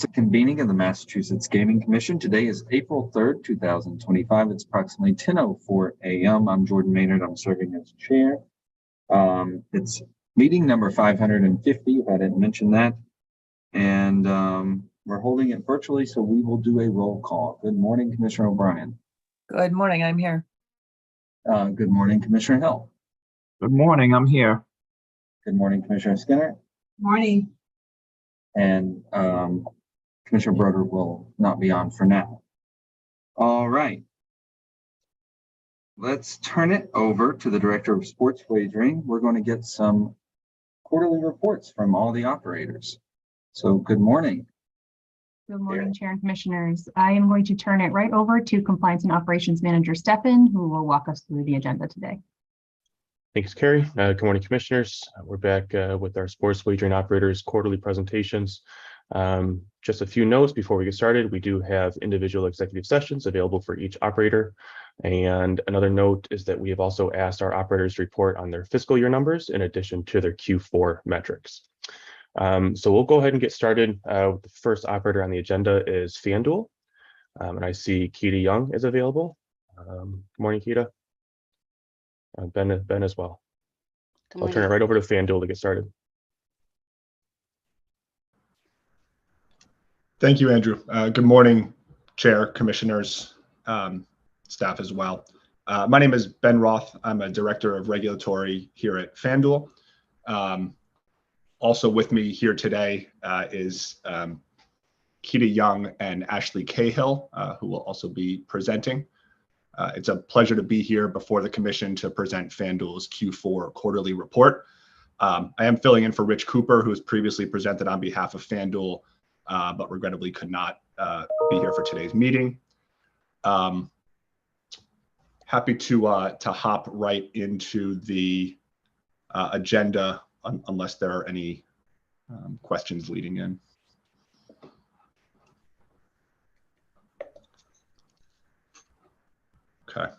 To convening of the Massachusetts Gaming Commission. Today is April 3rd, 2025. It's approximately 10:04 a.m. I'm Jordan Maynard. I'm serving as chair. It's meeting number 550, if I didn't mention that. And we're holding it virtually, so we will do a roll call. Good morning, Commissioner O'Brien. Good morning, I'm here. Good morning, Commissioner Hill. Good morning, I'm here. Good morning, Commissioner Skinner. Morning. And Commissioner Broder will not be on for now. All right. Let's turn it over to the Director of Sports Wagering. We're going to get some quarterly reports from all the operators. So good morning. Good morning, Chair and Commissioners. I am going to turn it right over to Compliance and Operations Manager Stefan, who will walk us through the agenda today. Thanks, Carrie. Good morning, Commissioners. We're back with our sports wagering operators quarterly presentations. Just a few notes before we get started. We do have individual executive sessions available for each operator. And another note is that we have also asked our operators to report on their fiscal year numbers in addition to their Q4 metrics. So we'll go ahead and get started. The first operator on the agenda is FanDuel. And I see Keita Young is available. Good morning, Keita. Ben as well. I'll turn it right over to FanDuel to get started. Thank you, Andrew. Good morning, Chair, Commissioners, staff as well. My name is Ben Roth. I'm a Director of Regulatory here at FanDuel. Also with me here today is Keita Young and Ashley Cahill, who will also be presenting. It's a pleasure to be here before the Commission to present FanDuel's Q4 quarterly report. I am filling in for Rich Cooper, who was previously presented on behalf of FanDuel, but regrettably could not be here for today's meeting. Happy to hop right into the agenda unless there are any questions leading in. Okay.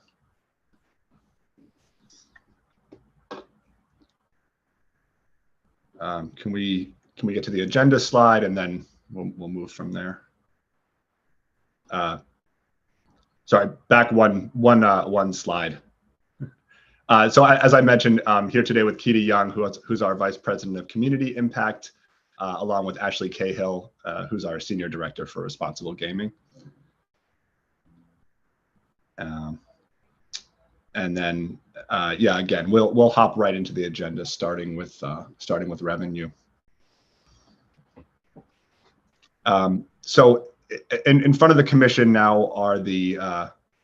Can we get to the agenda slide and then we'll move from there. Sorry, back one slide. So as I mentioned, here today with Keita Young, who's our Vice President of Community Impact, along with Ashley Cahill, who's our Senior Director for Responsible Gaming. And then, yeah, again, we'll hop right into the agenda, starting with revenue. So in front of the Commission now are the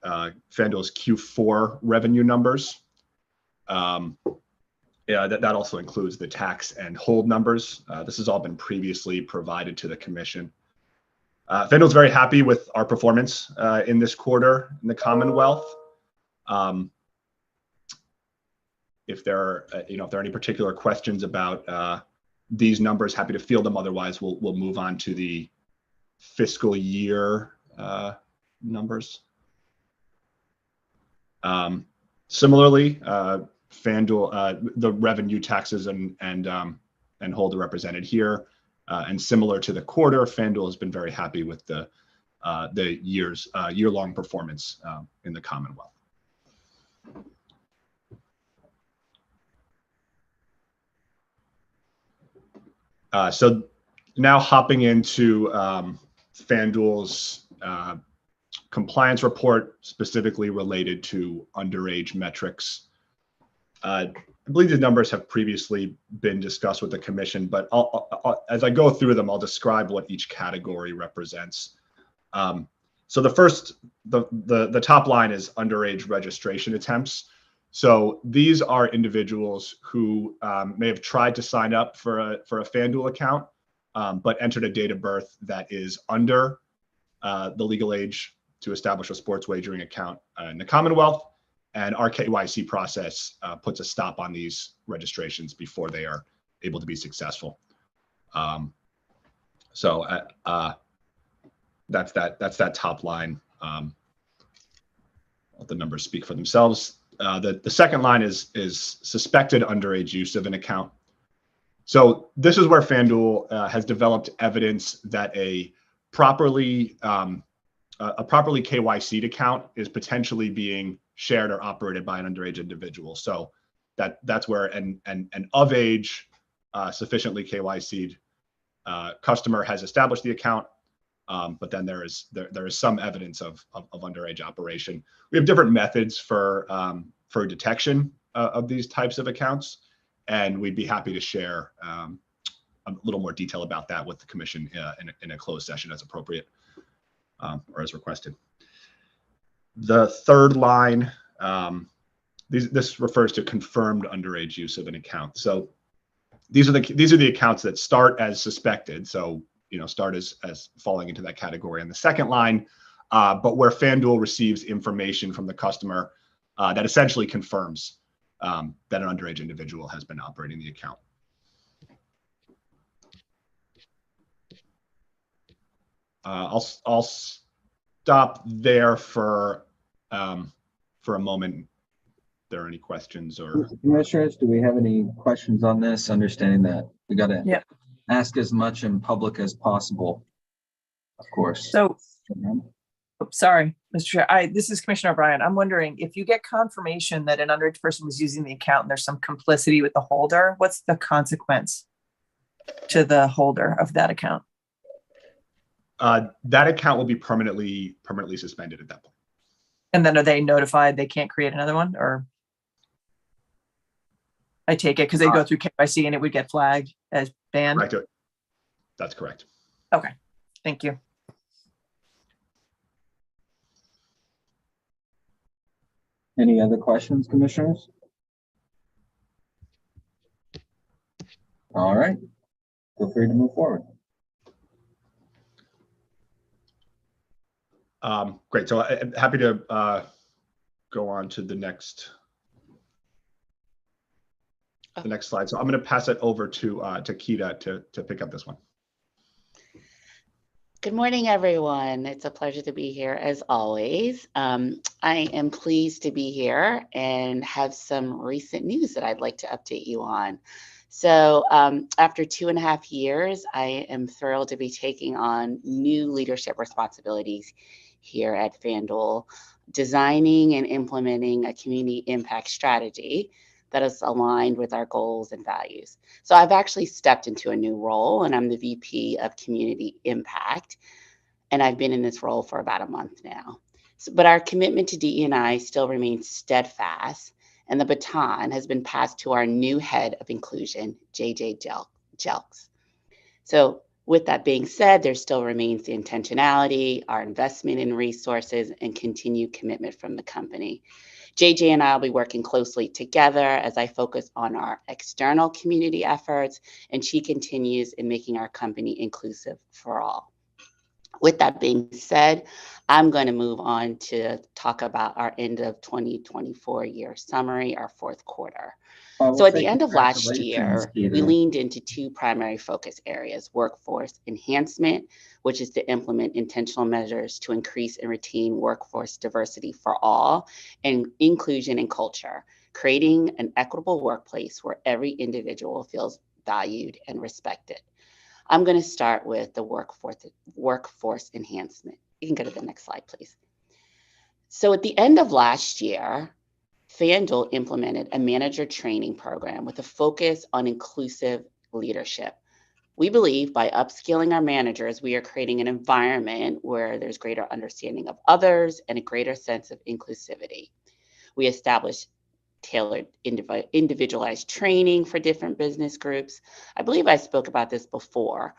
FanDuel's Q4 revenue numbers. Yeah, that also includes the tax and hold numbers. This has all been previously provided to the Commission. FanDuel's very happy with our performance in this quarter in the Commonwealth. If there are any particular questions about these numbers, happy to field them. Otherwise, we'll move on to the fiscal year numbers. Similarly, FanDuel, the revenue, taxes, and hold are represented here. And similar to the quarter, FanDuel has been very happy with the year-long performance in the Commonwealth. So now hopping into FanDuel's compliance report, specifically related to underage metrics. I believe the numbers have previously been discussed with the Commission, but as I go through them, I'll describe what each category represents. So the top line is underage registration attempts. So these are individuals who may have tried to sign up for a FanDuel account, but entered a date of birth that is under the legal age to establish a sports wagering account in the Commonwealth. And our KYC process puts a stop on these registrations before they are able to be successful. So that's that top line. Let the numbers speak for themselves. The second line is suspected underage use of an account. So this is where FanDuel has developed evidence that a properly a properly KYC'd account is potentially being shared or operated by an underage individual. So that's where an of age, sufficiently KYC'd customer has established the account, but then there is some evidence of underage operation. We have different methods for detection of these types of accounts, and we'd be happy to share a little more detail about that with the commission in a closed session as appropriate, or as requested. The third line, this refers to confirmed underage use of an account. So these are the accounts that start as suspected. So, start as falling into that category in the second line, but where FanDuel receives information from the customer that essentially confirms that an underage individual has been operating the account. I'll stop there for a moment. If there are any questions or Commissioners, do we have any questions on this? Understanding that we got to ask as much in public as possible, of course. So, sorry, Mr. Chair. This is Commissioner O'Brien. I'm wondering if you get confirmation that an underage person was using the account and there's some complicity with the holder, what's the consequence to the holder of that account? That account will be permanently suspended at that point. And then are they notified they can't create another one? Or I take it because they go through KYC and it would get flagged as banned? Right. That's correct. Okay. Thank you. Any other questions, commissioners? All right. Feel free to move forward. Great. So I'm happy to go on to the next slide. So I'm going to pass it over to Keita to pick up this one. Good morning, everyone. It's a pleasure to be here as always. I am pleased to be here and have some recent news that I'd like to update you on. So after 2.5 years, I am thrilled to be taking on new leadership responsibilities here at FanDuel, designing and implementing a community impact strategy that is aligned with our goals and values. So I've actually stepped into a new role, and I'm the VP of Community Impact, and I've been in this role for about a month now. But our commitment to DE&I still remains steadfast, and the baton has been passed to our new head of inclusion, JJ Jelks. So with that being said, there still remains the intentionality, our investment in resources, and continued commitment from the company. JJ and I will be working closely together as I focus on our external community efforts, and she continues in making our company inclusive for all. With that being said, I'm going to move on to talk about our end of 2024 year summary, our fourth quarter. So at the end of last year, we leaned into two primary focus areas: workforce enhancement, which is to implement intentional measures to increase and retain workforce diversity for all, and inclusion and culture, creating an equitable workplace where every individual feels valued and respected. I'm going to start with the workforce enhancement. You can go to the next slide, please. So at the end of last year, FanDuel implemented a manager training program with a focus on inclusive leadership. We believe by upskilling our managers, we are creating an environment where there's greater understanding of others and a greater sense of inclusivity. We established tailored individualized training for different business groups. I believe I spoke about this before,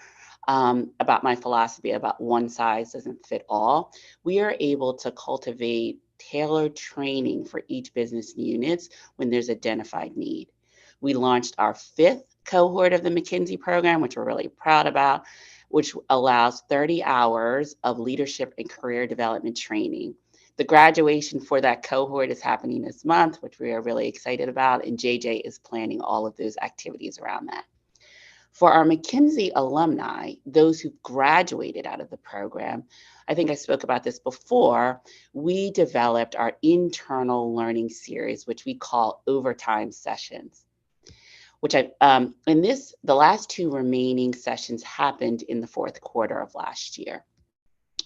about my philosophy about one size doesn't fit all. We are able to cultivate tailored training for each business units when there's identified need. We launched our 5th cohort of the McKinsey program, which we're really proud about, which allows 30 hours of leadership and career development training. The graduation for that cohort is happening this month, which we are really excited about, and JJ is planning all of those activities around that. For our McKinsey alumni, those who graduated out of the program, I think I spoke about this before, we developed our internal learning series, which we call Overtime Sessions, which the last 2 remaining sessions happened in the fourth quarter of last year.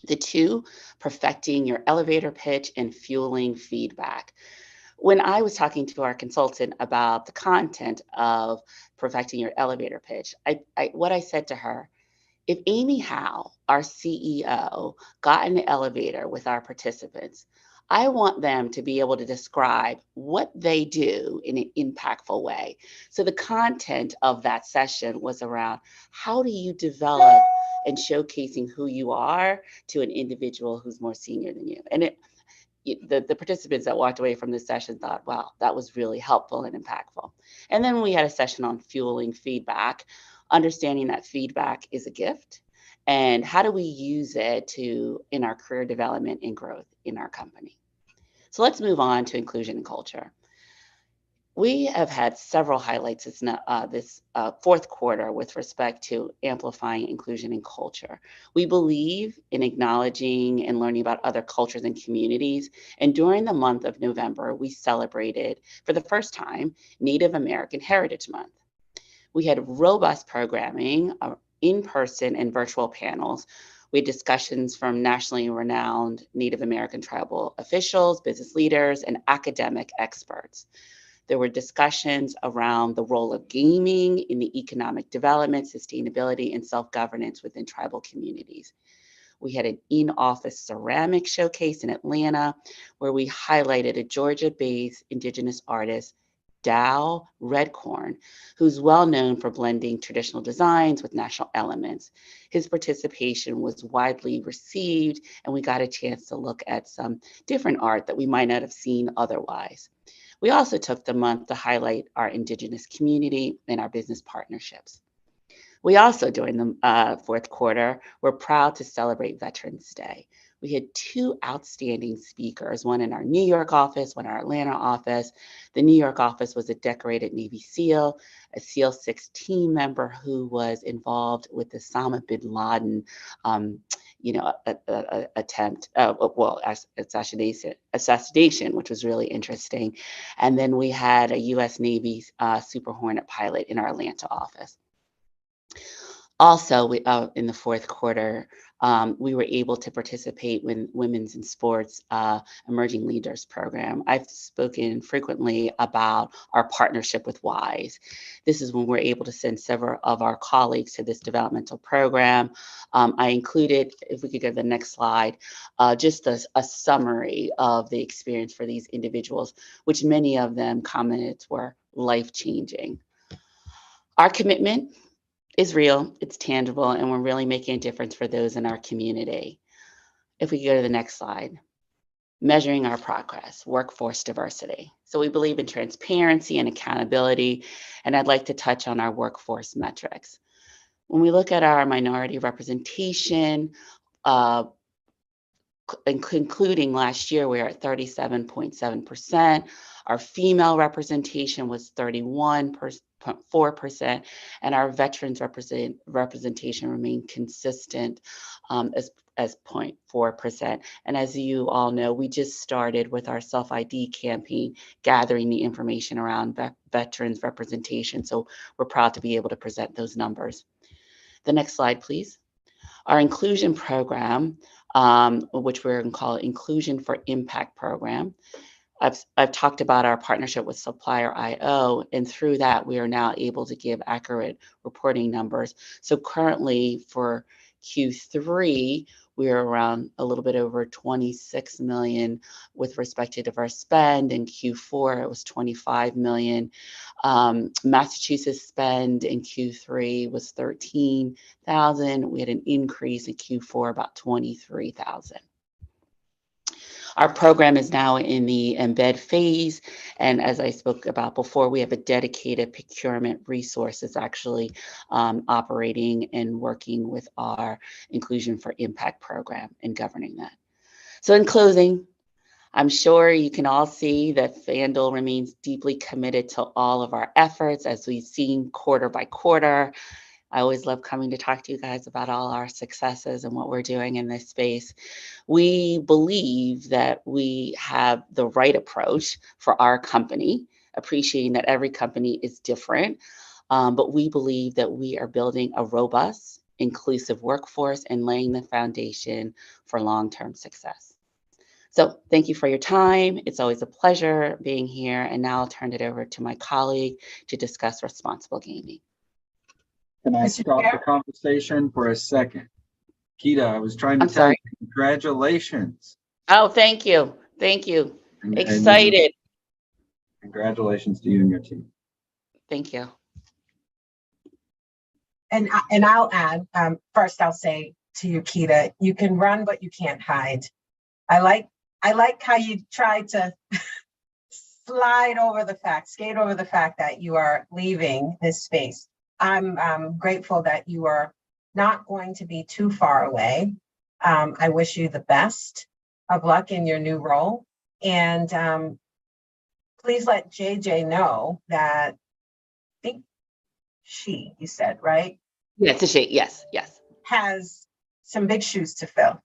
The two, perfecting your elevator pitch and fueling feedback. When I was talking to our consultant about the content of perfecting your elevator pitch, what I said to her, if Amy Howe, our CEO, got in the elevator with our participants, I want them to be able to describe what they do in an impactful way. So the content of that session was around how do you develop and showcasing who you are to an individual who's more senior than you. And the participants that walked away from this session thought, wow, that was really helpful and impactful. And then we had a session on fueling feedback, understanding that feedback is a gift, and how do we use it in our career development and growth in our company. So let's move on to inclusion and culture. We have had several highlights this fourth quarter with respect to amplifying inclusion and culture. We believe in acknowledging and learning about other cultures and communities. And during the month of November, we celebrated for the first time Native American Heritage Month. We had robust programming, in-person and virtual panels. We had discussions from nationally renowned Native American tribal officials, business leaders, and academic experts. There were discussions around the role of gaming in the economic development, sustainability, and self-governance within tribal communities. We had an in-office ceramic showcase in Atlanta where we highlighted a Georgia-based Indigenous artist, Dow Redcorn, who's well known for blending traditional designs with national elements. His participation was widely received, and we got a chance to look at some different art that we might not have seen otherwise. We also took the month to highlight our Indigenous community and our business partnerships. We also, during the fourth quarter, were proud to celebrate Veterans Day. We had two outstanding speakers, one in our New York office, one in our Atlanta office. The New York office was a decorated Navy SEAL, a SEAL 6 team member who was involved with the Osama bin Laden assassination, which was really interesting. And then we had a U.S. Navy Super Hornet pilot in our Atlanta office. Also, in the fourth quarter, we were able to participate in Women's in Sports Emerging Leaders Program. I've spoken frequently about our partnership with WISE. This is when we're able to send several of our colleagues to this developmental program. I included, if we could go to the next slide, just a summary of the experience for these individuals, which many of them commented were life-changing. Our commitment is real, it's tangible, and we're really making a difference for those in our community. If we go to the next slide, measuring our progress, workforce diversity. So we believe in transparency and accountability, and I'd like to touch on our workforce metrics. When we look at our minority representation, including last year, we are at 37.7%. Our female representation was 31.4%, and our veterans representation remained consistent as 0.4%. And as you all know, we just started with our self-ID campaign, gathering the information around veterans representation. So we're proud to be able to present those numbers. The next slide, please. Our inclusion program, which we're going to call Inclusion for Impact Program. I've talked about our partnership with Supplier.io, and through that, we are now able to give accurate reporting numbers. So currently for Q3, we are around a little bit over 26 million with respect to diverse spend. In Q4, it was 25 million. Massachusetts spend in Q3 was 13,000. We had an increase in Q4 about 23,000. Our program is now in the embed phase. And as I spoke about before, we have a dedicated procurement resource that's actually operating and working with our Inclusion for Impact program and governing that. So in closing, I'm sure you can all see that FanDuel remains deeply committed to all of our efforts as we've seen quarter by quarter. I always love coming to talk to you guys about all our successes and what we're doing in this space. We believe that we have the right approach for our company, appreciating that every company is different. But we believe that we are building a robust inclusive workforce and laying the foundation for long-term success. So thank you for your time. It's always a pleasure being here. And now I'll turn it over to my colleague to discuss responsible gaming. Can I Mr. stop Chair? the conversation for a second? Kita, I was trying to I'm tell you, sorry. congratulations. Oh, thank you. Thank you. And Excited. congratulations to you and your team. Thank you. And I'll add, first I'll say to you, Kita, you can run, but you can't hide. I like how you tried to skate over the fact that you are leaving this space. I'm grateful that you are not going to be too far away. I wish you the best of luck in your new role. And please let JJ know that, I think you said, right? Yes, it's yes, yes. Has some big shoes to fill.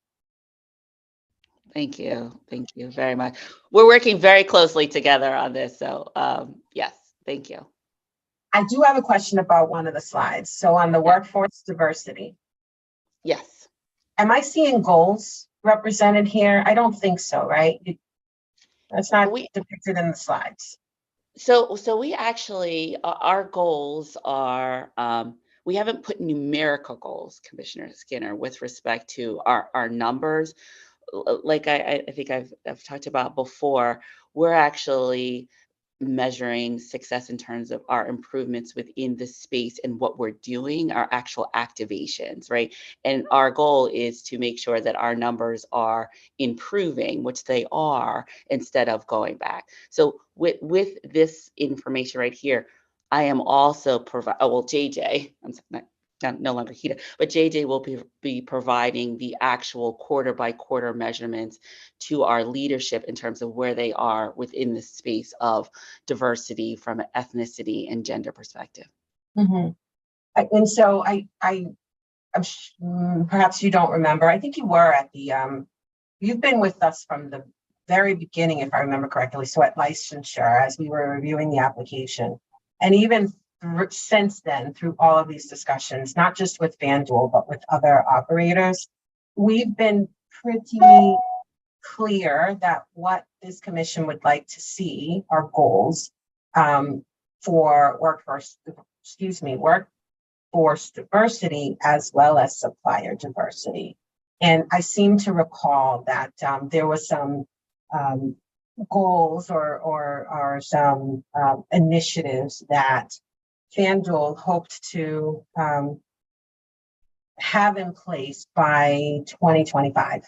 Thank you. Thank you very much. We're working very closely together on this. So yes, thank you. I do have a question about one of the slides. So on the workforce diversity, Yes. am I seeing goals represented here? I don't think so, right? That's not depicted in the slides. So we actually, our goals are, we haven't put numerical goals, Commissioner Skinner, with respect to our numbers. Like I think I've talked about before, we're actually measuring success in terms of our improvements within the space and what we're doing, our actual activations, right? And our goal is to make sure that our numbers are improving, which they are, instead of going back. So with this information right here, I am also JJ, I'm no longer Kita, but JJ will be providing the actual quarter by quarter measurements to our leadership in terms of where they are within the space of diversity from an ethnicity and gender perspective. Mm-hmm. And so perhaps you don't remember, I think you were at the, you've been with us from the very beginning, if I remember correctly, so at licensure, as we were reviewing the application. And even since then, through all of these discussions, not just with FanDuel, but with other operators, we've been pretty clear that what this commission would like to see are goals for workforce diversity as well as supplier diversity. And I seem to recall that there was some goals or some initiatives that FanDuel hoped to have in place by 2025,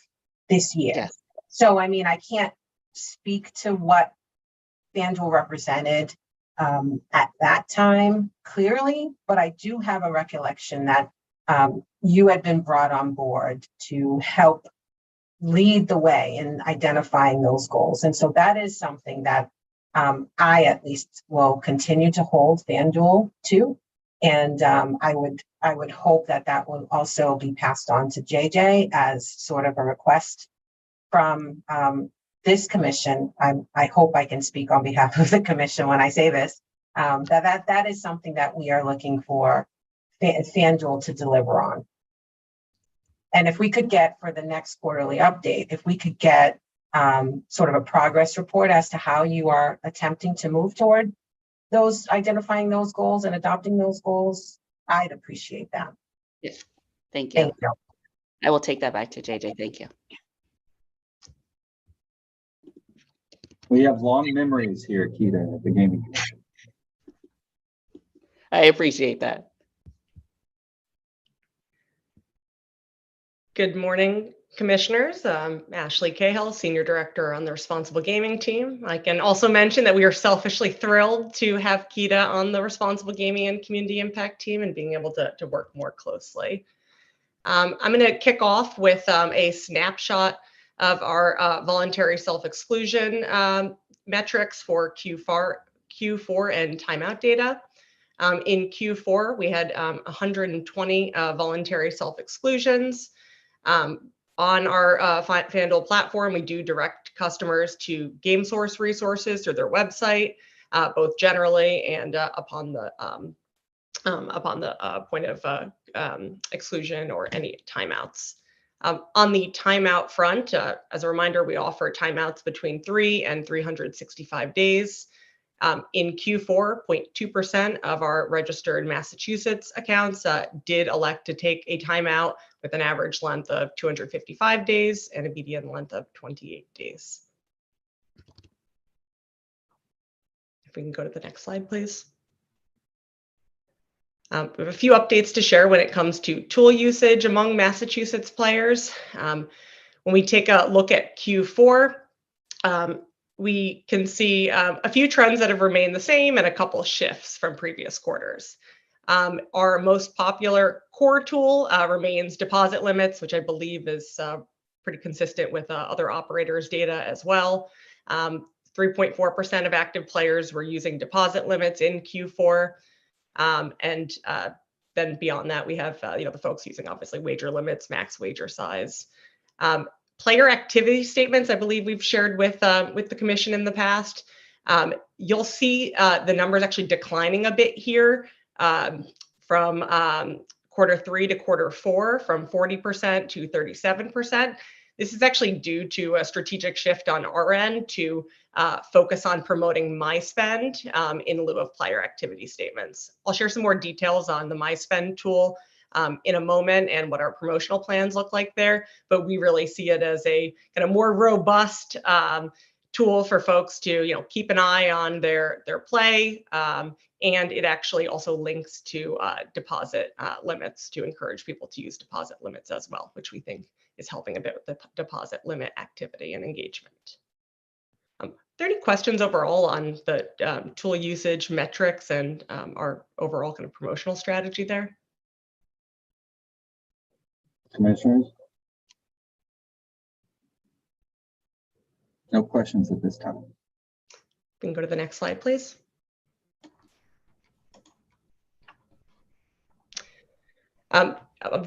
this year. Yes. So, I mean, I can't speak to what FanDuel represented at that time clearly, but I do have a recollection that you had been brought on board to help lead the way in identifying those goals. And so that is something that I at least will continue to hold FanDuel to. And I would hope that will also be passed on to JJ as sort of a request from this commission. I hope I can speak on behalf of the commission when I say this, that is something that we are looking for FanDuel to deliver on. And if we could get, for the next quarterly update, if we could get sort of a progress report as to how you are attempting to move toward those, identifying those goals and adopting those goals, I'd appreciate that. Yes. Thank you. Thank you. I will take that back to JJ. Thank you. We have long memories here, Kita, at the Gaming Commission. I appreciate that. Good morning, commissioners. I'm Ashley Cahill, Senior Director on the Responsible Gaming team. I can also mention that we are selfishly thrilled to have Kita on the Responsible Gaming and Community Impact team and being able to work more closely. I'm going to kick off with a snapshot of our voluntary self-exclusion metrics for Q4 and timeout data. In Q4, we had 120 voluntary self-exclusions. On our FanDuel platform, we do direct customers to game source resources through their website, both generally and upon the point of exclusion or any timeouts. On the timeout front, as a reminder, we offer timeouts between 3 and 365 days. In Q4, 0.2% of our registered Massachusetts accounts did elect to take a timeout with an average length of 255 days and a median length of 28 days. If we can go to the next slide, please. We have a few updates to share when it comes to tool usage among Massachusetts players. When we take a look at Q4, we can see a few trends that have remained the same and a couple shifts from previous quarters. Our most popular core tool remains deposit limits, which I believe is pretty consistent with other operators' data as well. 3.4% of active players were using deposit limits in Q4. And then beyond that, we have the folks using obviously wager limits, max wager size. Player activity statements, I believe we've shared with the commission in the past. You'll see the numbers actually declining a bit here from Q3 to Q4, from 40% to 37%. This is actually due to a strategic shift on our end to focus on promoting My Spend in lieu of player activity statements. I'll share some more details on the My Spend tool in a moment and what our promotional plans look like there, but we really see it as a kind of more robust tool for folks to keep an eye on their play, and it actually also links to deposit limits to encourage people to use deposit limits as well, which we think is helping a bit with the deposit limit activity and engagement. Are there any questions overall on the tool usage metrics and our overall kind of promotional strategy there? Commissioners? No questions at this time. We can go to the next slide, please.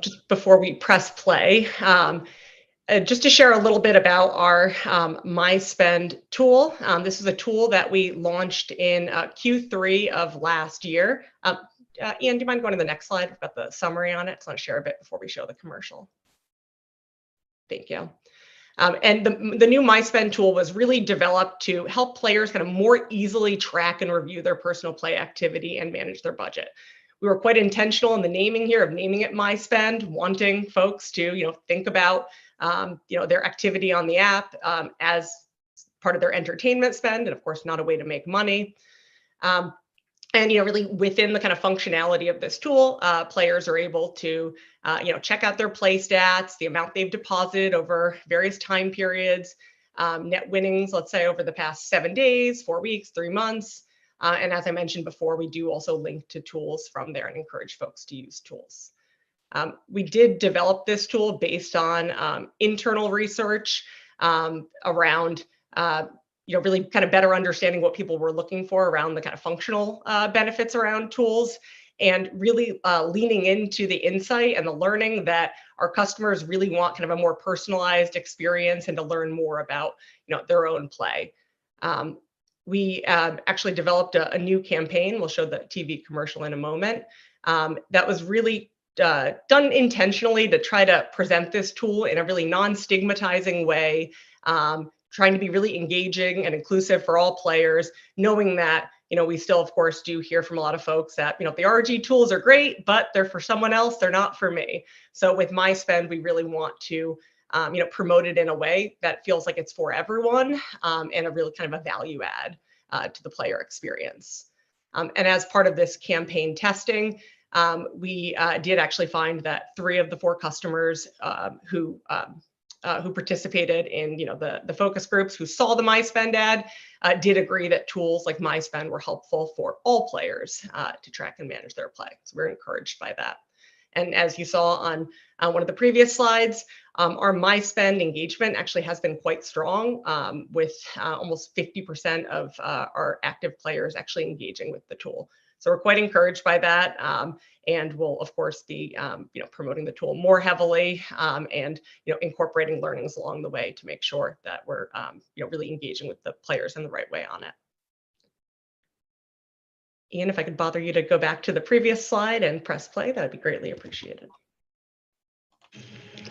Just before we press play, just to share a little bit about our My Spend tool. This is a tool that we launched in Q3 of last year. Ian, do you mind going to the next slide? We've got the summary on it. So I'll share a bit before we show the commercial. Thank you. And the new My Spend tool was really developed to help players kind of more easily track and review their personal play activity and manage their budget. We were quite intentional in the naming here, of naming it My Spend, wanting folks to think about their activity on the app as part of their entertainment spend, and of course not a way to make money. And really within the kind of functionality of this tool, players are able to check out their play stats, the amount they've deposited over various time periods, net winnings, let's say over the past 7 days, 4 weeks, 3 months. And as I mentioned before, we do also link to tools from there and encourage folks to use tools. We did develop this tool based on internal research around really kind of better understanding what people were looking for around the kind of functional benefits around tools, and really leaning into the insight and the learning that our customers really want kind of a more personalized experience and to learn more about their own play. We actually developed a new campaign. We'll show the TV commercial in a moment. That was really done intentionally to try to present this tool in a really non-stigmatizing way, trying to be really engaging and inclusive for all players, knowing that we still, of course, do hear from a lot of folks that the RG tools are great, but they're for someone else, they're not for me. So with My Spend, we really want to promote it in a way that feels like it's for everyone, and a really kind of a value add to the player experience. And as part of this campaign testing, we did actually find that 3 of the 4 customers who participated in the focus groups who saw the My Spend ad did agree that tools like My Spend were helpful for all players to track and manage their play. So we're encouraged by that. And as you saw on one of the previous slides, our My Spend engagement actually has been quite strong, with almost 50% of our active players actually engaging with the tool. So we're quite encouraged by that, and we'll of course be promoting the tool more heavily, and incorporating learnings along the way to make sure that we're really engaging with the players in the right way on it. Ian, if I could bother you to go back to the previous slide and press play, that would be greatly appreciated.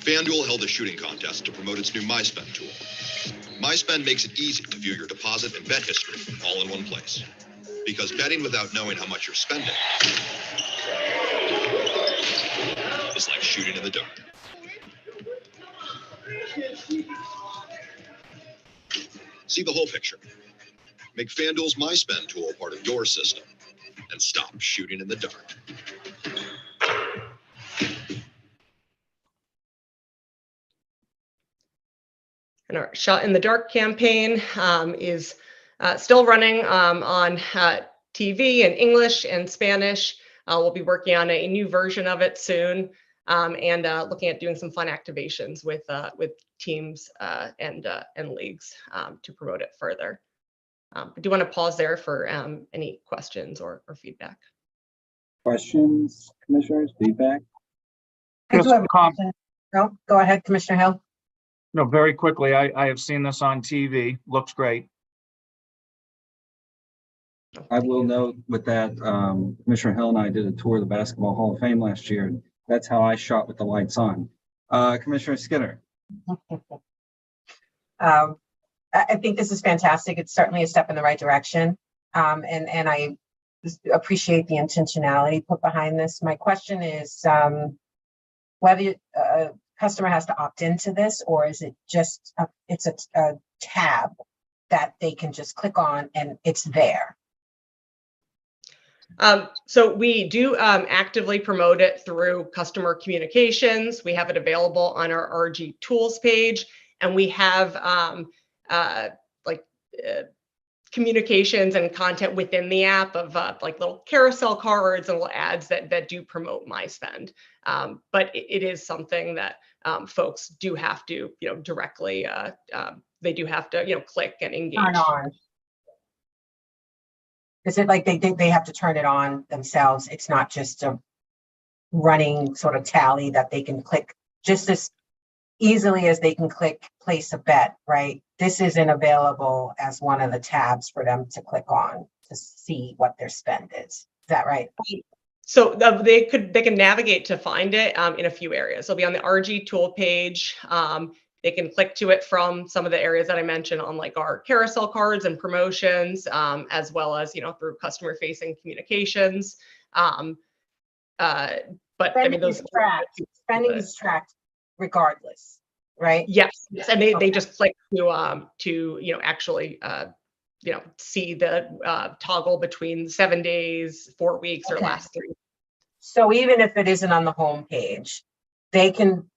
FanDuel held a shooting contest to promote its new MySpend tool. MySpend makes it easy to view your deposit and bet history all in one place. Because betting without knowing how much you're spending is like shooting in the dark. See the whole picture. Make FanDuel's MySpend tool part of your system and stop shooting in the dark. And our Shot in the Dark campaign is still running on TV in English and Spanish. We'll be working on a new version of it soon, and looking at doing some fun activations with teams and leagues to promote it further. I do want to pause there for any questions or feedback. Questions, commissioners, feedback? I do Just have a question. No, go ahead, Commissioner Hill. No, very quickly, I have seen this on TV. Looks great. I will note with that, Commissioner Hill and I did a tour of the Basketball Hall of Fame last year. And that's how I shot with the lights on. Commissioner Skinner. I think this is fantastic. It's certainly a step in the right direction. And I appreciate the intentionality put behind this. My question is whether a customer has to opt into this, or is it just it's a tab that they can just click on and it's there? So we do actively promote it through customer communications. We have it available on our RG tools page, and we have communications and content within the app of like little carousel cards and little ads that do promote MySpend. But it is something that folks do have to, directly, they do have to, click and engage. Turn on. Is it like they have to turn it on themselves? It's not just a running sort of tally that they can click just as easily as they can click place a bet, right? This isn't available as one of the tabs for them to click on to see what their spend is. Is that right? So they can navigate to find it in a few areas. It'll be on the RG tool page. They can click to it from some of the areas that I mentioned on like our carousel cards and promotions, as well as, through customer facing communications. But I mean, spending is tracked regardless, right? Yes. And they just click to actually, see the toggle between 7 days, 4 weeks, or last 3. So even if it isn't on the home page, they can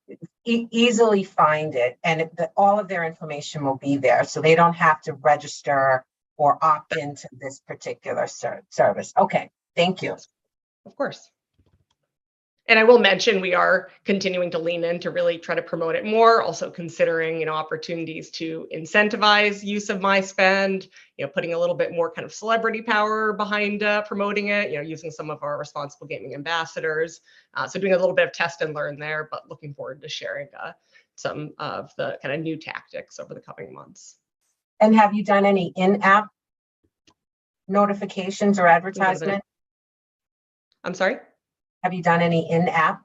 easily find it, and all of their information will be there. So they don't have to register or opt into this particular service. Okay, thank you. Of course. And I will mention we are continuing to lean in to really try to promote it more, also considering, opportunities to incentivize use of MySpend, putting a little bit more kind of celebrity power behind promoting it, using some of our responsible gaming ambassadors. So doing a little bit of test and learn there, but looking forward to sharing some of the kind of new tactics over the coming months. And have you done any in-app notifications or advertisement? I'm sorry? Have you done any in-app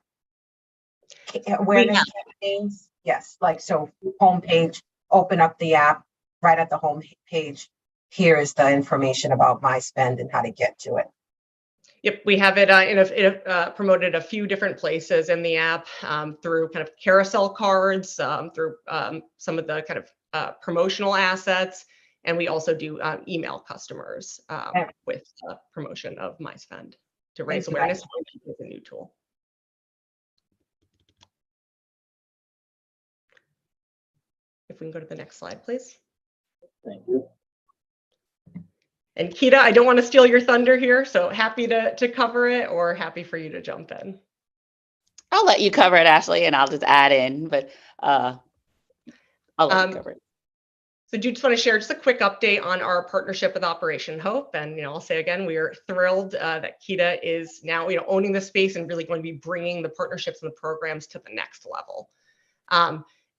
awareness campaigns? Yes, like so homepage, open up the app, right at the home page. Here is the information about MySpend and how to get to it. Yep, we have it promoted a few different places in the app, through kind of carousel cards, through some of the kind of promotional assets. And we also do email customers with promotion of MySpend to raise awareness with a new tool. If we can go to the next slide, please. Thank you. And Kita, I don't want to steal your thunder here, so happy to cover it, or happy for you to jump in. I'll let you cover it, Ashley, and I'll just add in, but I'll let you cover it. So do just want to share just a quick update on our partnership with Operation Hope. And, I'll say again, we are thrilled that Kita is now, owning the space and really going to be bringing the partnerships and the programs to the next level.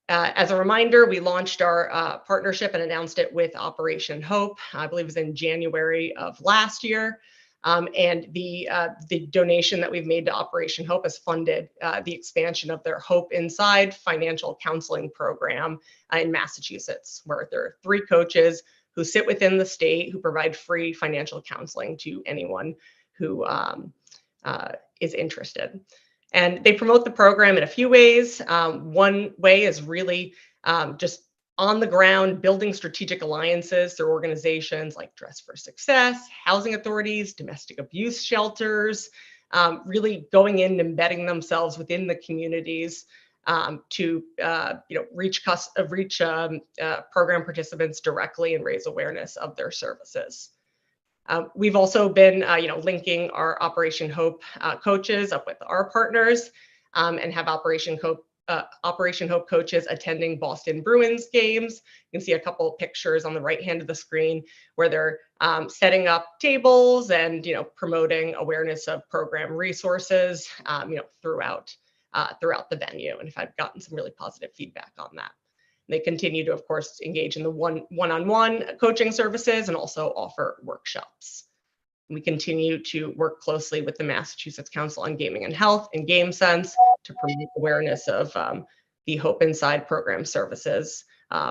As a reminder, we launched our partnership and announced it with Operation Hope. I believe it was in January of last year. And the donation that we've made to Operation Hope has funded the expansion of their Hope Inside financial counseling program in Massachusetts, where there are 3 coaches who sit within the state who provide free financial counseling to anyone who is interested. And they promote the program in a few ways. One way is really just on the ground, building strategic alliances through organizations like Dress for Success, housing authorities, domestic abuse shelters, really going in and embedding themselves within the communities to reach program participants directly and raise awareness of their services. We've also been linking our Operation Hope coaches up with our partners and have Operation Hope coaches attending Boston Bruins games. You can see a couple of pictures on the right hand of the screen where they're setting up tables and promoting awareness of program resources throughout the venue. And I've gotten some really positive feedback on that. And they continue to, of course, engage in the one-on-one coaching services and also offer workshops. We continue to work closely with the Massachusetts Council on Gaming and Health and GameSense to promote awareness of the Hope Inside program services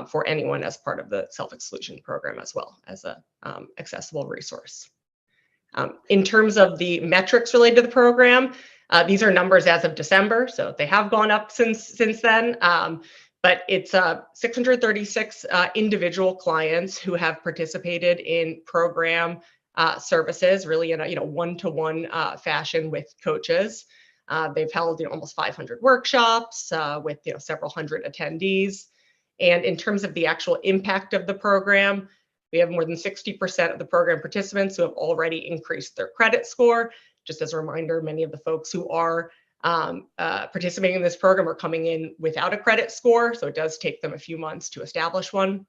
for anyone as part of the self-exclusion program, as well as a accessible resource. In terms of the metrics related to the program, these are numbers as of December, so they have gone up since then. But it's 636 individual clients who have participated in program services, really in a one-to-one fashion with coaches. They've held almost 500 workshops with several hundred attendees. And in terms of the actual impact of the program, we have more than 60% of the program participants who have already increased their credit score. Just as a reminder, many of the folks who are participating in this program are coming in without a credit score, so it does take them a few months to establish one.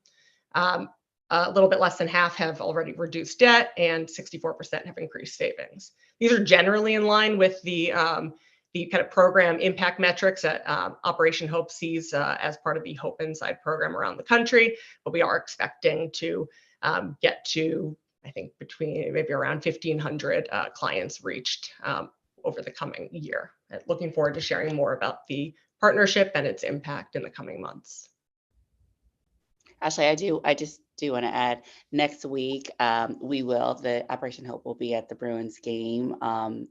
A little bit less than half have already reduced debt, and 64% have increased savings. These are generally in line with the kind of program impact metrics that Operation Hope sees as part of the Hope Inside program around the country, but we are expecting to get to, I think, between maybe around 1,500 clients reached over the coming year. Looking forward to sharing more about the partnership and its impact in the coming months. Actually, I just do want to add, next week, the Operation Hope will be at the Bruins game. I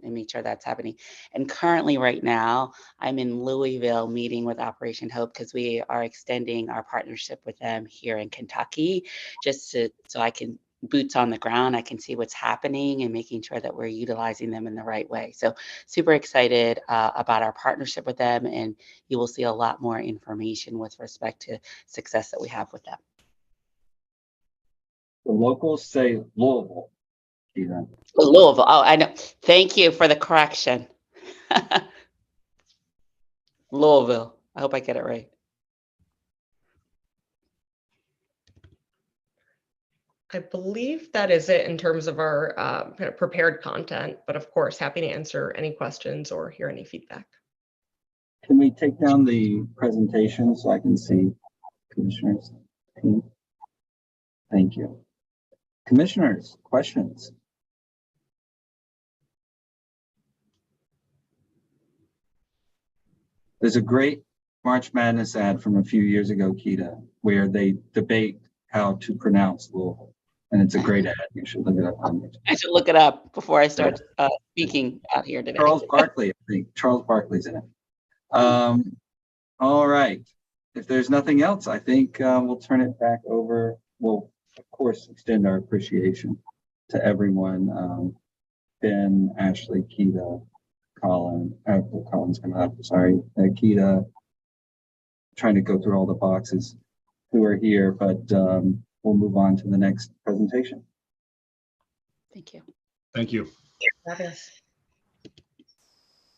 make sure that's happening. And currently right now, I'm in Louisville meeting with Operation Hope because we are extending our partnership with them here in Kentucky, so I can boots on the ground. I can see what's happening and making sure that we're utilizing them in the right way. So super excited about our partnership with them, and you will see a lot more information with respect to success that we have with them. The locals say Louisville. Louisville. Oh, I know. Thank you for the correction. Louisville. I hope I get it right. I believe that is it in terms of our kind of prepared content, but of course, happy to answer any questions or hear any feedback. Can we take down the presentation so I can see Commissioners' team? Thank you. Commissioners, questions? There's a great March Madness ad from a few years ago, Keita, where they debate how to pronounce Louisville. And it's a great ad. You should look it up on YouTube. I should look it up before I start speaking out here today. Charles Barkley, I think. Charles Barkley's in it. All right. If there's nothing else, I think we'll turn it back over. We'll, of course, extend our appreciation to everyone. Ben, Ashley, Keita, Colin's coming up. Sorry, Keita. Trying to go through all the boxes who are here, but we'll move on to the next presentation. Thank you. Thank you.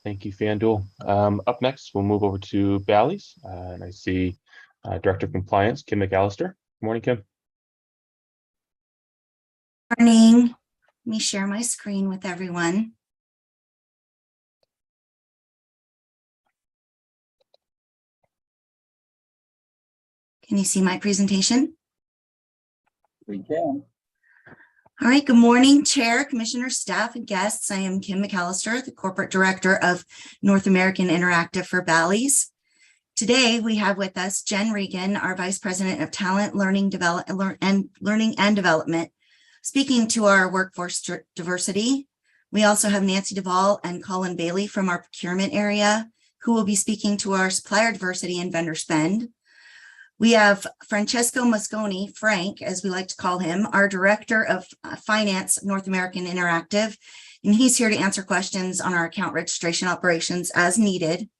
Thank you, FanDuel. Up next, we'll move over to Bally's, and I see Director of Compliance, Kim McAllister. Good morning, Kim. Morning. Let me share my screen with everyone. Can you see my presentation? We can. All right, good morning, Chair, Commissioner, staff, and guests. I am Kim McAllister, the Corporate Director of North American Interactive for Bally's. Today, we have with us Jen Regan, our Vice President of Talent, Learning and Development, speaking to our workforce diversity. We also have Nancy Duvall and Colin Bailey from our procurement area, who will be speaking to our supplier diversity and vendor spend. We have Francesco Mosconi, Frank, as we like to call him, our Director of Finance, North American Interactive, and he's here to answer questions on our account registration operations as needed.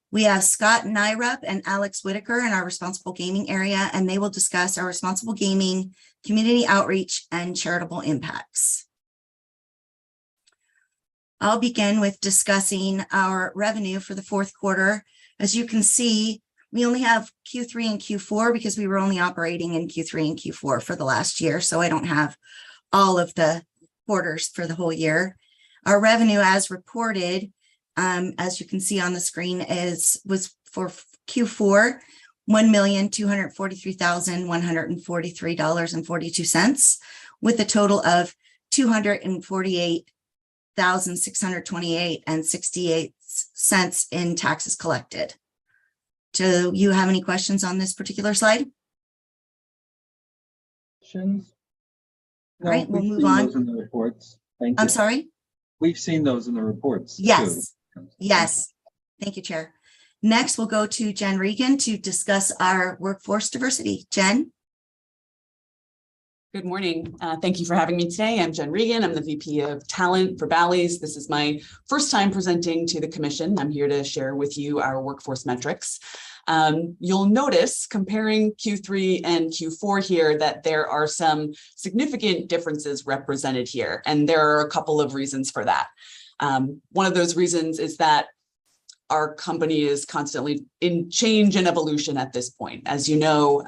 We have Scott Nyrup and Alex Whitaker in our responsible gaming area, and they will discuss our responsible gaming, community outreach, and charitable impacts. I'll begin with discussing our revenue for the fourth quarter. As you can see, we only have Q3 and Q4 because we were only operating in Q3 and Q4 for the last year. So I don't have all of the quarters for the whole year. Our revenue as reported, as you can see on the screen, was for Q4, $1,243,143.42, with a total of $248,628.68 in taxes collected. Do you have any questions on this particular slide? Questions? All right, we'll we've move seen on. those in the reports. Thank you. I'm sorry? We've seen those in the reports. Yes. too. Yes. Thank you, Chair. Next, we'll go to Jen Regan to discuss our workforce diversity. Jen? Good morning. Thank you for having me today. I'm Jen Regan. I'm the VP of Talent for Bally's. This is my first time presenting to the Commission. I'm here to share with you our workforce metrics. You'll notice comparing Q3 and Q4 here that there are some significant differences represented here, and there are a couple of reasons for that. One of those reasons is that our company is constantly in change and evolution at this point. As you know,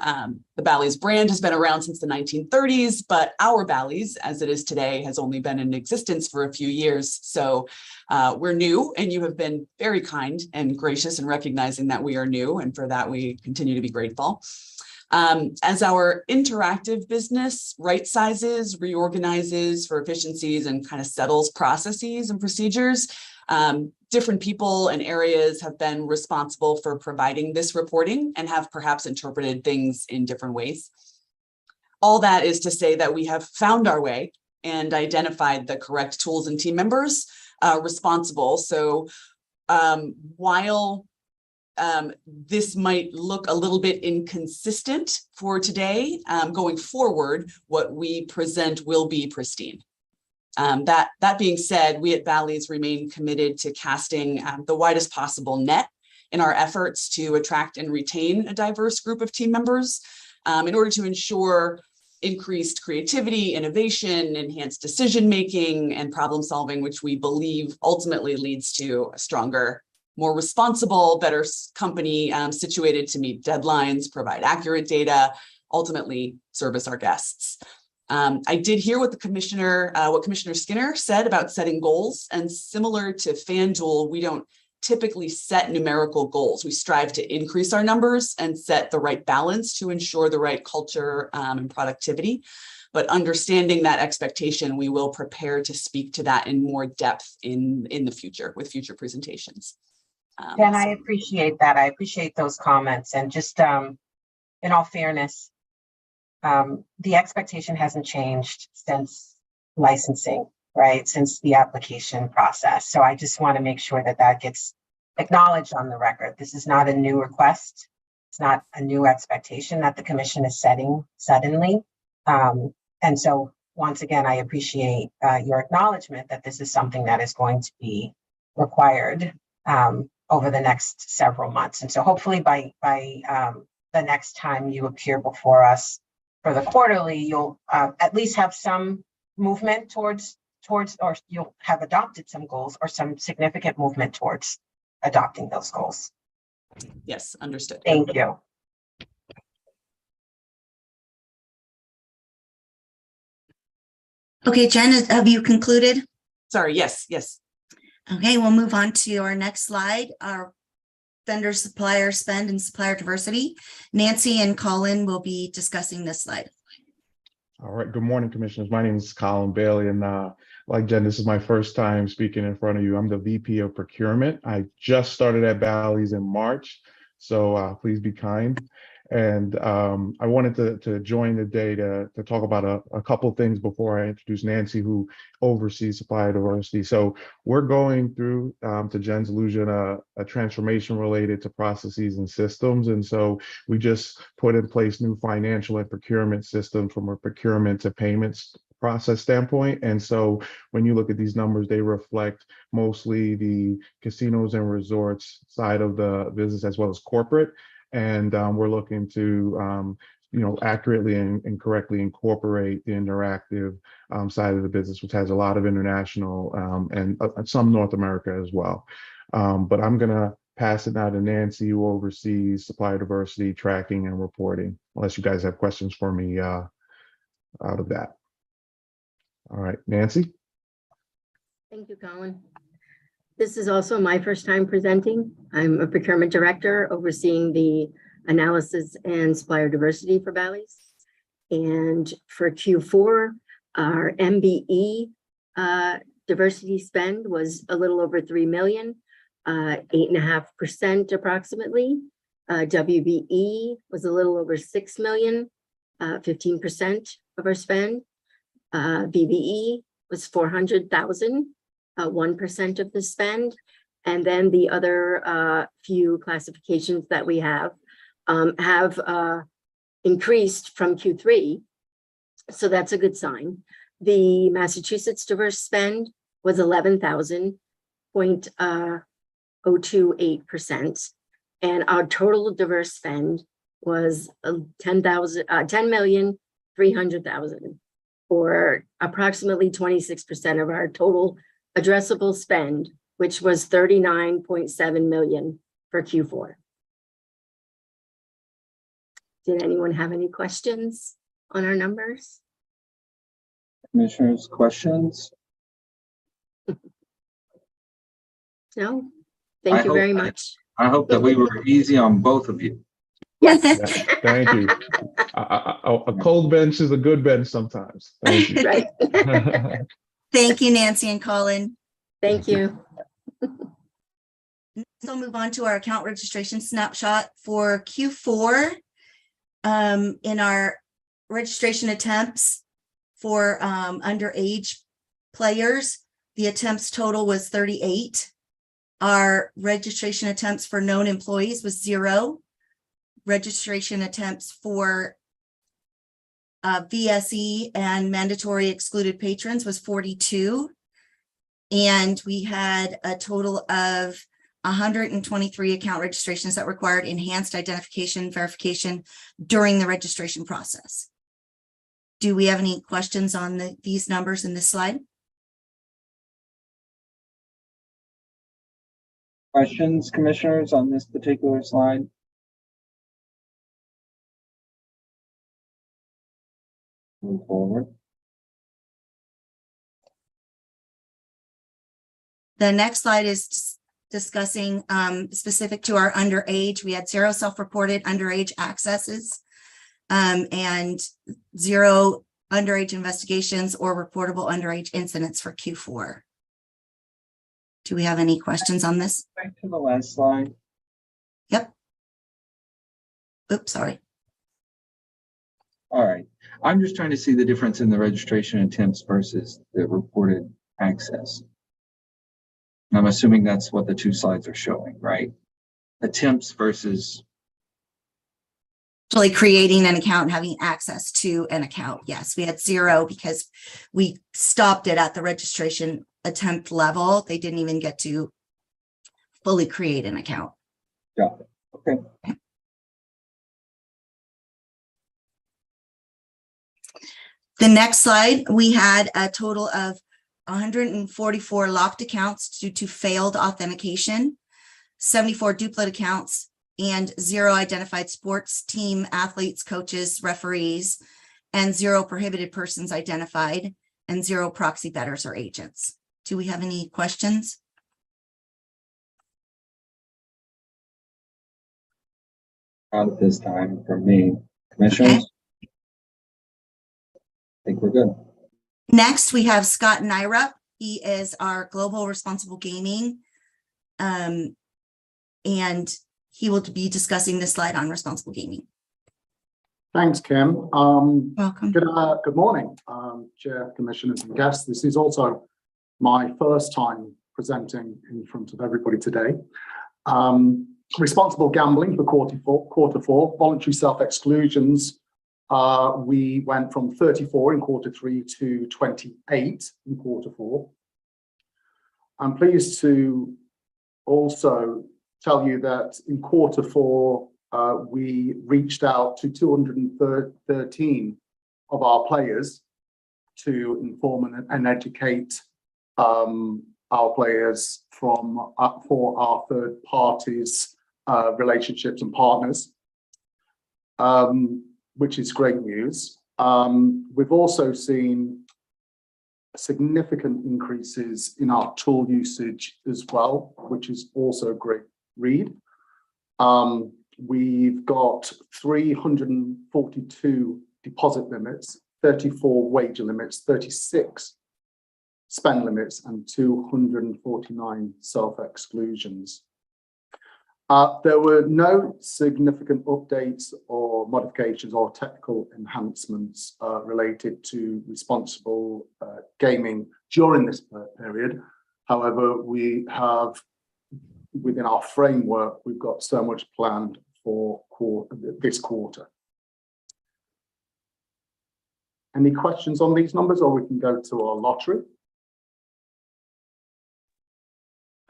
the Bally's brand has been around since the 1930s, but our Bally's, as it is today, has only been in existence for a few years. So we're new, and you have been very kind and gracious in recognizing that we are new, and for that we continue to be grateful. As our interactive business right sizes, reorganizes for efficiencies, and kind of settles processes and procedures, different people and areas have been responsible for providing this reporting and have perhaps interpreted things in different ways. All that is to say that we have found our way and identified the correct tools and team members responsible. So while this might look a little bit inconsistent for today, going forward, what we present will be pristine. That being said, we at Bally's remain committed to casting the widest possible net in our efforts to attract and retain a diverse group of team members in order to ensure increased creativity, innovation, enhanced decision-making, and problem solving, which we believe ultimately leads to a stronger, more responsible, better company situated to meet deadlines, provide accurate data, ultimately service our guests. I did hear what Commissioner Skinner said about setting goals, and similar to FanDuel, we don't typically set numerical goals. We strive to increase our numbers and set the right balance to ensure the right culture and productivity. But understanding that expectation, we will prepare to speak to that in more depth in the future with future presentations. Jen, I appreciate that. I appreciate those comments. And just in all fairness, the expectation hasn't changed since licensing, right? Since the application process. So I just want to make sure that that gets acknowledged on the record. This is not a new request. It's not a new expectation that the Commission is setting suddenly. And so once again, I appreciate your acknowledgement that this is something that is going to be required over the next several months. And so hopefully by the next time you appear before us for the quarterly, you'll at least have some movement towards, or you'll have adopted some goals or some significant movement towards adopting those goals. Yes, understood. Thank you. Okay, Jen, have you concluded? Sorry, yes. Okay, we'll move on to our next slide, our vendor supplier spend and supplier diversity. Nancy and Colin will be discussing this slide. All right. Good morning, Commissioners. My name is Colin Bailey, and like Jen, this is my first time speaking in front of you. I'm the VP of Procurement. I just started at Bally's in March, so please be kind. And I wanted to join today to talk about a couple things before I introduce Nancy, who oversees supplier diversity. So we're going through, to Jen's allusion, a transformation related to processes and systems. And so we just put in place new financial and procurement systems from a procurement to payments process standpoint. And so when you look at these numbers, they reflect mostly the casinos and resorts side of the business as well as corporate. And we're looking to accurately and correctly incorporate the interactive side of the business, which has a lot of international and some North America as well. But I'm going to pass it now to Nancy, who oversees supplier diversity, tracking, and reporting, unless you guys have questions for me out of that. All right, Nancy. Thank you, Colin. This is also my first time presenting. I'm a procurement director overseeing the analysis and supplier diversity for Bally's. And for Q4, our MBE diversity spend was a little over 3 million, 8.5% approximately. WBE was a little over 6 million, 15% of our spend. BBE was 400,000. 1% of the spend, and then the other few classifications that we have increased from Q3, so that's a good sign. The Massachusetts diverse spend was 11,000.028%, and our total diverse spend was 10,300,000, or approximately 26% of our total addressable spend, which was 39.7 million for Q4. Did anyone have any questions on our numbers? Commissioners, questions? No? Thank you very much. I hope that we were easy on both of you. Yes. Thank you. A cold bench is a good bench sometimes. Thank you. Right. Thank you, Nancy and Colin. Thank you. So move on to our account registration snapshot for Q4. In our registration attempts for underage players, the attempts total was 38. Our registration attempts for known employees was 0. Registration attempts for VSE and mandatory excluded patrons was 42. And we had a total of 123 account registrations that required enhanced identification verification during the registration process. Do we have any questions on these numbers in this slide? Questions, commissioners, on this particular slide? Move forward. The next slide is discussing specific to our underage. We had 0 self-reported underage accesses and 0 underage investigations or reportable underage incidents for Q4. Do we have any questions on this? Back to the last slide. Yep. Oops, sorry. All right. I'm just trying to see the difference in the registration attempts versus the reported access. I'm assuming that's what the two slides are showing, right? Attempts versus Actually creating an account and having access to an account. Yes, we had 0 because we stopped it at the registration attempt level. They didn't even get to fully create an account. Got it. Okay. The next slide, we had a total of 144 locked accounts due to failed authentication, 74 duplicate accounts, and 0 identified sports team athletes, coaches, referees, and 0 prohibited persons identified, and 0 proxy bettors or agents. Do we have any questions? Not at this time from me. Commissioners? think we're good. Next, we have Scott Nyrup. He is our Global Responsible Gaming. And he will be discussing this slide on responsible gaming. Thanks, Kim. Welcome. Good morning, Chair, Commissioners, and guests. This is also my first time presenting in front of everybody today. Responsible gambling for quarter four, voluntary self-exclusions. We went from 34 in quarter three to 28 in quarter four. I'm pleased to also tell you that in quarter four, we reached out to 213 of our players to inform and educate our players for our third parties, relationships and partners, which is great news. We've also seen significant increases in our tool usage as well, which is also a great read. We've got 342 deposit limits, 34 wager limits, 36 spend limits, and 249 self-exclusions. There were no significant updates or modifications or technical enhancements related to responsible gaming during this period. However, we have, within our framework, we've got so much planned for this quarter. Any questions on these numbers, or we can go to our lottery?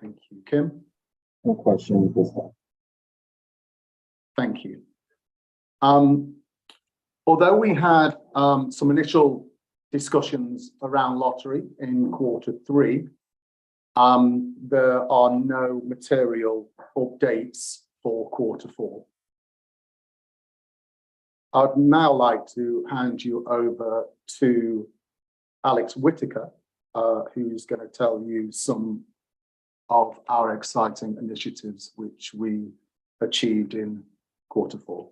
Thank you, Kim. No questions this time. Thank you. Although we had some initial discussions around lottery in quarter three, there are no material updates for quarter four. I'd now like to hand you over to Alex Whitaker, who's going to tell you some of our exciting initiatives which we achieved in quarter four.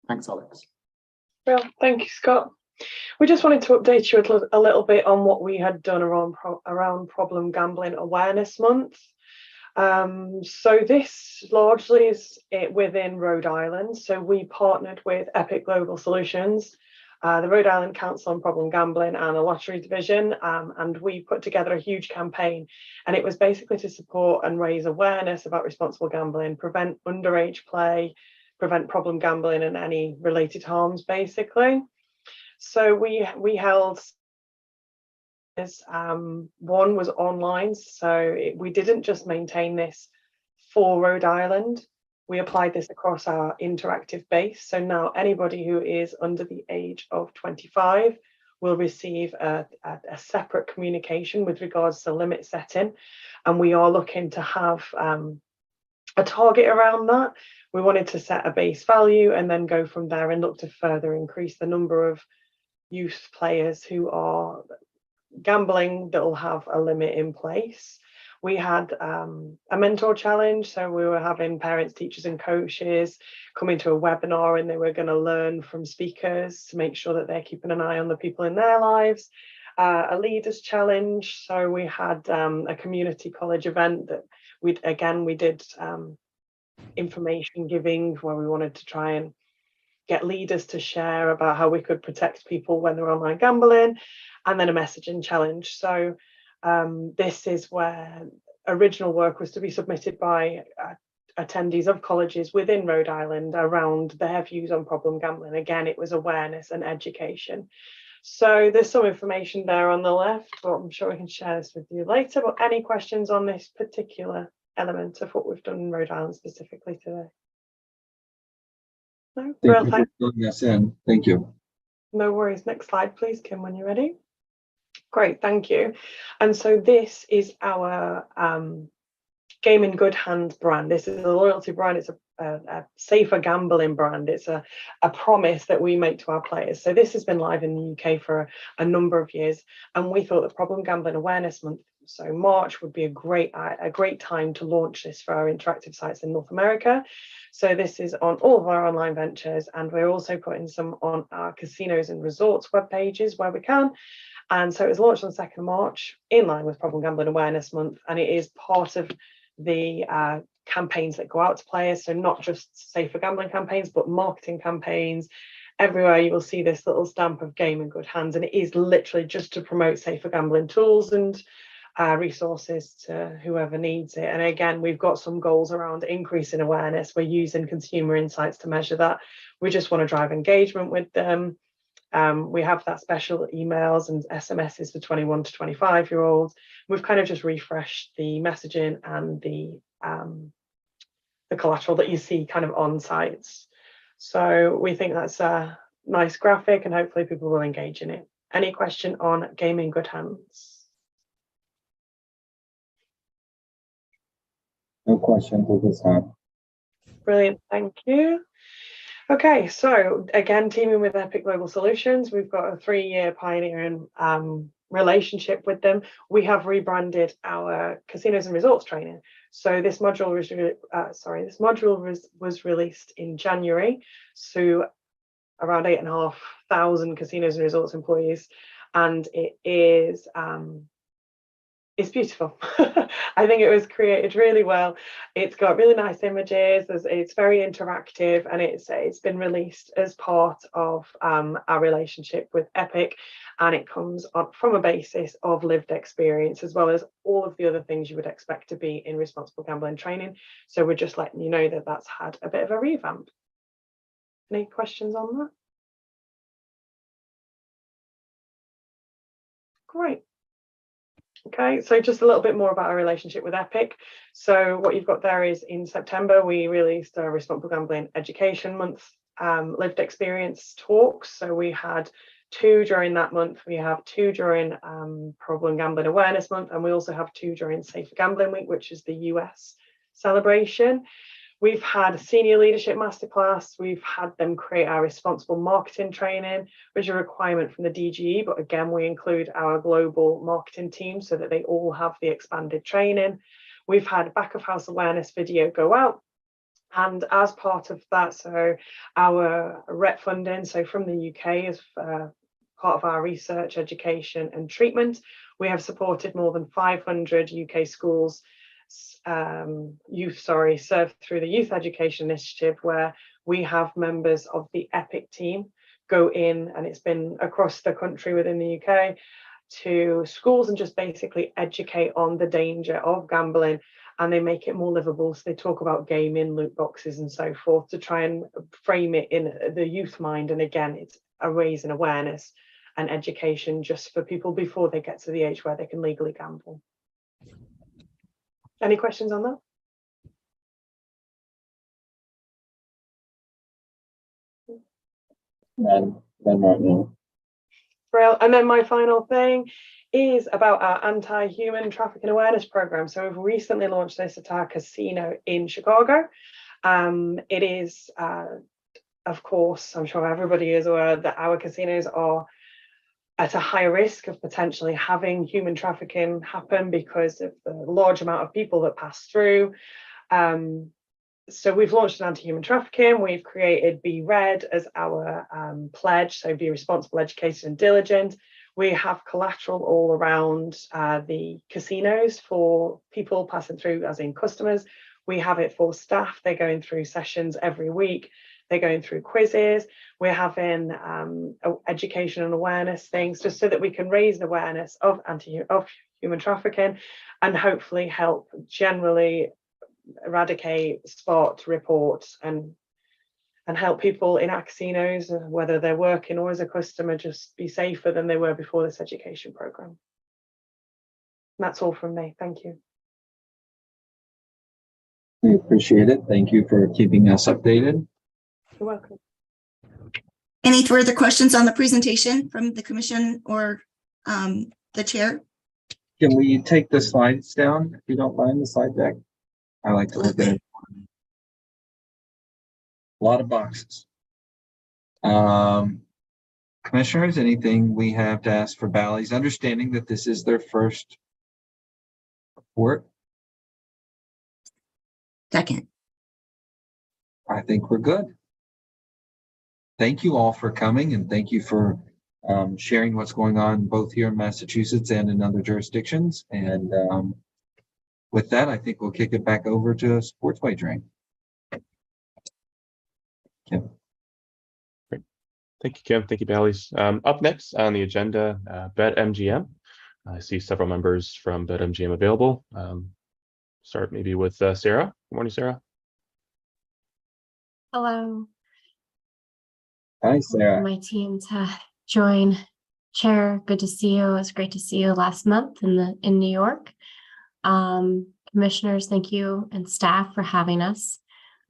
Thanks, Alex. Well, thank you, Scott. We just wanted to update you a little bit on what we had done around Problem Gambling Awareness Month. So this largely is within Rhode Island. So we partnered with Epic Global Solutions, the Rhode Island Council on Problem Gambling, and the Lottery Division, and we put together a huge campaign. And it was basically to support and raise awareness about responsible gambling, prevent underage play, prevent problem gambling and any related harms, basically. So we held, one was online, so we didn't just maintain this for Rhode Island. We applied this across our interactive base. So now anybody who is under the age of 25 will receive a separate communication with regards to limit setting. And we are looking to have a target around that. We wanted to set a base value and then go from there and look to further increase the number of youth players who are gambling that will have a limit in place. We had a mentor challenge, so we were having parents, teachers and coaches come into a webinar, and they were going to learn from speakers to make sure that they're keeping an eye on the people in their lives. A leaders challenge, so we had a community college event that we did information giving, where we wanted to try and get leaders to share about how we could protect people when they're online gambling, and then a messaging challenge. So this is where original work was to be submitted by attendees of colleges within Rhode Island around their views on problem gambling. Again, it was awareness and education. So there's some information there on the left, but I'm sure we can share this with you later. But any questions on this particular element of what we've done in Rhode Island specifically today? No? Thank you for filling us in. Thank you. No worries. Next slide, please, Kim, when you're ready. Great, thank you. And so this is our Game in Good Hands brand. This is a loyalty brand. It's a safer gambling brand. It's a promise that we make to our players. So this has been live in the UK for a number of years, and we thought that Problem Gambling Awareness Month So March would be a great time to launch this for our interactive sites in North America. So this is on all of our online ventures, and we're also putting some on our casinos and resorts web pages where we can. And so it was launched on the 2nd of March in line with Problem Gambling Awareness Month, and it is part of the campaigns that go out to players. So not just safer gambling campaigns, but marketing campaigns. Everywhere you will see this little stamp of Game in Good Hands, and it is literally just to promote safer gambling tools and resources to whoever needs it. And again, we've got some goals around increasing awareness. We're using consumer insights to measure that. We just want to drive engagement with them. We have that special emails and SMSs for 21 to 25-year-olds. We've kind of just refreshed the messaging and the collateral that you see kind of on sites. So we think that's a nice graphic, and hopefully people will engage in it. Any question on Game in Good Hands? No questions at this time. Brilliant, thank you. Okay, so again, teaming with Epic Global Solutions, we've got a 3-year pioneering relationship with them. We have rebranded our casinos and resorts training. So this module was released in January, so around 8,500 casinos and resorts employees, and it is it's beautiful. I think it was created really well. It's got really nice images. It's very interactive, and it's been released as part of our relationship with Epic, and it comes from a basis of lived experience as well as all of the other things you would expect to be in responsible gambling training. So we're just letting you know that that's had a bit of a revamp. Any questions on that? Great. Okay, so just a little bit more about our relationship with Epic. So what you've got there is in September, we released a Responsible Gambling Education Month lived experience talks. So we had 2 during that month. We have 2 during Problem Gambling Awareness Month, and we also have 2 during Safer Gambling Week, which is the US celebration. We've had a senior leadership masterclass. We've had them create our responsible marketing training, which is a requirement from the DGE, but again, we include our global marketing team so that they all have the expanded training. We've had back of house awareness video go out. And as part of that, so our rep funding, so from the UK as part of our research, education and treatment, we have supported more than 500 UK schools served through the Youth Education Initiative, where we have members of the Epic team go in, and it's been across the country within the UK, to schools and just basically educate on the danger of gambling, and they make it more livable. So they talk about gaming, loot boxes and so forth to try and frame it in the youth mind. And again, it's a raising awareness and education just for people before they get to the age where they can legally gamble. Any questions on that? None right now. Well, and then my final thing is about our anti-human trafficking awareness program. So we've recently launched this at our casino in Chicago. It is, of course, I'm sure everybody is aware that our casinos are at a higher risk of potentially having human trafficking happen because of the large amount of people that pass through. So we've launched an anti-human trafficking. We've created Be Red as our pledge, so be responsible, educated and diligent. We have collateral all around the casinos for people passing through, as in customers. We have it for staff. They're going through sessions every week. They're going through quizzes. We're having education and awareness things just so that we can raise an awareness of human trafficking and hopefully help generally eradicate, spot, report, and help people in our casinos, whether they're working or as a customer, just be safer than they were before this education program. And that's all from me. Thank you. We appreciate it. Thank you for keeping us updated. You're welcome. Any further questions on the presentation from the commission or the chair? Can we take the slides down, if you don't mind, the slide deck? I like to look at it. A lot of boxes. Commissioners, anything we have to ask for Bally's, understanding that this is their first report? Second. I think we're good. Thank you all for coming, and thank you for sharing what's going on both here in Massachusetts and in other jurisdictions. And with that, I think we'll kick it back over to sports wagering. Kim. Great. Thank you, Kim. Thank you, Bally's. Up next on the agenda, BetMGM. I see several members from BetMGM available. Start maybe with Sarah. Good morning, Sarah. Hello. Hi, Sarah. My team to join. Chair, good to see you. It was great to see you last month in New York. Commissioners, thank you, and staff for having us.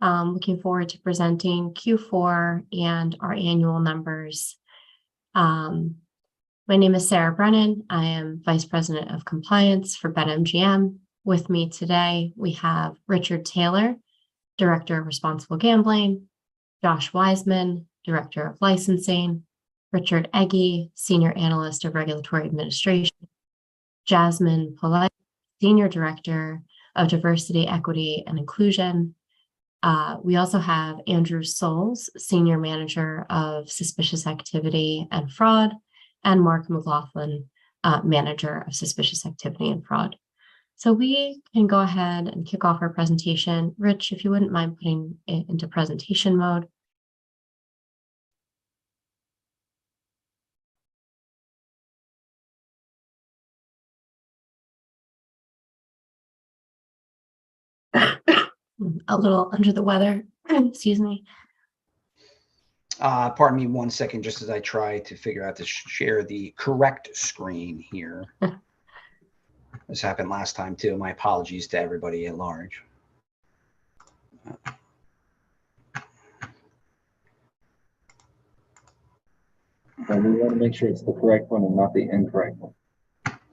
Looking forward to presenting Q4 and our annual numbers. My name is Sarah Brennan. I am Vice President of Compliance for BetMGM. With me today, we have Richard Taylor, Director of Responsible Gambling, Josh Wiseman, Director of Licensing, Richard Egge, Senior Analyst of Regulatory Administration, Jasmine Polite, Senior Director of Diversity, Equity, and Inclusion. We also have Andrew Souls, Senior Manager of Suspicious Activity and Fraud, and Mark McLaughlin, Manager of Suspicious Activity and Fraud. So we can go ahead and kick off our presentation. Rich, if you wouldn't mind putting it into presentation mode. A little under the weather, excuse me. Pardon me 1 second, just as I try to figure out to share the correct screen here. This happened last time too. My apologies to everybody at large. And we want to make sure it's the correct one and not the incorrect one.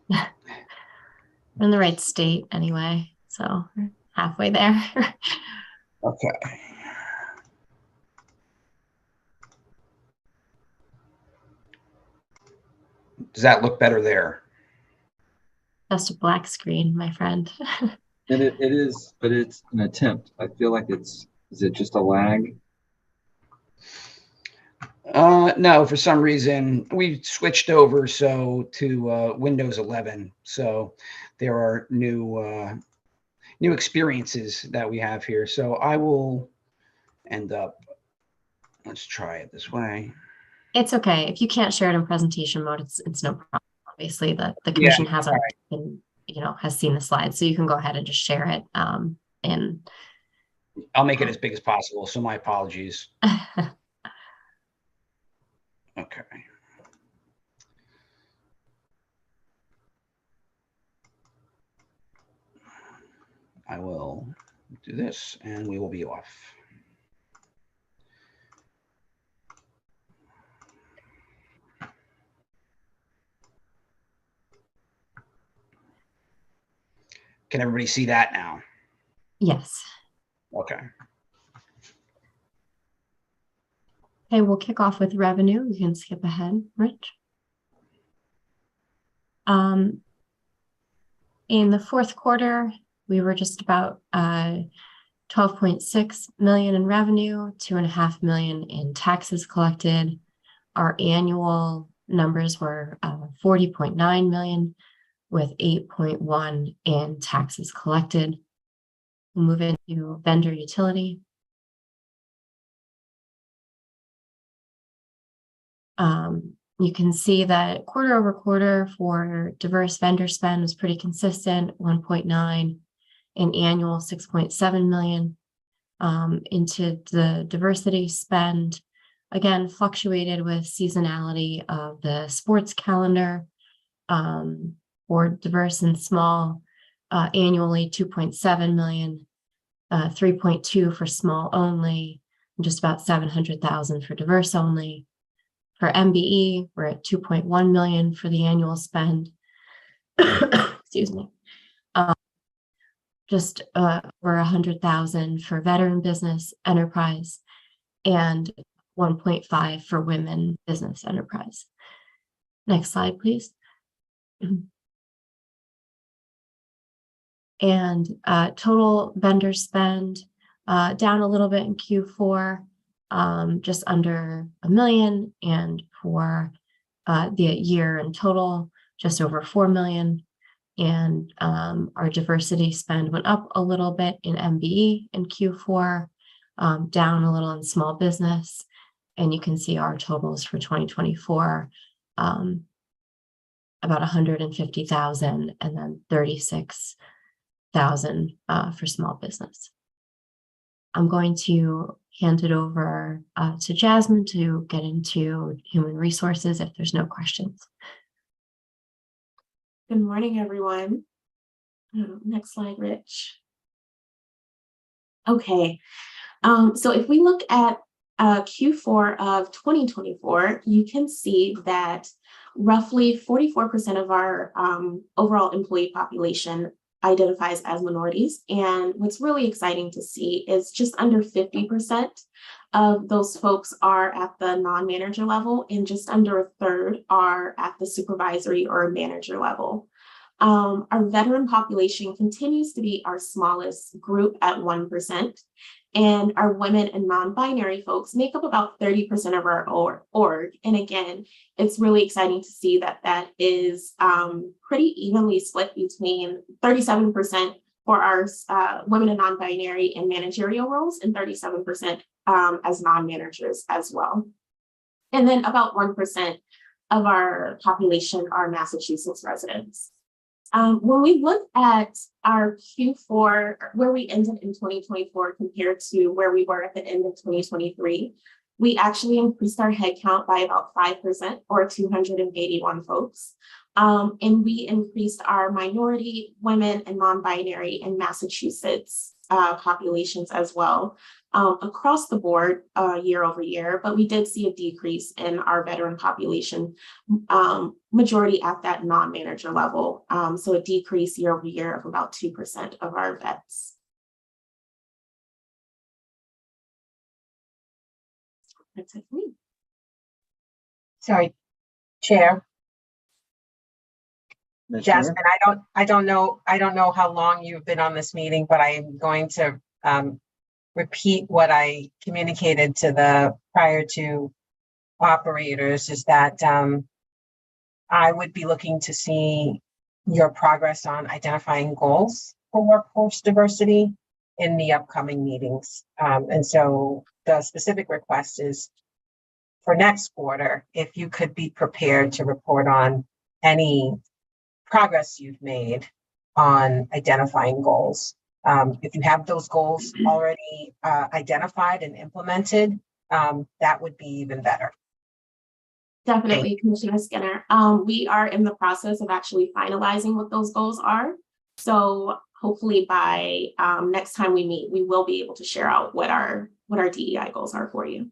We're in the right state anyway, so we're halfway there. Okay. Does that look better there? Just a black screen, my friend. And it is, but it's an attempt. I feel like is it just a lag? No, for some reason we switched over to Windows 11. So there are new experiences that we have here. So I will end up, let's try it this way. It's okay. If you can't share it in presentation mode, it's no problem. Obviously, the commission hasn't been, has seen the slides, so you can go ahead and just share it. And I'll make it as big as possible. So my apologies. Okay. I will do this and we will be off. Can everybody see that now? Yes. Okay. Okay, we'll kick off with revenue. You can skip ahead, Rich. In the fourth quarter, we were just about 12.6 million in revenue, 2.5 million in taxes collected. Our annual numbers were 40.9 million with 8.1 in taxes collected. We'll move into vendor utility. You can see that quarter over quarter for diverse vendor spend was pretty consistent, 1.9, in annual 6.7 million. Into the diversity spend, again, fluctuated with seasonality of the sports calendar. For diverse and small, annually 2.7 million, 3.2 for small only, and just about 700,000 for diverse only. For MBE, we're at 2.1 million for the annual spend. Excuse me. Just over 100,000 for veteran business enterprise and 1.5 for women business enterprise. Next slide, please. And total vendor spend down a little bit in Q4, just under $1 million, and for the year in total, just over $4 million. And our diversity spend went up a little bit in MBE in Q4, down a little in small business. And you can see our totals for 2024, about 150,000, and then 36,000 for small business. I'm going to hand it over to Jasmine to get into human resources if there's no questions. Good morning, everyone. Next slide, Rich. Okay, so if we look at Q4 of 2024, you can see that roughly 44% of our overall employee population identifies as minorities. And what's really exciting to see is just under 50% of those folks are at the non-manager level, and just under a third are at the supervisory or manager level. Our veteran population continues to be our smallest group at 1%. And our women and non-binary folks make up about 30% of our org. And again, it's really exciting to see that that is pretty evenly split between 37% for our women and non-binary in managerial roles, and 37% as non-managers as well. And then about 1% of our population are Massachusetts residents. When we look at our Q4, where we ended in 2024 compared to where we were at the end of 2023, we actually increased our headcount by about 5%, or 281 folks. And we increased our minority, women, and non-binary in Massachusetts populations as well, across the board year over year. But we did see a decrease in our veteran population, majority at that non-manager level. So a decrease year over year of about 2% of our vets. That's it for me. Sorry, Chair. Ms. Jasmine, Chair? I don't know how long you've been on this meeting, but I'm going to repeat what I communicated to the prior two operators, is that I would be looking to see your progress on identifying goals for workforce diversity in the upcoming meetings. And so the specific request is for next quarter, if you could be prepared to report on any progress you've made on identifying goals. If you have those goals already identified and implemented, that would be even better. Definitely, Commissioner Skinner. We are in the process of actually finalizing what those goals are. So hopefully by next time we meet, we will be able to share out what our DEI goals are for you.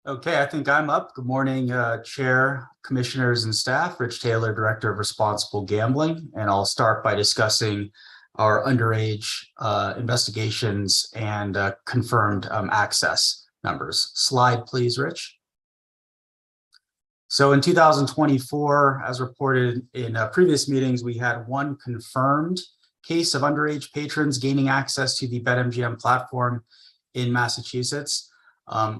Okay, I think I'm up. Good morning, Chair, Commissioners, and staff. Rich Taylor, Director of Responsible Gambling, and I'll start by discussing our underage investigations and confirmed access numbers. Slide, please, Rich. So in 2024, as reported in previous meetings, we had one confirmed case of underage patrons gaining access to the BetMGM platform in Massachusetts.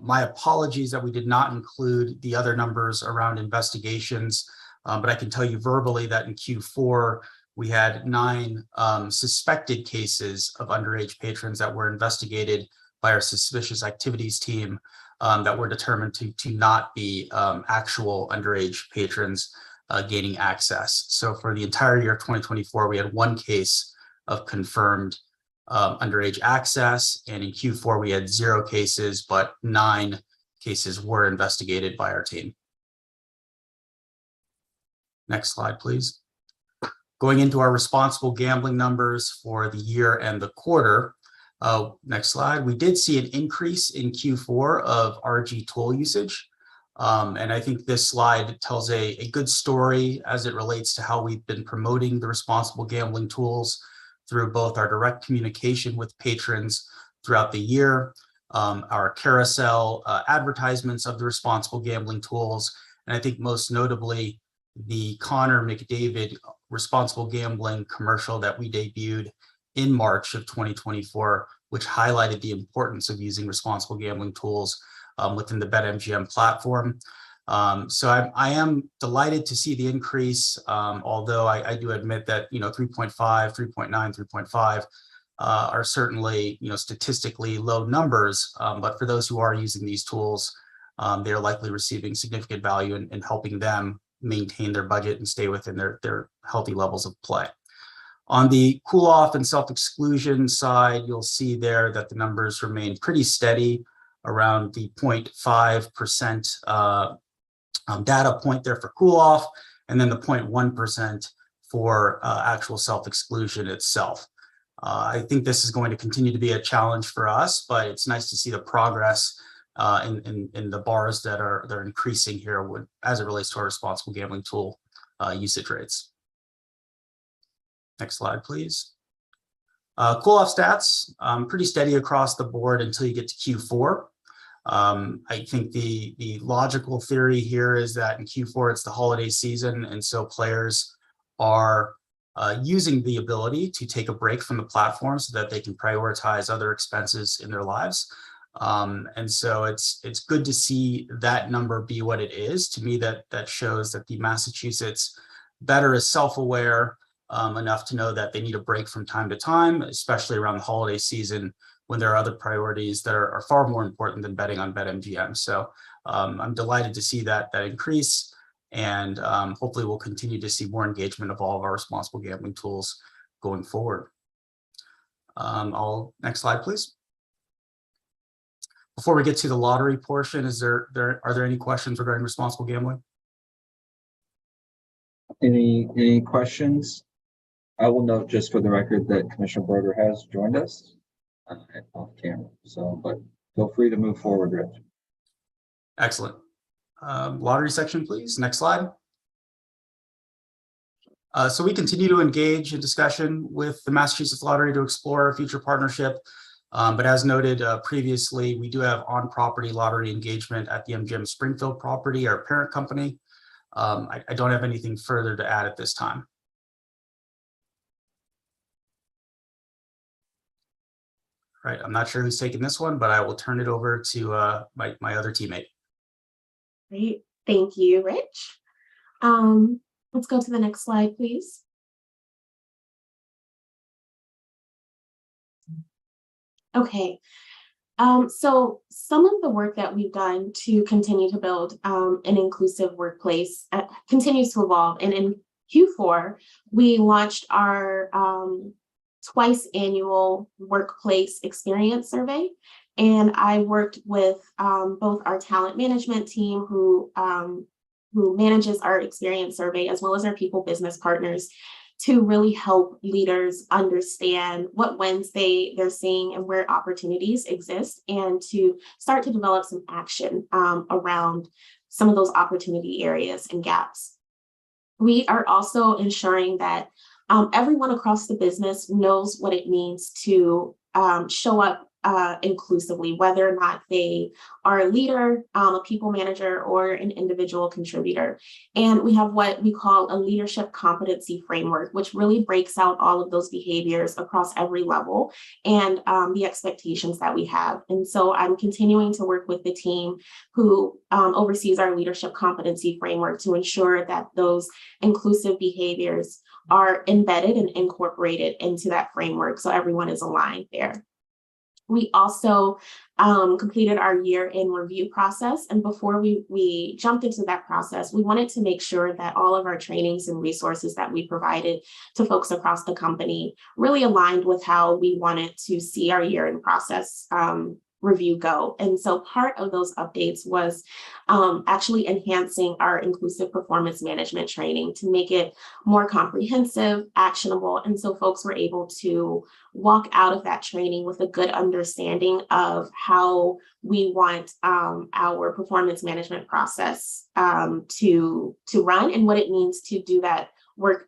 My apologies that we did not include the other numbers around investigations, but I can tell you verbally that in Q4, we had 9 suspected cases of underage patrons that were investigated by our suspicious activities team that were determined to not be actual underage patrons gaining access. So for the entire year of 2024, we had 1 case of confirmed underage access, and in Q4 we had 0 cases, but 9 cases were investigated by our team. Next slide, please. Going into our responsible gambling numbers for the year and the quarter. Next slide. We did see an increase in Q4 of RG tool usage. And I think this slide tells a good story as it relates to how we've been promoting the responsible gambling tools through both our direct communication with patrons throughout the year, our carousel advertisements of the responsible gambling tools, and I think most notably the Connor McDavid responsible gambling commercial that we debuted in March of 2024, which highlighted the importance of using responsible gambling tools within the BetMGM platform. So I am delighted to see the increase, although I do admit that 3.5, 3.9, 3.5 are certainly statistically low numbers, but for those who are using these tools, they are likely receiving significant value in helping them maintain their budget and stay within their healthy levels of play. On the cool off and self-exclusion side, you'll see there that the numbers remain pretty steady around the 0.5% data point there for cool off, and then the 0.1% for actual self-exclusion itself. I think this is going to continue to be a challenge for us, but it's nice to see the progress in the bars that are increasing here as it relates to our responsible gambling tool usage rates. Next slide, please. Cool off stats, pretty steady across the board until you get to Q4. I think the logical theory here is that in Q4 it's the holiday season, and so players are using the ability to take a break from the platform so that they can prioritize other expenses in their lives. And so it's good to see that number be what it is. To me, that shows that the Massachusetts bettor is self-aware enough to know that they need a break from time to time, especially around the holiday season when there are other priorities that are far more important than betting on BetMGM. So I'm delighted to see that increase, and hopefully we'll continue to see more engagement of all of our responsible gambling tools going forward. Next slide, please. Before we get to the lottery portion, are there any questions regarding responsible gambling? Any questions? I will note just for the record that Commissioner Berger has joined us off camera. So, but feel free to move forward, Rich. Excellent. Lottery section, please. Next slide. So we continue to engage in discussion with the Massachusetts Lottery to explore a future partnership. But as noted previously, we do have on-property lottery engagement at the MGM Springfield property, our parent company. I don't have anything further to add at this time. Right, I'm not sure who's taking this one, but I will turn it over to my other teammate. Great, thank you, Rich. Let's go to the next slide, please. Okay, so some of the work that we've done to continue to build an inclusive workplace continues to evolve. And in Q4, we launched our twice annual workplace experience survey. And I worked with both our talent management team who manages our experience survey, as well as our people business partners, to really help leaders understand what wins they're seeing and where opportunities exist, and to start to develop some action around some of those opportunity areas and gaps. We are also ensuring that everyone across the business knows what it means to show up inclusively, whether or not they are a leader, a people manager, or an individual contributor. And we have what we call a leadership competency framework, which really breaks out all of those behaviors across every level and the expectations that we have. And so I'm continuing to work with the team who oversees our leadership competency framework to ensure that those inclusive behaviors are embedded and incorporated into that framework so everyone is aligned there. We also completed our year-end review process. And before we jumped into that process, we wanted to make sure that all of our trainings and resources that we provided to folks across the company really aligned with how we wanted to see our year-end process review go. And so part of those updates was actually enhancing our inclusive performance management training to make it more comprehensive, actionable. And so folks were able to walk out of that training with a good understanding of how we want our performance management process to run, and what it means to do that work,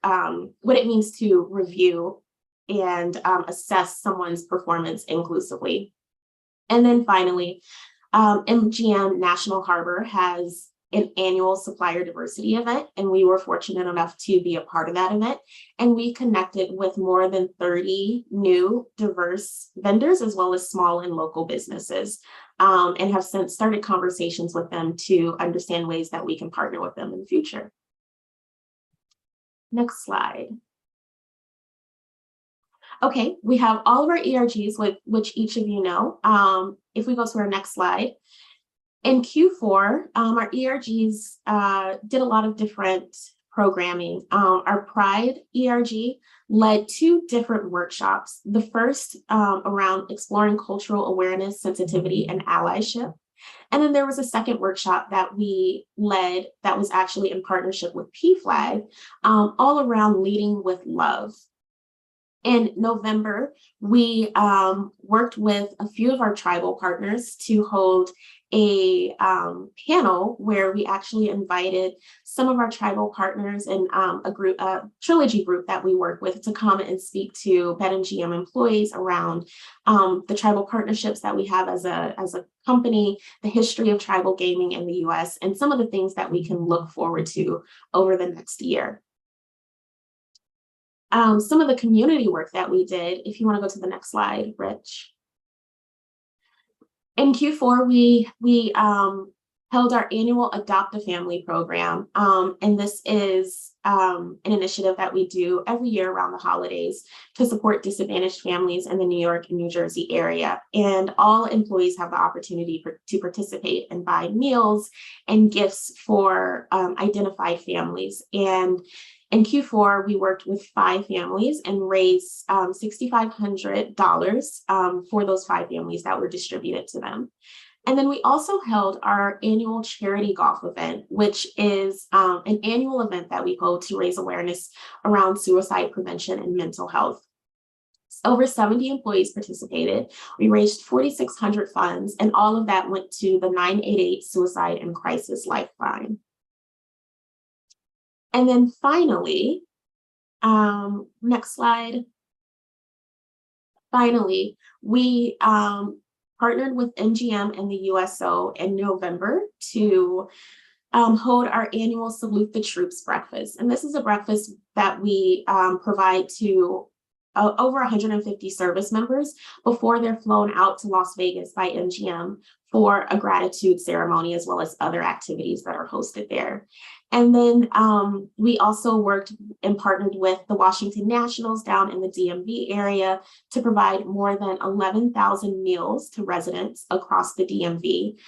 what it means to review and assess someone's performance inclusively. And then finally, MGM National Harbor has an annual supplier diversity event, and we were fortunate enough to be a part of that event. And we connected with more than 30 new diverse vendors, as well as small and local businesses, and have since started conversations with them to understand ways that we can partner with them in the future. Next slide. Okay, we have all of our ERGs, which each of you know. If we go to our next slide, in Q4, our ERGs did a lot of different programming. Our Pride ERG led 2 different workshops. The first around exploring cultural awareness, sensitivity, and allyship. And then there was a second workshop that we led that was actually in partnership with PFLAG, all around leading with love. In November, we worked with a few of our tribal partners to hold a panel where we actually invited some of our tribal partners and a trilogy group that we work with to come and speak to BetMGM employees around the tribal partnerships that we have as a company, the history of tribal gaming in the US, and some of the things that we can look forward to over the next year. Some of the community work that we did, if you want to go to the next slide, Rich. In Q4, we held our annual Adopt a Family program, and this is an initiative that we do every year around the holidays to support disadvantaged families in the New York and New Jersey area. And all employees have the opportunity to participate and buy meals and gifts for identified families. And in Q4, we worked with 5 families and raised $6,500 for those 5 families that were distributed to them. And then we also held our annual charity golf event, which is an annual event that we hold to raise awareness around suicide prevention and mental health. Over 70 employees participated. We raised 4,600 funds, and all of that went to the 988 Suicide and Crisis Lifeline. And then finally, next slide. Finally, we partnered with MGM and the USO in November to hold our annual Salute the Troops breakfast. And this is a breakfast that we provide to over 150 service members before they're flown out to Las Vegas by MGM for a gratitude ceremony, as well as other activities that are hosted there. And then we also worked and partnered with the Washington Nationals down in the DMV area to provide more than 11,000 meals to residents across the DMV.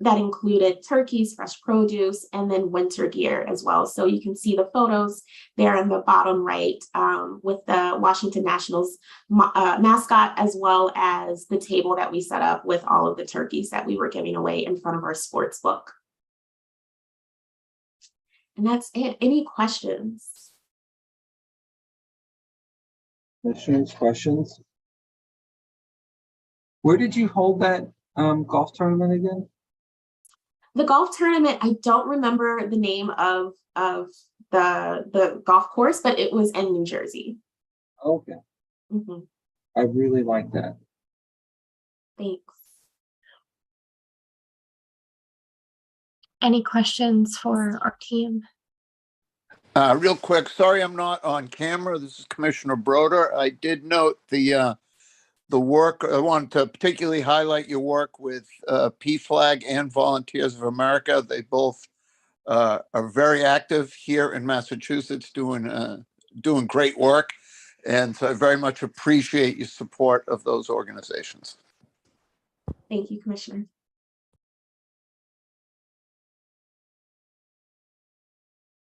That included turkeys, fresh produce, and then winter gear as well. So you can see the photos there in the bottom right with the Washington Nationals mascot, as well as the table that we set up with all of the turkeys that we were giving away in front of our sports book. And that's it. Any questions? Questions? Where did you hold that golf tournament again? The golf tournament, I don't remember the name of the golf course, but it was in New Jersey. Okay. Mm-hmm. I really like that. Thanks. Any questions for our team? Real quick, sorry I'm not on camera. This is Commissioner Broder. I did note the work. I wanted to particularly highlight your work with PFLAG and Volunteers of America. They both are very active here in Massachusetts, doing great work, and so I very much appreciate your support of those organizations. Thank you, Commissioner.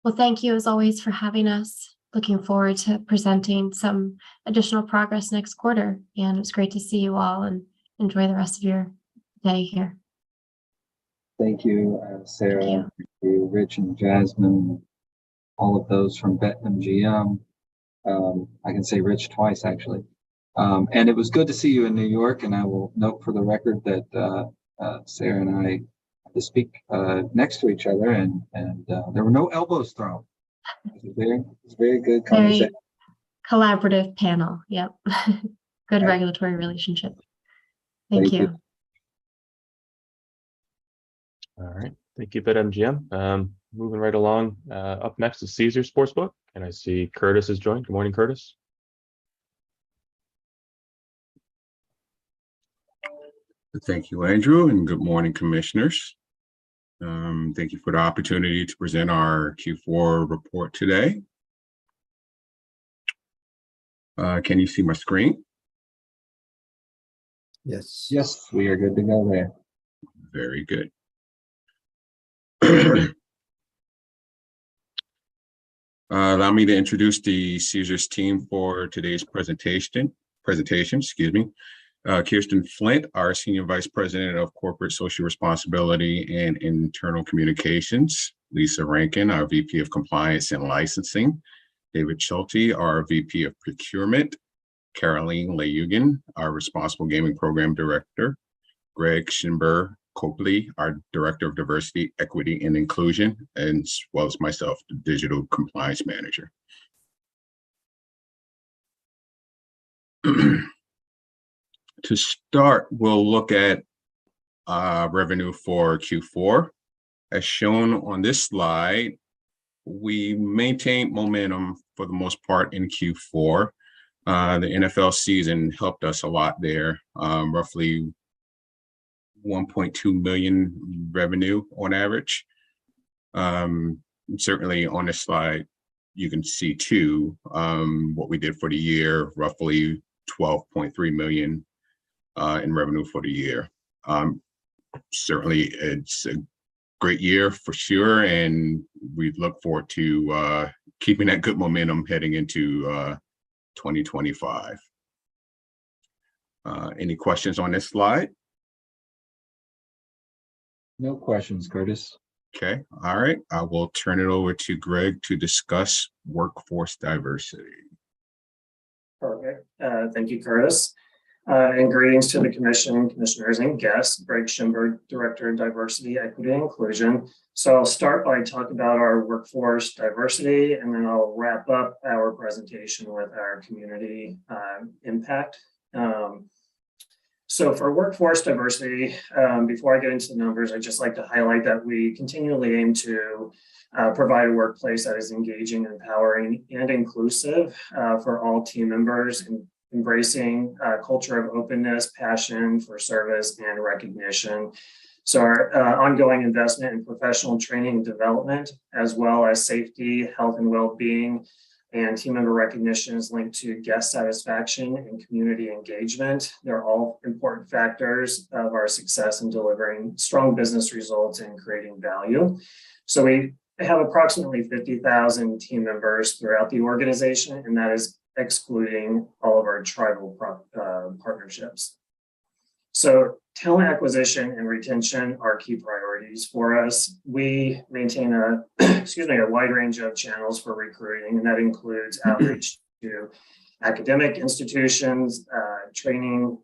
Well, thank you as always for having us. Looking forward to presenting some additional progress next quarter. And it's great to see you all, and enjoy the rest of your day here. Thank you, Sarah, thank you, Rich and Jasmine, all of those from BetMGM. I can say Rich twice, actually. And it was good to see you in New York. And I will note for the record that Sarah and I had to speak next to each other, and there were no elbows thrown. It was very good conversation. Very collaborative panel. Yep. Good regulatory relationship. Thank you. All right. Thank you, BetMGM. Moving right along. Up next is Caesar Sportsbook, and I see Curtis has joined. Good morning, Curtis. Thank you, Andrew, and good morning, commissioners. Thank you for the opportunity to present our Q4 report today. Can you see my screen? Yes. Yes, we are good to go there. Very good. Allow me to introduce the Caesars team for today's presentation, excuse me. Kirsten Flint, our Senior Vice President of Corporate Social Responsibility and Internal Communications. Lisa Rankin, our VP of Compliance and Licensing. David Schulte, our VP of Procurement. Caroline Layugan, our Responsible Gaming Program Director. Greg Schimber Copley, our Director of Diversity, Equity, and Inclusion, as well as myself, the Digital Compliance Manager. To start, we'll look at revenue for Q4. As shown on this slide, we maintained momentum for the most part in Q4. The NFL season helped us a lot there, roughly 1.2 million revenue on average. Certainly on this slide, you can see too, what we did for the year, roughly 12.3 million in revenue for the year. Certainly it's a great year for sure, and we look forward to keeping that good momentum heading into 2025. Any questions on this slide? No questions, Curtis. Okay, all right. I will turn it over to Greg to discuss workforce diversity. Perfect. Thank you, Curtis. And greetings to the commission, commissioners, and guests. Greg Schimber, Director of Diversity, Equity, and Inclusion. So I'll start by talking about our workforce diversity, and then I'll wrap up our presentation with our community impact. So for workforce diversity, before I get into the numbers, I'd just like to highlight that we continually aim to provide a workplace that is engaging, empowering, and inclusive for all team members, and embracing a culture of openness, passion for service, and recognition. So our ongoing investment in professional training and development, as well as safety, health, and well-being, and team member recognition is linked to guest satisfaction and community engagement. They're all important factors of our success in delivering strong business results and creating value. So we have approximately 50,000 team members throughout the organization, and that is excluding all of our tribal partnerships. So talent acquisition and retention are key priorities for us. We maintain a wide range of channels for recruiting, and that includes outreach to academic institutions, training,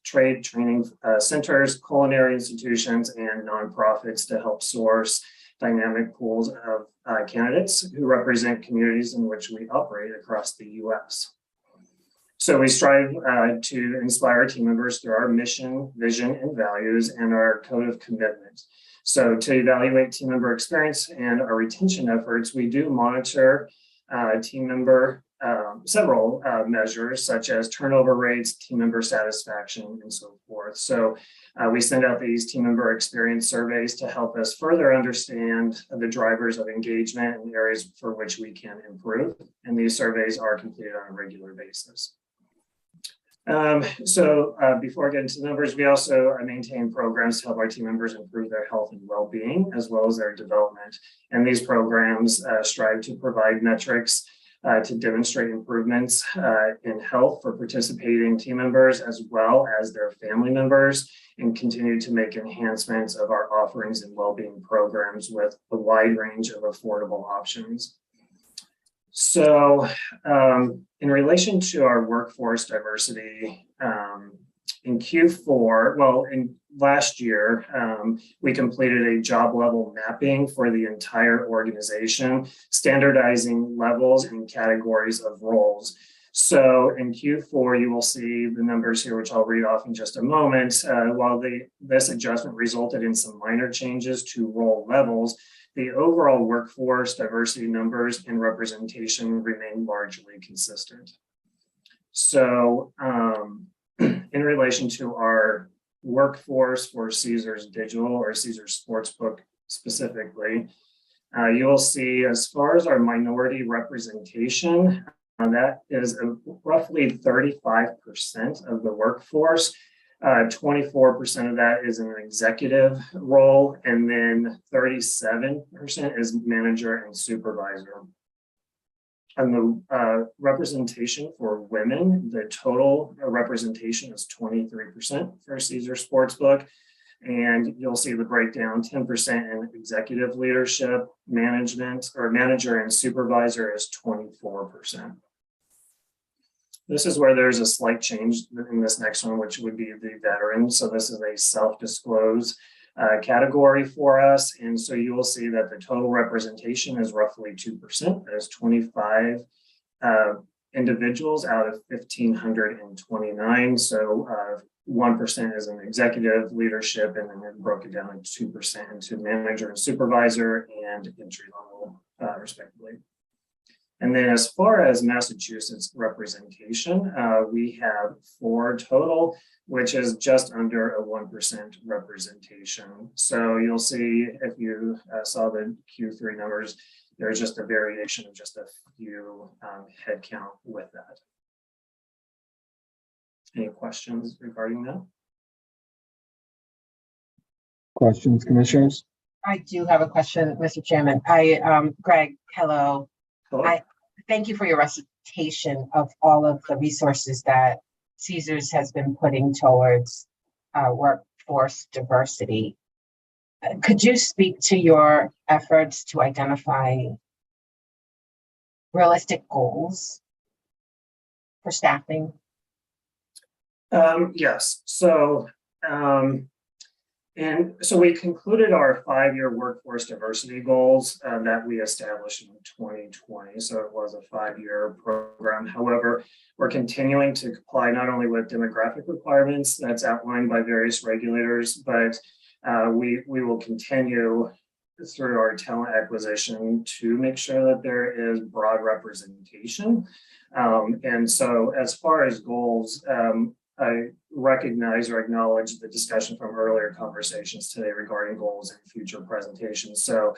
trade training centers, culinary institutions, and nonprofits to help source dynamic pools of candidates who represent communities in which we operate across the U.S. So we strive to inspire team members through our mission, vision, and values, and our code of commitment. So to evaluate team member experience and our retention efforts, we do monitor team member several measures such as turnover rates, team member satisfaction, and so forth. So we send out these team member experience surveys to help us further understand the drivers of engagement and areas for which we can improve. And these surveys are completed on a regular basis. Before I get into the numbers, we also maintain programs to help our team members improve their health and well-being, as well as their development. And these programs strive to provide metrics to demonstrate improvements in health for participating team members, as well as their family members, and continue to make enhancements of our offerings and well-being programs with a wide range of affordable options. So in relation to our workforce diversity, in Q4, in last year, we completed a job level mapping for the entire organization, standardizing levels and categories of roles. So in Q4, you will see the numbers here, which I'll read off in just a moment. While this adjustment resulted in some minor changes to role levels, the overall workforce diversity numbers and representation remain largely consistent. So in relation to our workforce for Caesars Digital or Caesars Sportsbook specifically, you will see as far as our minority representation, that is roughly 35% of the workforce. 24% of that is an executive role, and then 37% is manager and supervisor. And the representation for women, the total representation is 23% for Caesars Sportsbook. And you'll see the breakdown, 10% in executive leadership, management, or manager and supervisor is 24%. This is where there's a slight change in this next one, which would be the veteran. So this is a self-disclosed category for us. And so you will see that the total representation is roughly 2%. There's 25 individuals out of 1,529. So 1% is an executive leadership, and then it broke it down into 2% into manager and supervisor and entry level, respectively. And then as far as Massachusetts representation, we have 4 total, which is just under a 1% representation. So you'll see if you saw the Q3 numbers, there's just a variation of just a few headcount with that. Any questions regarding that? Questions, commissioners? I do have a question, Mr. Chairman. Greg, hello. I thank you for your recitation of all of the resources that Caesars has been putting towards workforce diversity. Could you speak to your efforts to identify realistic goals for staffing? Yes. So, so we concluded our 5-year workforce diversity goals that we established in 2020. So it was a 5-year program. However, we're continuing to comply not only with demographic requirements that's outlined by various regulators, but we will continue through our talent acquisition to make sure that there is broad representation. And so as far as goals, I recognize or acknowledge the discussion from earlier conversations today regarding goals and future presentations. So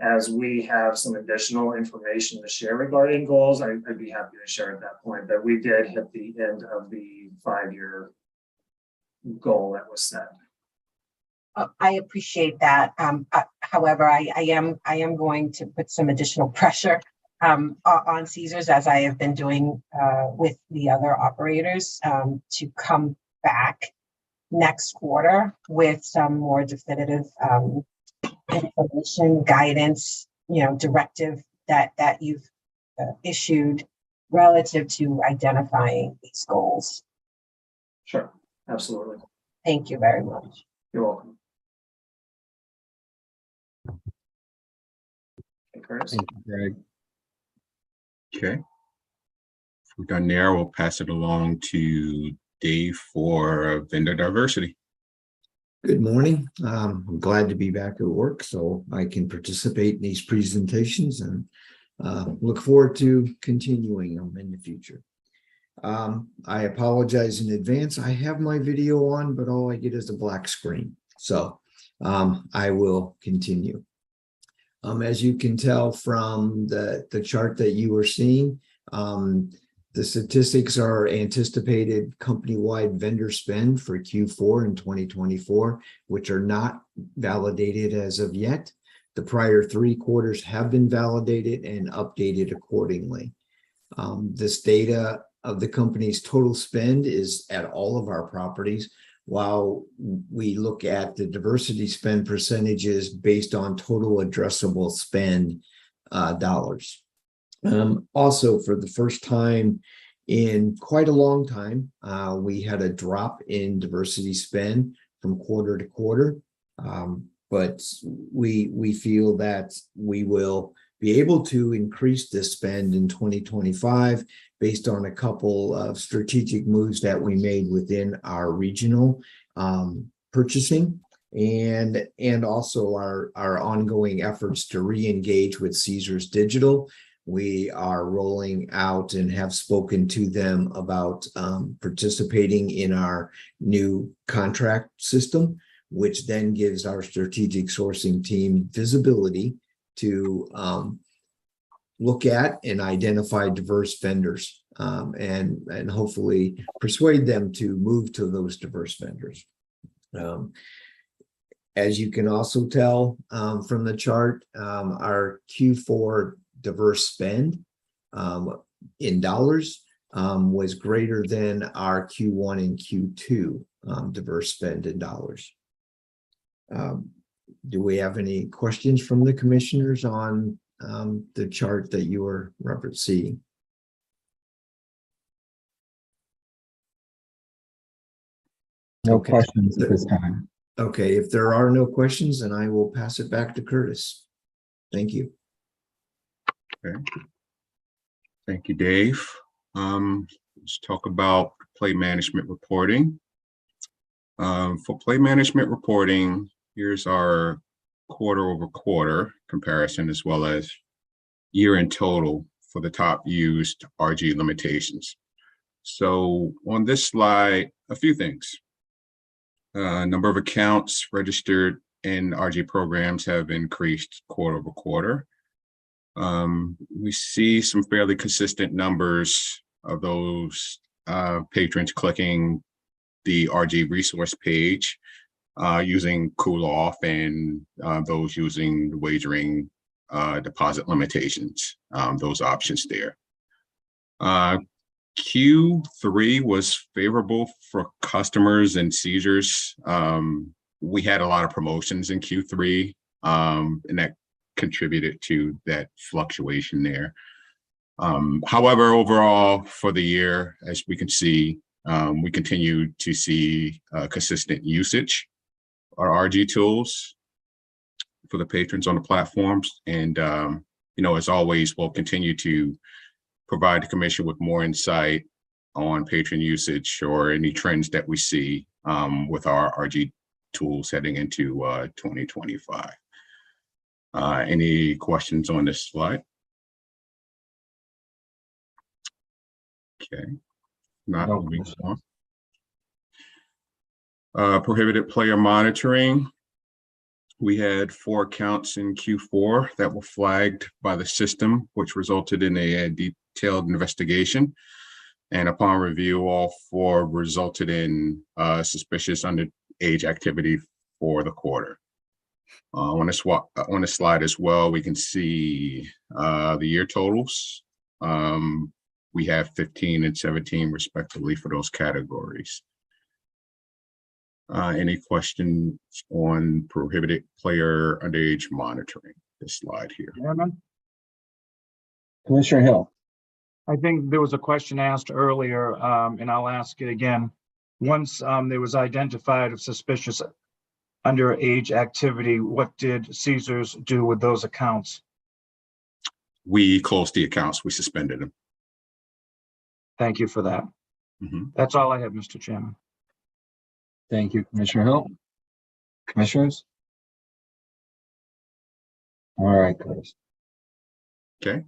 as we have some additional information to share regarding goals, I'd be happy to share at that point. But we did hit the end of the 5-year goal that was set. I appreciate that. However, I am going to put some additional pressure on Caesars, as I have been doing with the other operators, to come back next quarter with some more definitive information, guidance, directive that you've issued relative to identifying these goals. Sure, absolutely. Thank you very much. You're welcome. Okay, Curtis. Thank you, Greg. Okay. If we're done there, we'll pass it along to Dave for vendor diversity. Good morning. I'm glad to be back at work so I can participate in these presentations and look forward to continuing them in the future. I apologize in advance. I have my video on, but all I get is a black screen. So I will continue. As you can tell from the chart that you were seeing, the statistics are anticipated company-wide vendor spend for Q4 in 2024, which are not validated as of yet. The prior 3 quarters have been validated and updated accordingly. This data of the company's total spend is at all of our properties, while we look at the diversity spend percentages based on total addressable spend dollars. Also, for the first time in quite a long time, we had a drop in diversity spend from quarter to quarter, but we feel that we will be able to increase this spend in 2025 based on a couple of strategic moves that we made within our regional purchasing and also our ongoing efforts to re-engage with Caesars Digital. We are rolling out and have spoken to them about participating in our new contract system, which then gives our strategic sourcing team visibility to look at and identify diverse vendors and hopefully persuade them to move to those diverse vendors. As you can also tell from the chart, our Q4 diverse spend in dollars was greater than our Q1 and Q2 diverse spend in dollars. Do we have any questions from the commissioners on the chart that you are seeing? No questions at this time. Okay, if there are no questions, then I will pass it back to Curtis. Thank you. Okay. Thank you, Dave. Let's talk about play management reporting. For play management reporting, here's our quarter-over-quarter comparison as well as year in total for the top used RG limitations. So on this slide, a few things. Number of accounts registered in RG programs have increased quarter over quarter. We see some fairly consistent numbers of those patrons clicking the RG resource page using cool off and those using the wagering deposit limitations, those options there. Q3 was favorable for customers and Caesars. We had a lot of promotions in Q3, and that contributed to that fluctuation there. However, overall for the year, as we can see, we continue to see consistent usage of our RG tools for the patrons on the platforms. And, as always, we'll continue to provide the commission with more insight on patron usage or any trends that we see with our RG tools heading into 2025. Any questions on this slide? Okay, not moving on. Prohibited player monitoring. We had 4 accounts in Q4 that were flagged by the system, which resulted in a detailed investigation. And upon review, all 4 resulted in suspicious underage activity for the quarter. On the slide as well, we can see the year totals. We have 15 and 17 respectively for those categories. Any questions on prohibited player underage monitoring? This slide here. Chairman? Commissioner Hill. I think there was a question asked earlier, and I'll ask it again. Once there was identified of suspicious underage activity, what did Caesars do with those accounts? We closed the accounts. We suspended them. Thank you for that. That's all I have, Mr. Chairman. Thank you, Commissioner Hill. Commissioners? All right, Curtis. Okay.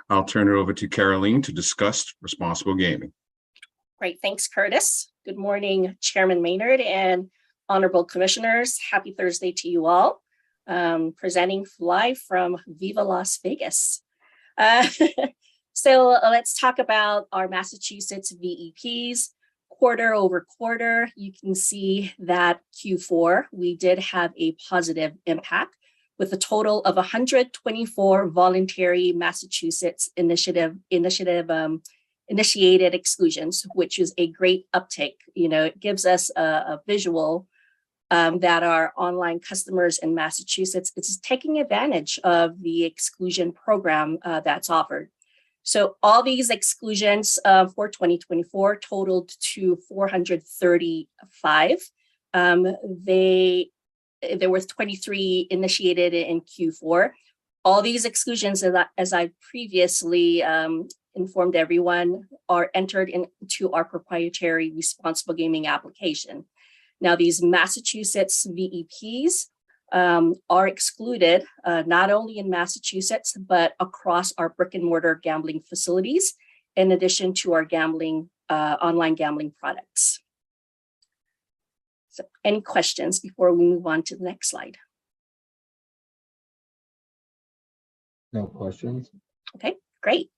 I'll turn it over to Caroline to discuss responsible gaming. Great. Thanks, Curtis. Good morning, Chairman Maynard and honorable commissioners. Happy Thursday to you all. Presenting live from Viva Las Vegas. So let's talk about our Massachusetts VEPs. Quarter over quarter, you can see that Q4, we did have a positive impact with a total of 124 voluntary Massachusetts initiated exclusions, which is a great uptake. It gives us a visual that our online customers in Massachusetts is taking advantage of the exclusion program that's offered. So all these exclusions for 2024 totaled to 435. There was 23 initiated in Q4. All these exclusions, as I previously informed everyone, are entered into our proprietary responsible gaming application. Now, these Massachusetts VEPs are excluded not only in Massachusetts, but across our brick and mortar gambling facilities, in addition to our online gambling products. So any questions before we move on to the next slide? No questions. Okay, great.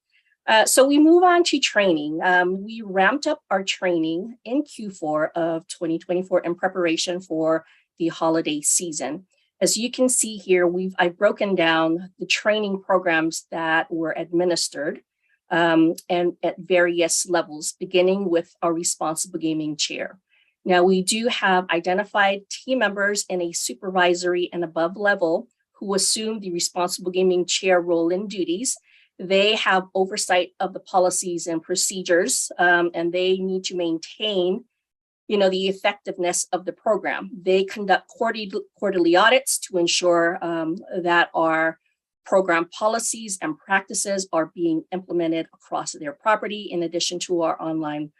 So we move on to training. We ramped up our training in Q4 of 2024 in preparation for the holiday season. As you can see here, I've broken down the training programs that were administered and at various levels, beginning with our responsible gaming chair. Now, we do have identified team members in a supervisory and above level who assume the responsible gaming chair role and duties. They have oversight of the policies and procedures, and they need to maintain, the effectiveness of the program. They conduct quarterly audits to ensure that our program policies and practices are being implemented across their property, in addition to our online,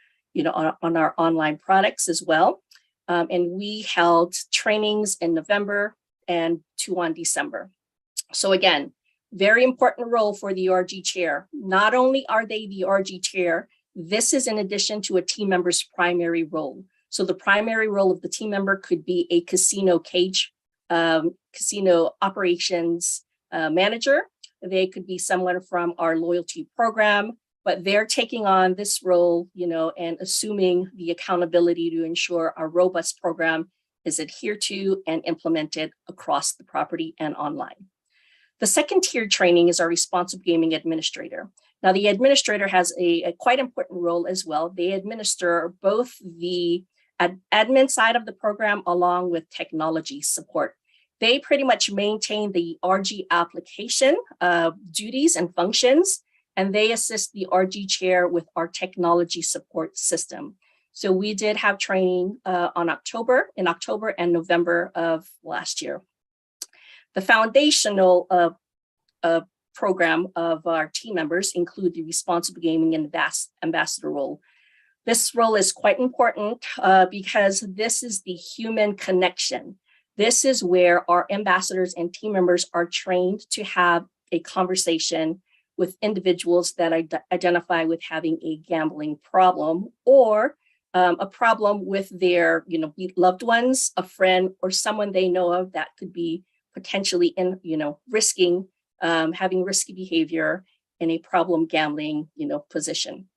on our online products as well. And we held trainings in November and 2 on December. So again, very important role for the RG chair. Not only are they the RG chair, this is in addition to a team member's primary role. So the primary role of the team member could be a casino cage, casino operations manager. They could be someone from our loyalty program, but they're taking on this role, and assuming the accountability to ensure our robust program is adhered to and implemented across the property and online. The second tier training is our responsible gaming administrator. Now, the administrator has a quite important role as well. They administer both the admin side of the program along with technology support. They pretty much maintain the RG application duties and functions, and they assist the RG chair with our technology support system. So we did have training in October and November of last year. The foundational program of our team members include the responsible gaming and ambassador role. This role is quite important because this is the human connection. This is where our ambassadors and team members are trained to have a conversation with individuals that identify with having a gambling problem or a problem with their, loved ones, a friend, or someone they know of that could be potentially risking having risky behavior in a problem gambling, position.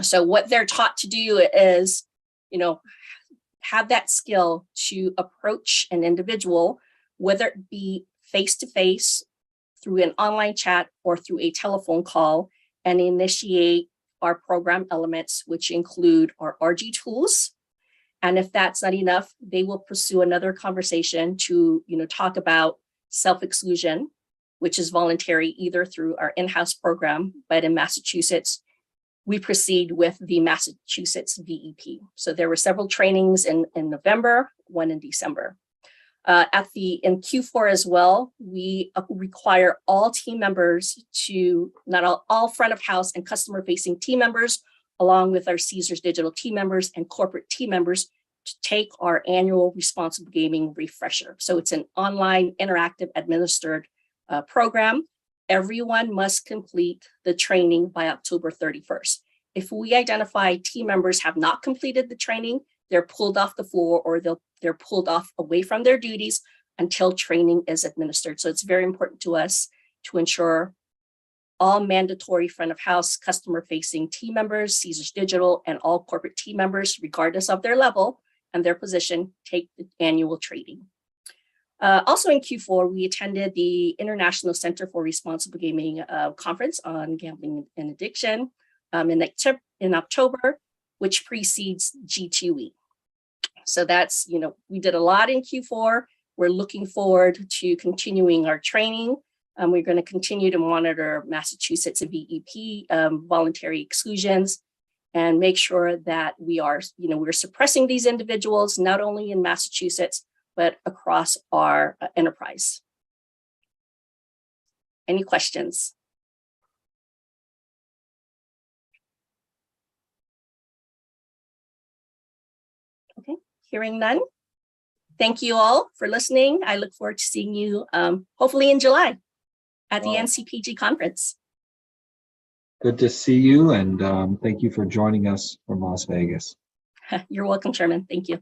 So what they're taught to do is, have that skill to approach an individual, whether it be face-to-face, through an online chat, or through a telephone call, and initiate our program elements, which include our RG tools. And if that's not enough, they will pursue another conversation to, talk about self-exclusion, which is voluntary either through our in-house program, but in Massachusetts, we proceed with the Massachusetts VEP. So there were several trainings in November, one in December. In Q4 as well, we require all team members to, not all front of house and customer facing team members, along with our Caesars digital team members and corporate team members, to take our annual responsible gaming refresher. So it's an online interactive administered program. Everyone must complete the training by October 31st. If we identify team members have not completed the training, they're pulled off the floor or they're pulled off away from their duties until training is administered. So it's very important to us to ensure all mandatory front of house customer facing team members, Caesars Digital, and all corporate team members, regardless of their level and their position, take the annual training. Also in Q4, we attended the International Center for Responsible Gaming conference on gambling and addiction in October, which precedes G2E. So that's, we did a lot in Q4. We're looking forward to continuing our training. We're going to continue to monitor Massachusetts VEP voluntary exclusions and make sure that we are, we're suppressing these individuals, not only in Massachusetts, but across our enterprise. Any questions? Okay, hearing none. Thank you all for listening. I look forward to seeing you hopefully in July at the Wow. NCPG conference. Good to see you, and thank you for joining us from Las Vegas. You're welcome, Chairman. Thank you.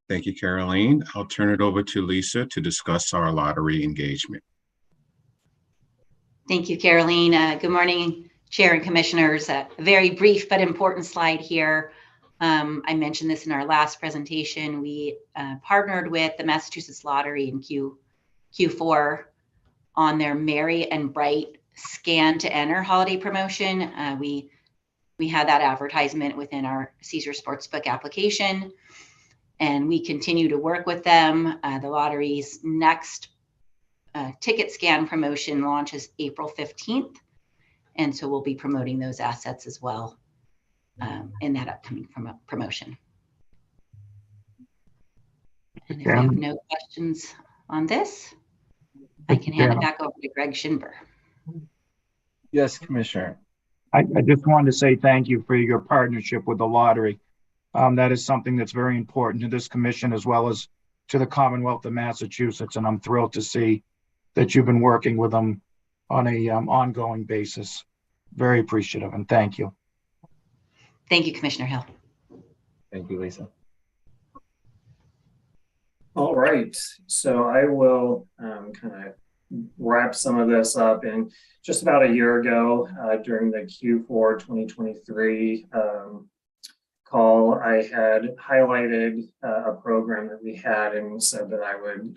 Thank you, Caroline. I'll turn it over to Lisa to discuss our lottery engagement. Thank you, Caroline. Good morning, Chair and Commissioners. A very brief but important slide here. I mentioned this in our last presentation. We partnered with the Massachusetts Lottery in Q4 on their Merry and Bright Scan to Enter holiday promotion. We had that advertisement within our Caesars Sportsbook application, and we continue to work with them. The lottery's next ticket scan promotion launches April 15th, and so we'll be promoting those assets as well in that upcoming promotion. And if you have no questions on this, I can hand it back over to Greg Shinber. Yes, Commissioner. I just wanted to say thank you for your partnership with the lottery. That is something that's very important to this commission as well as to the Commonwealth of Massachusetts, and I'm thrilled to see that you've been working with them on a ongoing basis. Very appreciative, and thank you. Thank you, Commissioner Hill. Thank you, Lisa. All right, so I will kind of wrap some of this up. In just about a year ago, during the Q4 2023 call, I had highlighted a program that we had and said that I would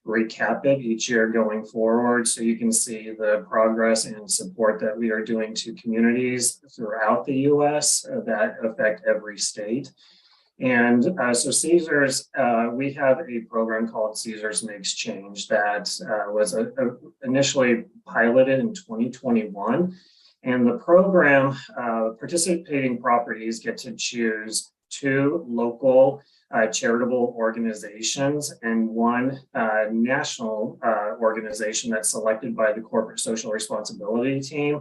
recap it each year going forward, so you can see the progress and support that we are doing to communities throughout the U.S. That affect every state. And so Caesars, we have a program called Caesars Makes Change that was initially piloted in 2021. And the program, participating properties get to choose 2 local charitable organizations and 1 national organization that's selected by the corporate social responsibility team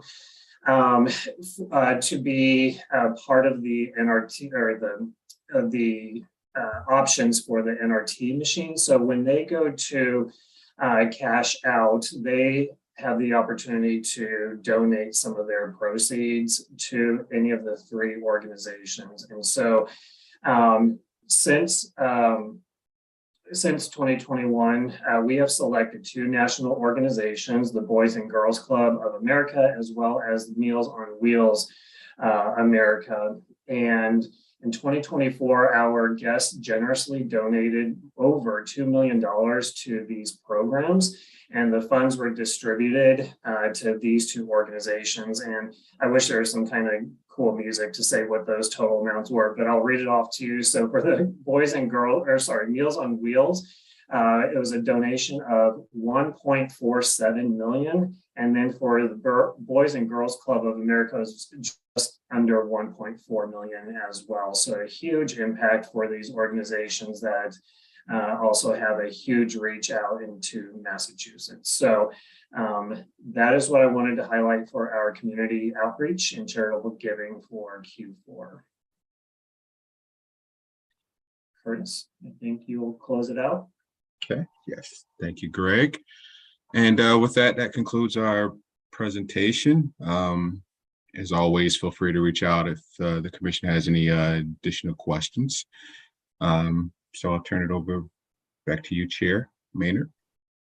to be part of the NRT or the options for the NRT machine. So when they go to cash out, they have the opportunity to donate some of their proceeds to any of the 3 organizations. And so since 2021, we have selected 2 national organizations, the Boys and Girls Club of America, as well as Meals on Wheels America. And in 2024, our guests generously donated over $2 million to these programs, and the funds were distributed to these 2 organizations. And I wish there was some kind of cool music to say what those total amounts were, but I'll read it off to you. So for the Meals on Wheels, it was a donation of $1.47 million. And then for the Boys and Girls Club of America, it was just under $1.4 million as well. So a huge impact for these organizations that also have a huge reach out into Massachusetts. So that is what I wanted to highlight for our community outreach and charitable giving for Q4. Curtis, I think you'll close it out. Okay, yes, thank you, Greg. And with that, that concludes our presentation. As always, feel free to reach out if the commission has any additional questions. So I'll turn it over back to you, Chair Maynard.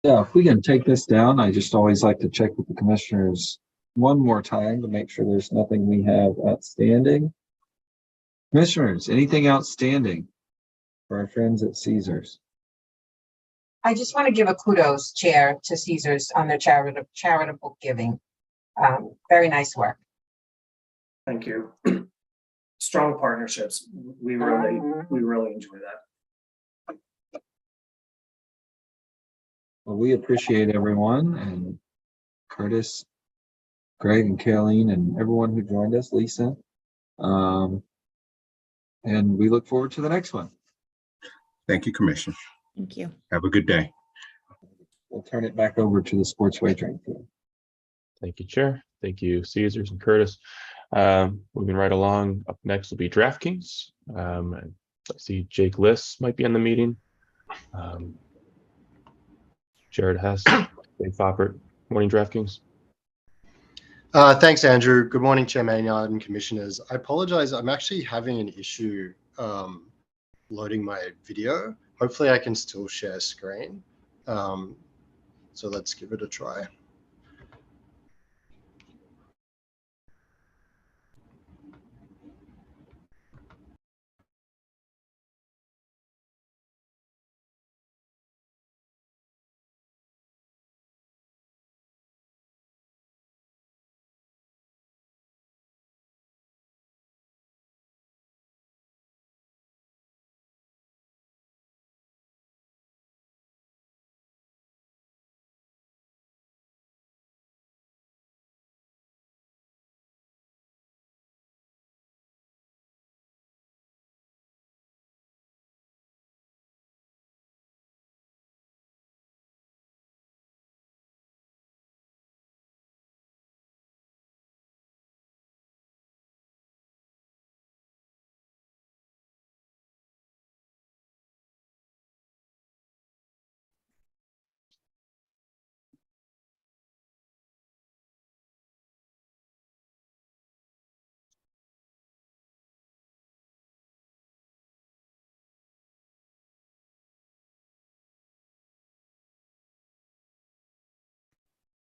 Yeah, if we can take this down, I just always like to check with the commissioners one more time to make sure there's nothing we have outstanding. Commissioners, anything outstanding for our friends at Caesars? I just want to give a kudos, Chair, to Caesars on their charitable giving. Very nice work. Thank you. Strong partnerships. We really enjoy that. Well, we appreciate everyone, and Curtis, Greg, and Caroline, and everyone who joined us, Lisa. And we look forward to the next one. Thank you, Commissioner. Thank you. Have a good day. we'll turn it back over to the sports wagering team. Thank you, Chair. Thank you, Caesars and Curtis. Moving right along, up next will be DraftKings. I see Jake Liss might be in the meeting. Jared Hess, Dave Foppert. Morning, DraftKings. Thanks, Andrew. Good morning, Chair Maynard and Commissioners. I apologize. I'm actually having an issue loading my video. Hopefully I can still share screen. So let's give it a try.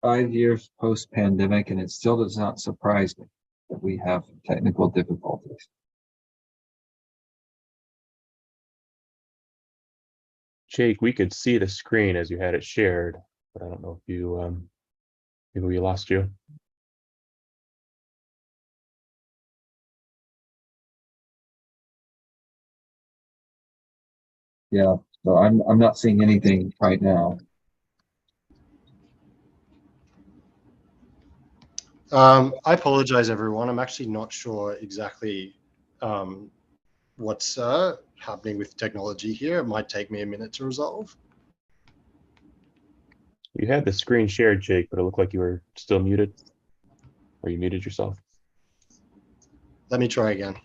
Five years post-pandemic, and it still does not surprise me that we have technical difficulties. Jake, we could see the screen as you had it shared, but I don't know if you maybe we lost you. Yeah, so I'm not seeing anything right now. I apologize, everyone. I'm actually not sure exactly what's happening with technology here. It might take me a minute to resolve. You had the screen shared, Jake, but it looked like you were still muted, or you muted yourself. Let me try again.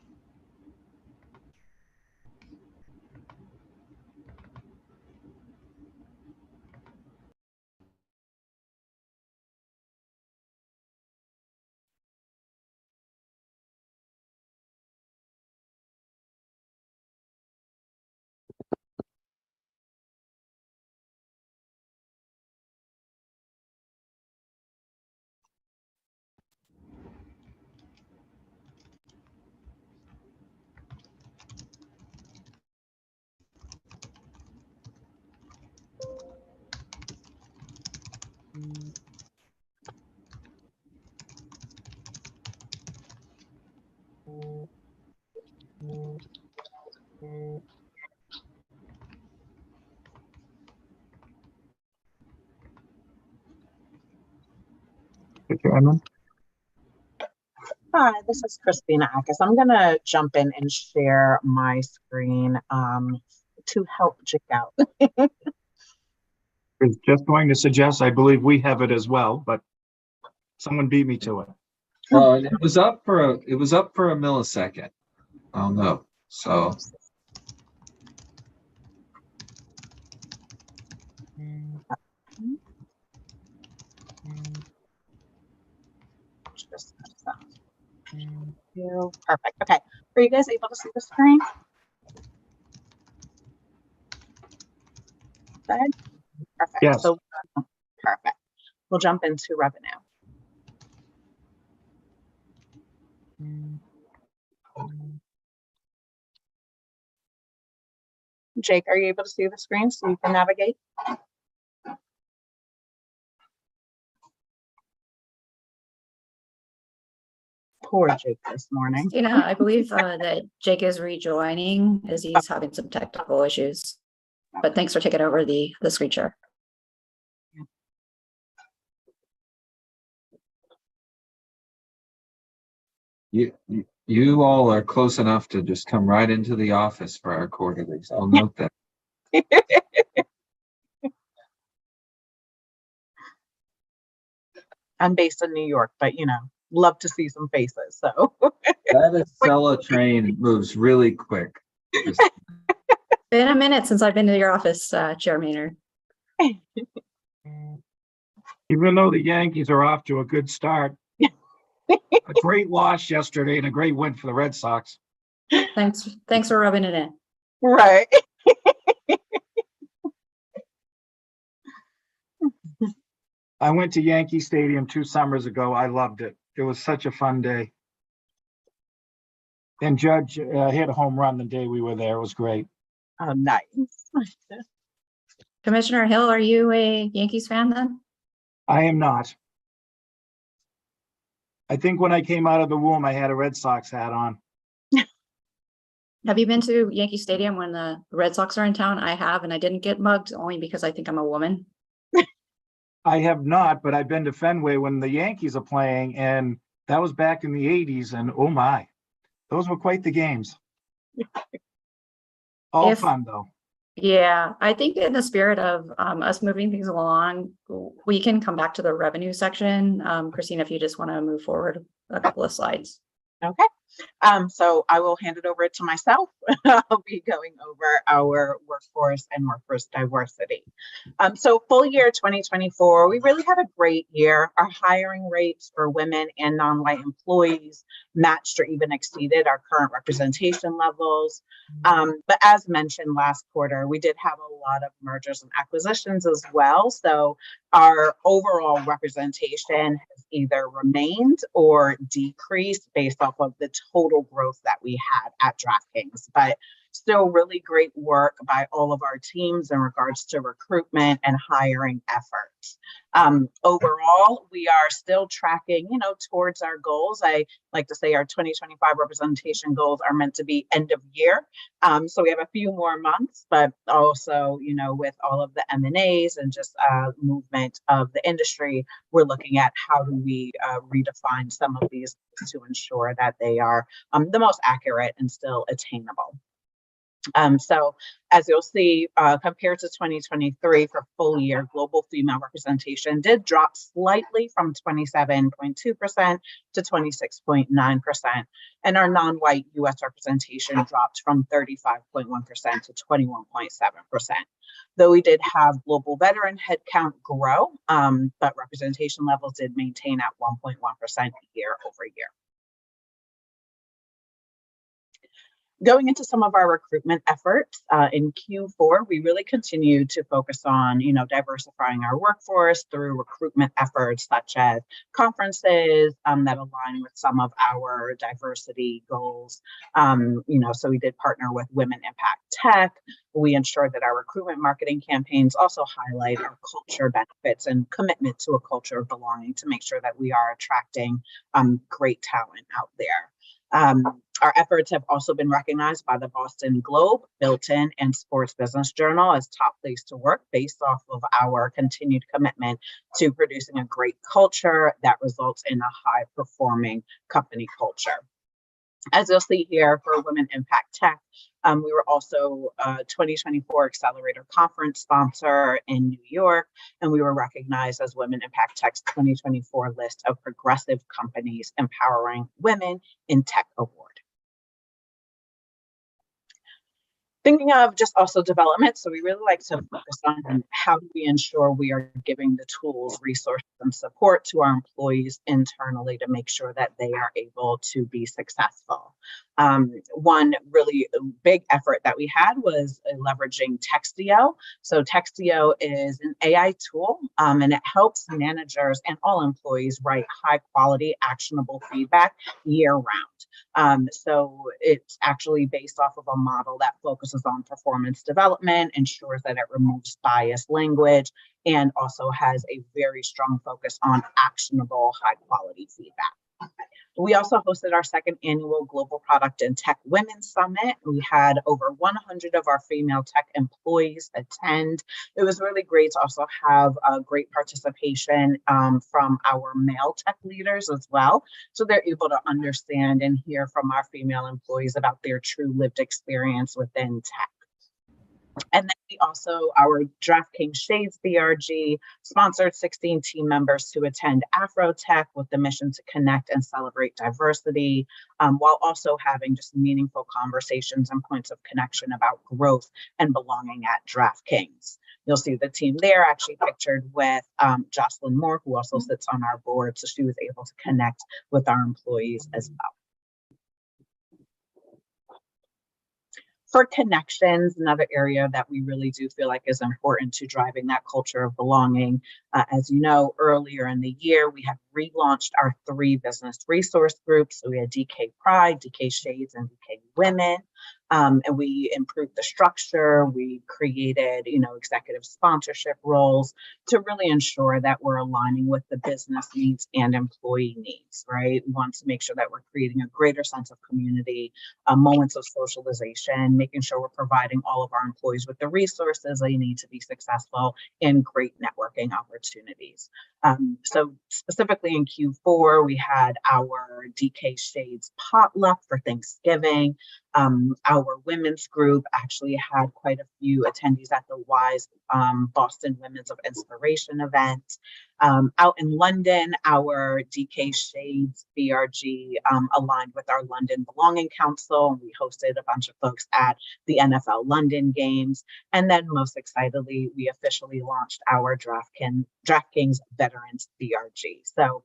Hi, this is Christina Akis. I'm going to jump in and share my screen to help Jake out. I was just going to suggest, I believe we have it as well, but someone beat me to it. It was up for a millisecond. I don't know. So Perfect. Okay. Are you guys able to see the screen? Good. Perfect. Yes. So perfect. We'll jump into revenue. Jake, are you able to see the screen so you can navigate? Poor Jake this morning. Yeah, I believe that Jake is rejoining as he's having some technical issues. But thanks for taking over the screen share. you all are close enough to just come right into the office for our quarterlies. I'll note that. I'm based in New York, but love to see some faces. So That Acela train moves really quick. Just- Been a minute since I've been to your office, Chair Maynard. Even though the Yankees are off to a good start, a great loss yesterday and a great win for the Red Sox. Thanks for rubbing it in. right. I went to Yankee Stadium 2 summers ago. I loved it. It was such a fun day. And Judge hit a home run the day we were there. It was great. Oh, nice. Commissioner Hill, are you a Yankees fan then? I am not. I think when I came out of the womb, I had a Red Sox hat on. Have you been to Yankee Stadium when the Red Sox are in town? I have, and I didn't get mugged only because I think I'm a woman. I have not, but I've been to Fenway when the Yankees are playing, and that was back in the 80s, and oh my, those were quite the games. All fun, though. Yeah, I think in the spirit of us moving things along, we can come back to the revenue section. Christina, if you just want to move forward a couple of slides. Okay. So I will hand it over to myself. I'll be going over our workforce and workforce diversity. So full year 2024, we really had a great year. Our hiring rates for women and non-white employees matched or even exceeded our current representation levels. But as mentioned last quarter, we did have a lot of mergers and acquisitions as well. So our overall representation has either remained or decreased based off of the total growth that we had at DraftKings. But still really great work by all of our teams in regards to recruitment and hiring efforts. Overall, we are still tracking, towards our goals. I like to say our 2025 representation goals are meant to be end of year. So we have a few more months, but also, with all of the M&As and just movement of the industry, we're looking at how do we redefine some of these to ensure that they are the most accurate and still attainable. So as you'll see, compared to 2023 for full year, global female representation did drop slightly from 27.2% to 26.9%. And our non-white US representation dropped from 35.1% to 21.7%. Though we did have global veteran headcount grow, but representation levels did maintain at 1.1% year over year. Going into some of our recruitment efforts in Q4, we really continued to focus on, diversifying our workforce through recruitment efforts such as conferences that align with some of our diversity goals. So we did partner with Women Impact Tech. We ensured that our recruitment marketing campaigns also highlight our culture benefits and commitment to a culture of belonging to make sure that we are attracting great talent out there. Our efforts have also been recognized by the Boston Globe, Built-In, and Sports Business Journal as top place to work based off of our continued commitment to producing a great culture that results in a high-performing company culture. As you'll see here for Women Impact Tech, we were also a 2024 Accelerator Conference sponsor in New York, and we were recognized as Women Impact Tech's 2024 list of progressive companies empowering women in tech award. Thinking of just also development, so we really like to focus on how do we ensure we are giving the tools, resources, and support to our employees internally to make sure that they are able to be successful. One really big effort that we had was leveraging Textio. So Textio is an AI tool, and it helps managers and all employees write high quality, actionable feedback year round. So it's actually based off of a model that focuses on performance development, ensures that it removes biased language, and also has a very strong focus on actionable, high quality feedback. We also hosted our second annual Global Product and Tech Women's Summit. We had over 100 of our female tech employees attend. It was really great to also have a great participation from our male tech leaders as well. So they're able to understand and hear from our female employees about their true lived experience within tech. And then we also, our DraftKings Shades BRG sponsored 16 team members to attend Afrotech with the mission to connect and celebrate diversity, while also having just meaningful conversations and points of connection about growth and belonging at DraftKings. You'll see the team there actually pictured with Jocelyn Moore, who also sits on our board, so she was able to connect with our employees as well. For connections, another area that we really do feel like is important to driving that culture of belonging. As you know, earlier in the year, we have relaunched our 3 business resource groups. So we had DK Pride, DK Shades, and DK Women. And we improved the structure. We created, executive sponsorship roles to really ensure that we're aligning with the business needs and employee needs, right? We want to make sure that we're creating a greater sense of community, moments of socialization, making sure we're providing all of our employees with the resources they need to be successful, and great networking opportunities. So specifically in Q4, we had our DK Shades potluck for Thanksgiving. Our women's group actually had quite a few attendees at the WISE Boston Women's of Inspiration event. Out in London, our DK Shades BRG aligned with our London Belonging Council, and we hosted a bunch of folks at the NFL London games. And then most excitedly, we officially launched our DraftKings Veterans BRG. So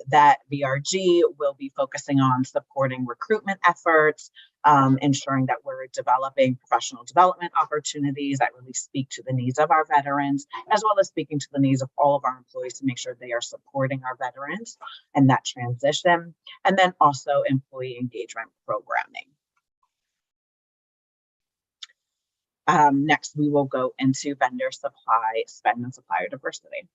that BRG will be focusing on supporting recruitment efforts, ensuring that we're developing professional development opportunities that really speak to the needs of our veterans, as well as speaking to the needs of all of our employees to make sure they are supporting our veterans and that transition, and then also employee engagement programming. Next, we will go into vendor supply, spend, and supplier diversity.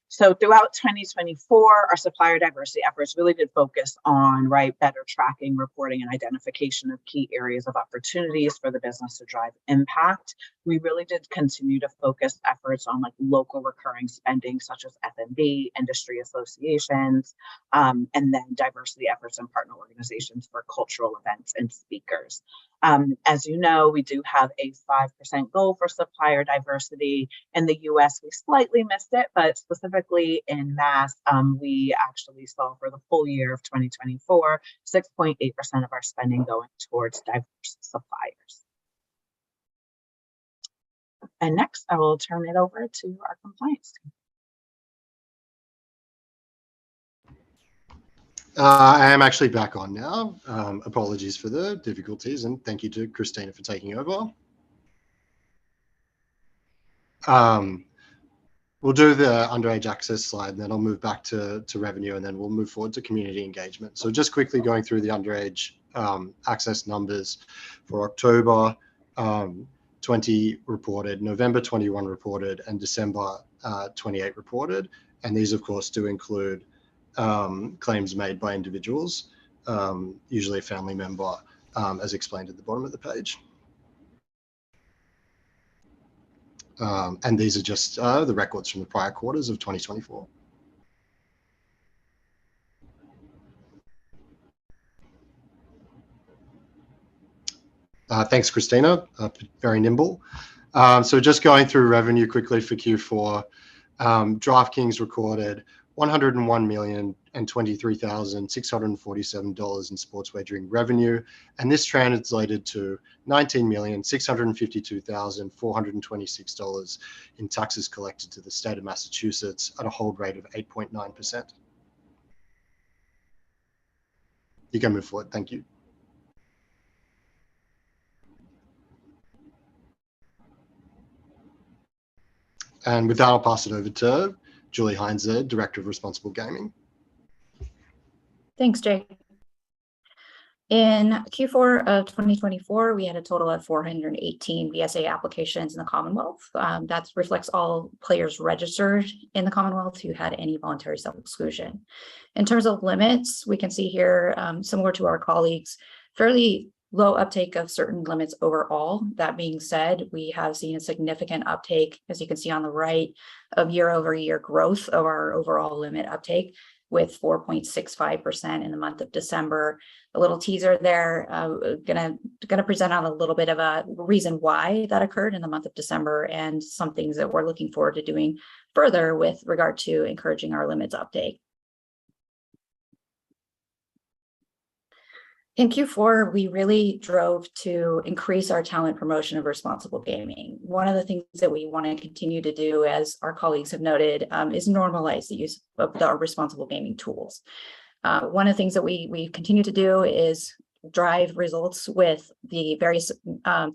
So throughout 2024, our supplier diversity efforts really did focus on better tracking, reporting, and identification of key areas of opportunities for the business to drive impact. We really did continue to focus efforts on local recurring spending, such as F&B, industry associations, and then diversity efforts and partner organizations for cultural events and speakers. As you know, we do have a 5% goal for supplier diversity. In the US, we slightly missed it, but specifically in Mass, we actually saw for the full year of 2024, 6.8% of our spending going towards diverse suppliers. And next, I will turn it over to our compliance team. I am actually back on now. Apologies for the difficulties, and thank you to Christina for taking over. We'll do the underage access slide, and then I'll move back to revenue, and then we'll move forward to community engagement. So just quickly going through the underage access numbers for October 20 reported, November 21 reported, and December 28 reported. And these, of course, do include claims made by individuals, usually a family member, as explained at the bottom of the page. And these are just the records from the prior quarters of 2024. Thanks, Christina. Very nimble. So just going through revenue quickly for Q4, DraftKings recorded $101,023,647 in sports wagering revenue, and this translated to $19,652,426 in taxes collected to the state of Massachusetts at a hold rate of 8.9%. You can move forward. Thank you. And with that, I'll pass it over to Julie Heinze, Director of Responsible Gaming. Thanks, Jay. In Q4 of 2024, we had a total of 418 VSA applications in the Commonwealth. That reflects all players registered in the Commonwealth who had any voluntary self-exclusion. In terms of limits, we can see here, similar to our colleagues, fairly low uptake of certain limits overall. That being said, we have seen a significant uptake, as you can see on the right, of year-over-year growth of our overall limit uptake, with 4.65% in the month of December, a little teaser there. Gonna present on a little bit of a reason why that occurred in the month of December and some things that we're looking forward to doing further with regard to encouraging our limits update. In Q4, we really drove to increase our talent promotion of responsible gaming. One of the things that we want to continue to do, as our colleagues have noted, is normalize the use of our responsible gaming tools. One of the things that we continue to do is drive results with the various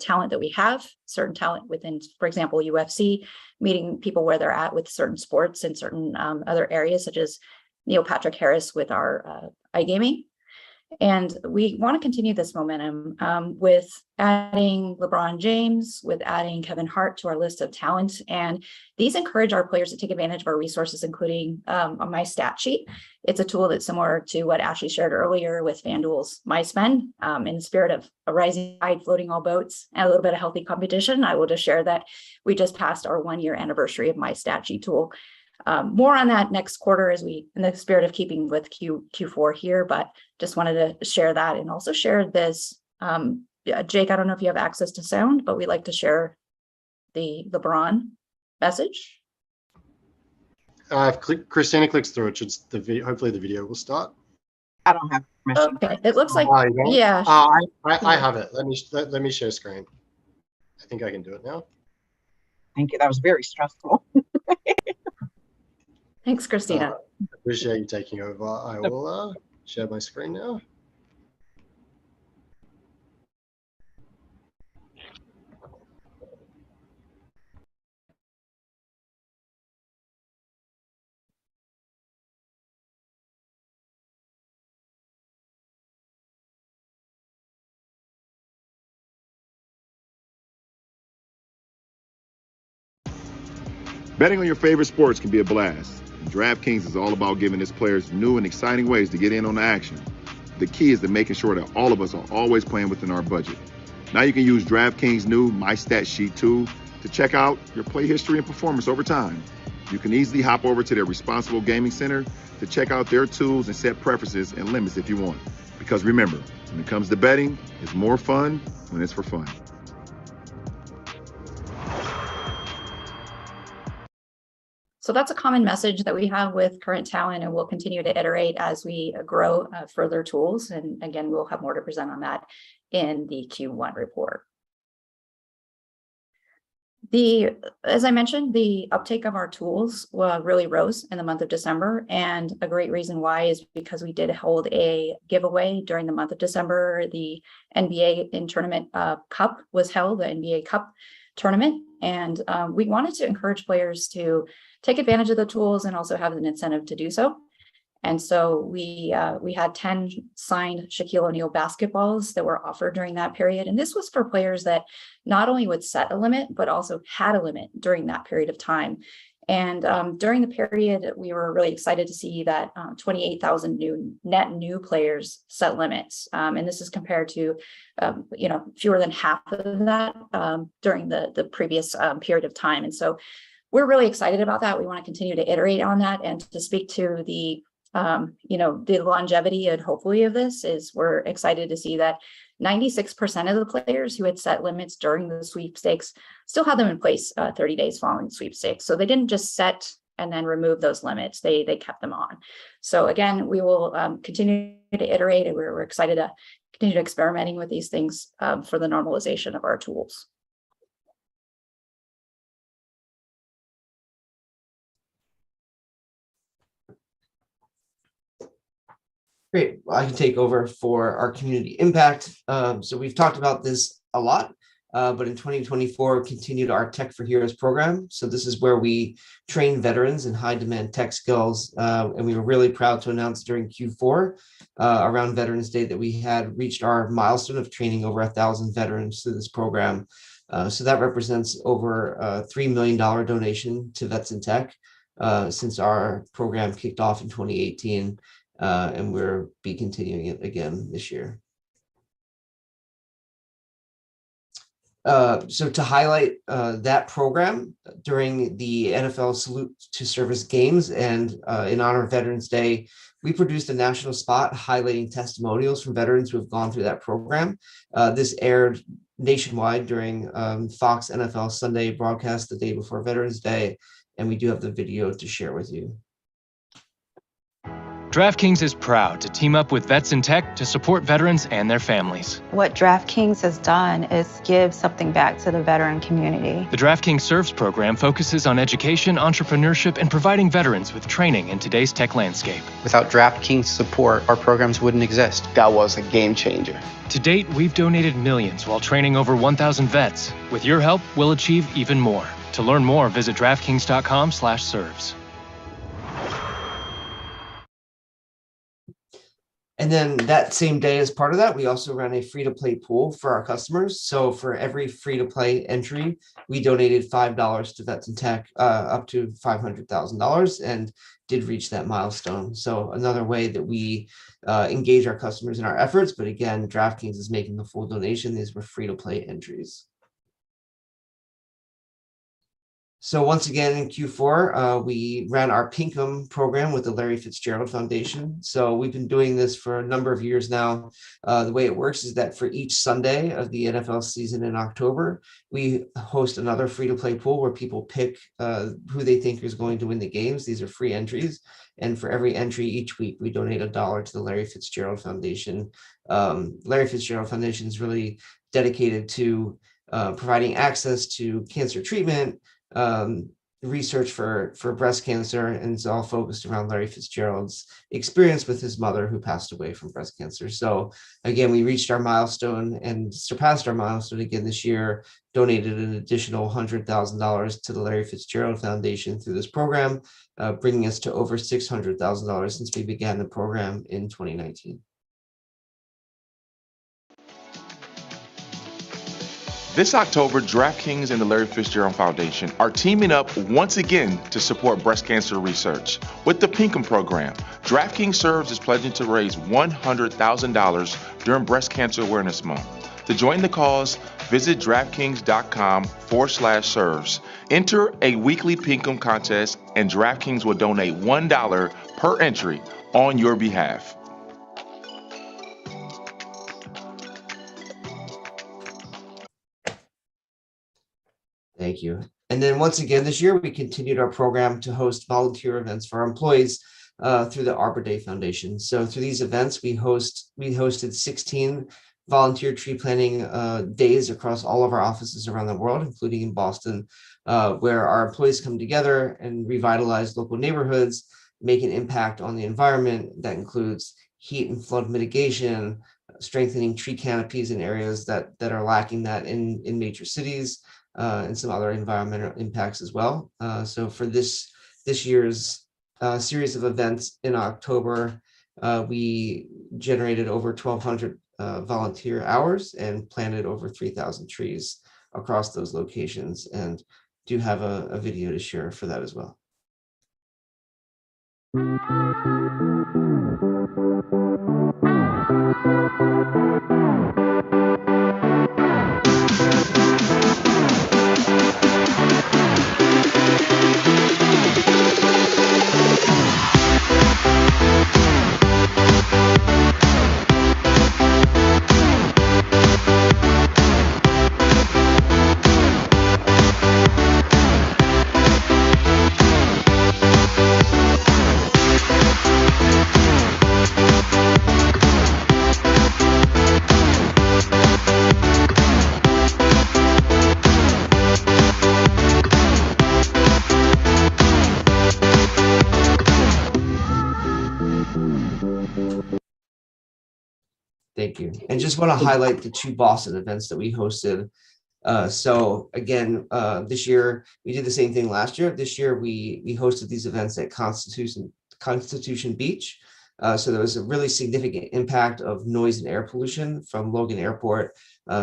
talent that we have, certain talent within, for example, UFC, meeting people where they're at with certain sports and certain other areas, such as Neil Patrick Harris with our iGaming. And we want to continue this momentum with adding LeBron James, with adding Kevin Hart to our list of talent. And these encourage our players to take advantage of our resources, including on My Stat Sheet. It's a tool that's similar to what Ashley shared earlier with FanDuel's My Spend. In the spirit of a rising tide floating all boats and a little bit of healthy competition, I will just share that we just passed our 1-year anniversary of My Stat Sheet tool. More on that next quarter as we, in the spirit of keeping with Q4 here, but just wanted to share that and also share this. Jake, I don't know if you have access to sound, but we like to share the LeBron message. If Christina clicks through it, should hopefully the video will start. I don't have permission. Okay, it looks like, Oh, you don't? yeah. I have it. Let me share screen. I think I can do it now. Thank you. That was very stressful. Thanks, Christina. Appreciate you taking over. I will share my screen now. Betting on your favorite sports can be a blast. DraftKings is all about giving its players new and exciting ways to get in on the action. The key is to making sure that all of us are always playing within our budget. Now you can use DraftKings' new My Stat Sheet tool to check out your play history and performance over time. You can easily hop over to their Responsible Gaming Center to check out their tools and set preferences and limits if you want. Because remember, when it comes to betting, it's more fun when it's for fun. So that's a common message that we have with current talent, and we'll continue to iterate as we grow further tools. And again, we'll have more to present on that in the Q1 report. As I mentioned, the uptake of our tools really rose in the month of December. And a great reason why is because we did hold a giveaway during the month of December. The NBA in-tournament cup was held, the NBA Cup tournament. And we wanted to encourage players to take advantage of the tools and also have an incentive to do so. And so we had 10 signed Shaquille O'Neal basketballs that were offered during that period. And this was for players that not only would set a limit, but also had a limit during that period of time. And during the period, we were really excited to see that 28,000 net new players set limits. And this is compared to, fewer than half of that during the previous period of time. And so we're really excited about that. We want to continue to iterate on that and to speak to the longevity and hopefully of this is we're excited to see that 96% of the players who had set limits during the sweepstakes still had them in place 30 days following the sweepstakes. So they didn't just set and then remove those limits. They kept them on. So again, we will continue to iterate, and we're excited to continue experimenting with these things for the normalization of our tools. Great. Well, I can take over for our community impact. So we've talked about this a lot, but in 2024, continued our Tech for Heroes program. So this is where we train veterans in high demand tech skills. And we were really proud to announce during Q4 around Veterans Day that we had reached our milestone of training over 1,000 veterans through this program. So that represents over a $3 million donation to Vets in Tech since our program kicked off in 2018. And we'll be continuing it again this year. So to highlight that program during the NFL Salute to Service Games and in honor of Veterans Day, we produced a national spot highlighting testimonials from veterans who have gone through that program. This aired nationwide during Fox NFL Sunday broadcast the day before Veterans Day, and we do have the video to share with you. DraftKings is proud to team up with Vets in Tech to support veterans and their families. What DraftKings has done is give something back to the veteran community. The DraftKings Serves program focuses on education, entrepreneurship, and providing veterans with training in today's tech landscape. Without DraftKings support, our programs wouldn't exist. That was a game changer. To date, we've donated millions while training over 1,000 vets. With your help, we'll achieve even more. To learn more, visit DraftKings.com/serves. And then that same day, as part of that, we also ran a free-to-play pool for our customers. So for every free-to-play entry, we donated $5 to Vets in Tech, up to $500,000, and did reach that milestone. So another way that we engage our customers in our efforts. But again, DraftKings is making the full donation. These were free-to-play entries. So once again, in Q4, we ran our Pinkham program with the Larry Fitzgerald Foundation. So we've been doing this for a number of years now. The way it works is that for each Sunday of the NFL season in October, we host another free-to-play pool where people pick who they think is going to win the games. These are free entries. And for every entry each week, we donate $1 to the Larry Fitzgerald Foundation. Larry Fitzgerald Foundation is really dedicated to providing access to cancer treatment, research for breast cancer, and it's all focused around Larry Fitzgerald's experience with his mother who passed away from breast cancer. So again, we reached our milestone and surpassed our milestone again this year, donated an additional $100,000 to the Larry Fitzgerald Foundation through this program, bringing us to over $600,000 since we began the program in 2019. This October, DraftKings and the Larry Fitzgerald Foundation are teaming up once again to support breast cancer research. With the Pinkham program, DraftKings Serves is pledging to raise $100,000 during Breast Cancer Awareness Month. To join the cause, visit DraftKings.com/serves. Enter a weekly Pinkham contest, and DraftKings will donate $1 per entry on your behalf. Thank you. And then once again, this year, we continued our program to host volunteer events for our employees through the Arbor Day Foundation. So through these events, we hosted 16 volunteer tree planting days across all of our offices around the world, including in Boston, where our employees come together and revitalize local neighborhoods, make an impact on the environment. That includes heat and flood mitigation, strengthening tree canopies in areas that are lacking that in major cities, and some other environmental impacts as well. So for this year's series of events in October, we generated over 1,200 volunteer hours and planted over 3,000 trees across those locations, and do have a video to share for that as well. Thank you. And just want to highlight the 2 Boston events that we hosted. So again, this year, we did the same thing last year. This year, we hosted these events at Constitution Beach. So there was a really significant impact of noise and air pollution from Logan Airport.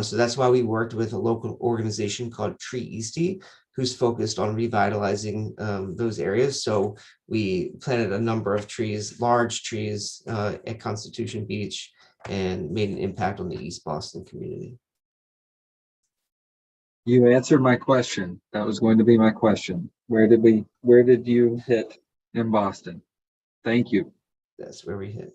So that's why we worked with a local organization called Tree Eastie, who's focused on revitalizing those areas. So we planted a number of trees, large trees at Constitution Beach, and made an impact on the East Boston community. You answered my question. That was going to be my question. Where did you hit in Boston? Thank you. That's where we hit.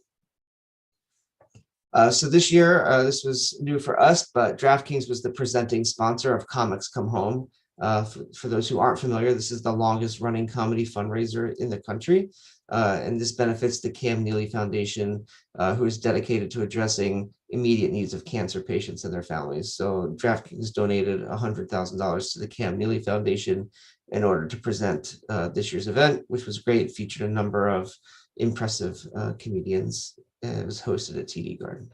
So this year, this was new for us, but DraftKings was the presenting sponsor of Comics Come Home. For those who aren't familiar, this is the longest running comedy fundraiser in the country. And this benefits the Cam Neely Foundation, who is dedicated to addressing immediate needs of cancer patients and their families. So DraftKings donated $100,000 to the Cam Neely Foundation in order to present this year's event, which was great. It featured a number of impressive comedians. And it was hosted at TD Garden.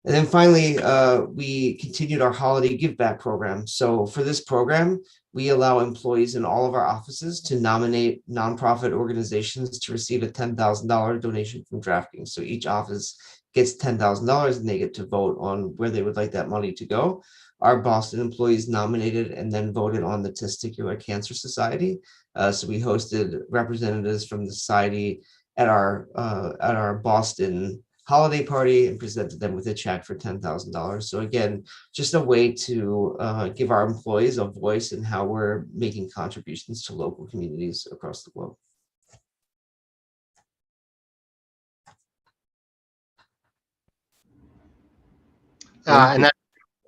And then finally, we continued our holiday give back program. So for this program, we allow employees in all of our offices to nominate nonprofit organizations to receive a $10,000 donation from DraftKings. So each office gets $10,000 and they get to vote on where they would like that money to go. Our Boston employees nominated and then voted on the Testicular Cancer Society. So we hosted representatives from the society at our Boston holiday party and presented them with a check for $10,000. So again, just a way to give our employees a voice in how we're making contributions to local communities across the globe. And that's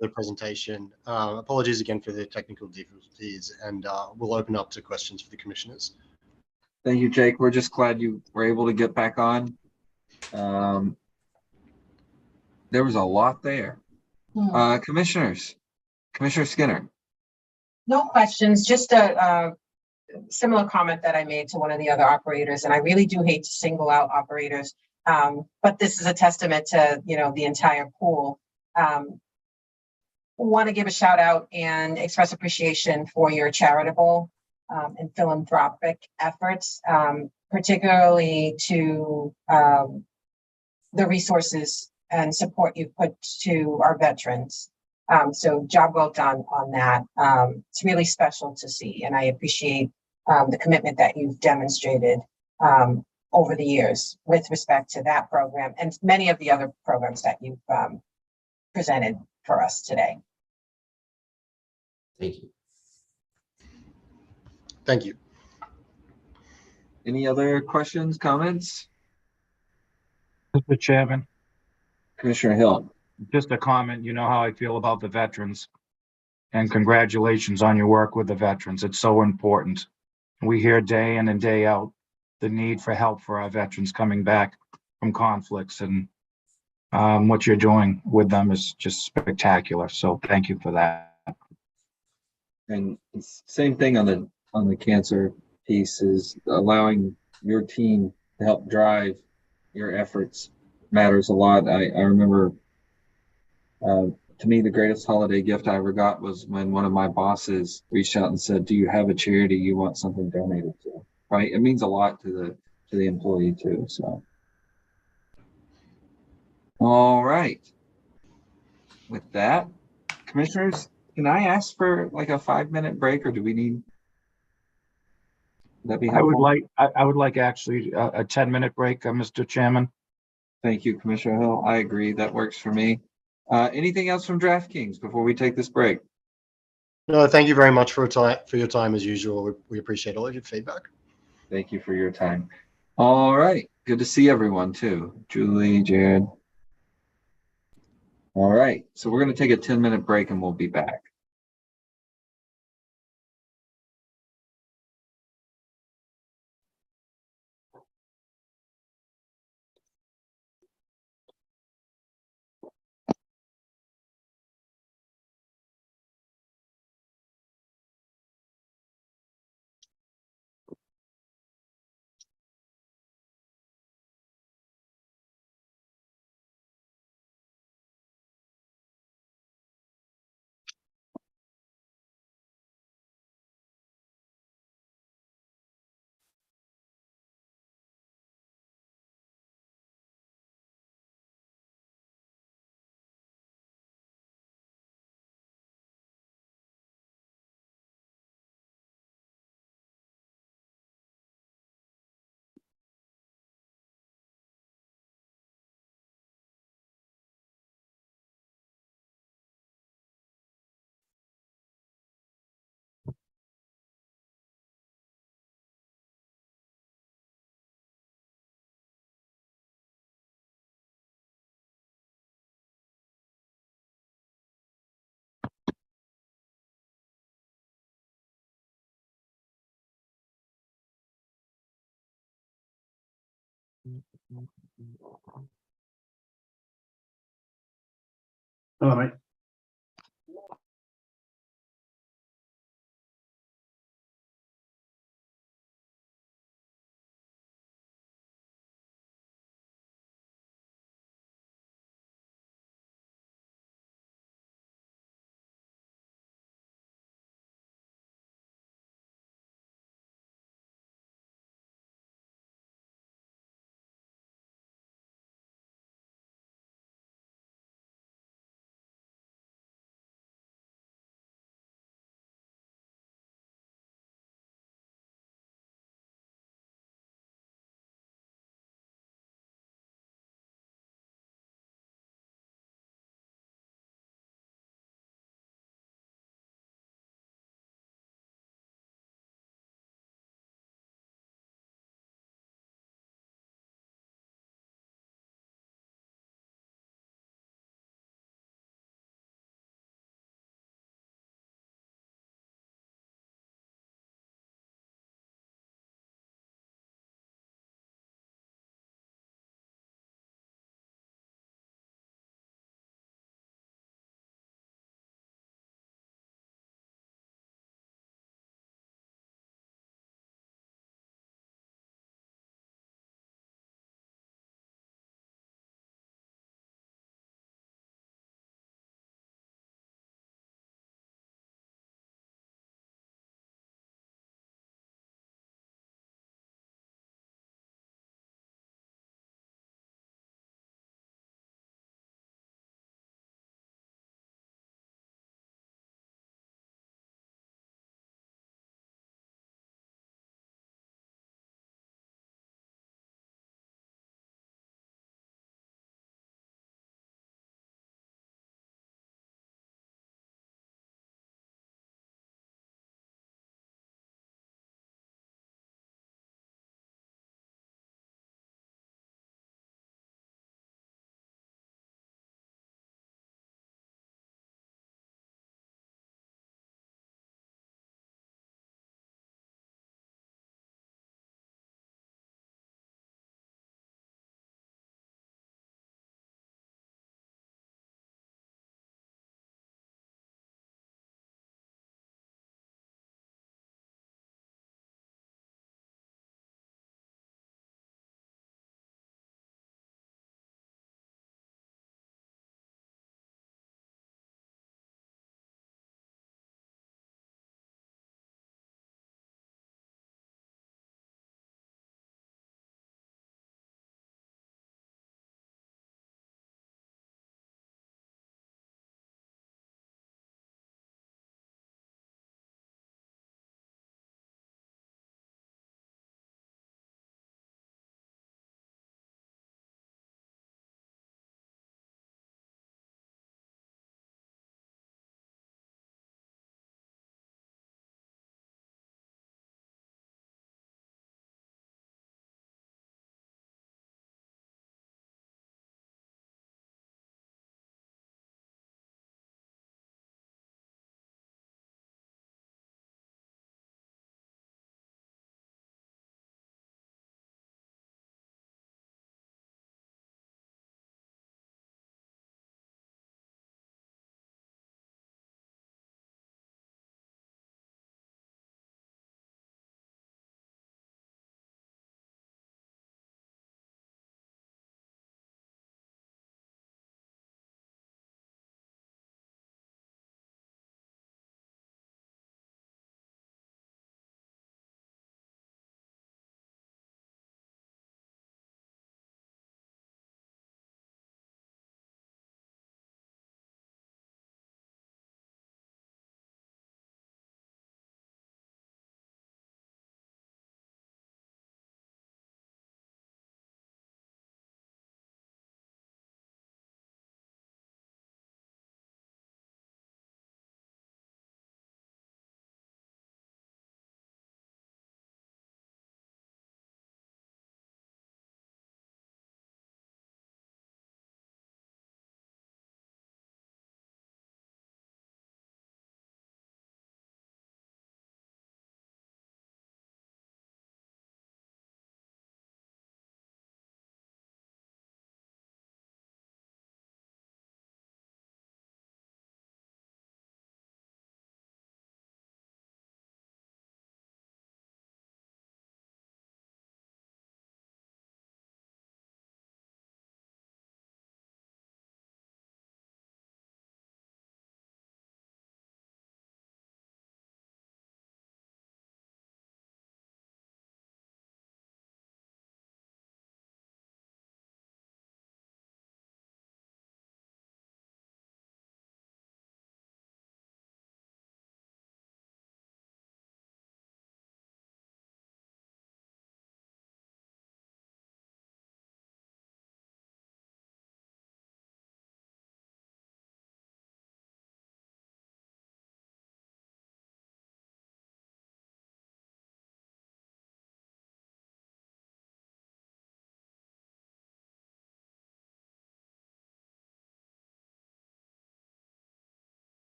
the presentation. Apologies again for the technical difficulties, and we'll open up to questions for the commissioners. Thank you, Jake. We're just glad you were able to get back on. There was a lot there. Commissioners, Commissioner Skinner. No questions, just a similar comment that I made to one of the other operators, and I really do hate to single out operators, but this is a testament to, the entire pool. Want to give a shout out and express appreciation for your charitable and philanthropic efforts, particularly to the resources and support you put to our veterans. So job well done on that. It's really special to see, and I appreciate the commitment that you've demonstrated over the years with respect to that program and many of the other programs that you've presented for us today. Thank you. Thank you. Any other questions, comments? Mr. Chairman, Commissioner Hill. just a comment. You know how I feel about the veterans. And congratulations on your work with the veterans. It's so important. We hear day in and day out the need for help for our veterans coming back from conflicts, and what you're doing with them is just spectacular. So thank you for that. And same thing on the cancer piece, is allowing your team to help drive your efforts matters a lot. I remember, to me, the greatest holiday gift I ever got was when one of my bosses reached out and said, "Do you have a charity you want something donated to?" Right? It means a lot to the employee too. So, all right. With that, commissioners, can I ask for like a 5-minute break, or do we need? Would that be helpful? I would like actually a 10-minute break, Mr. Chairman. Thank you, Commissioner Hill. I agree. That works for me. Anything else from DraftKings before we take this break? No, thank you very much for your time as usual. We appreciate all of your feedback. Thank you for your time. All right. Good to see everyone too. Julie, Jared. All right. So we're going to take a 10-minute break and we'll be back. Hello, mate.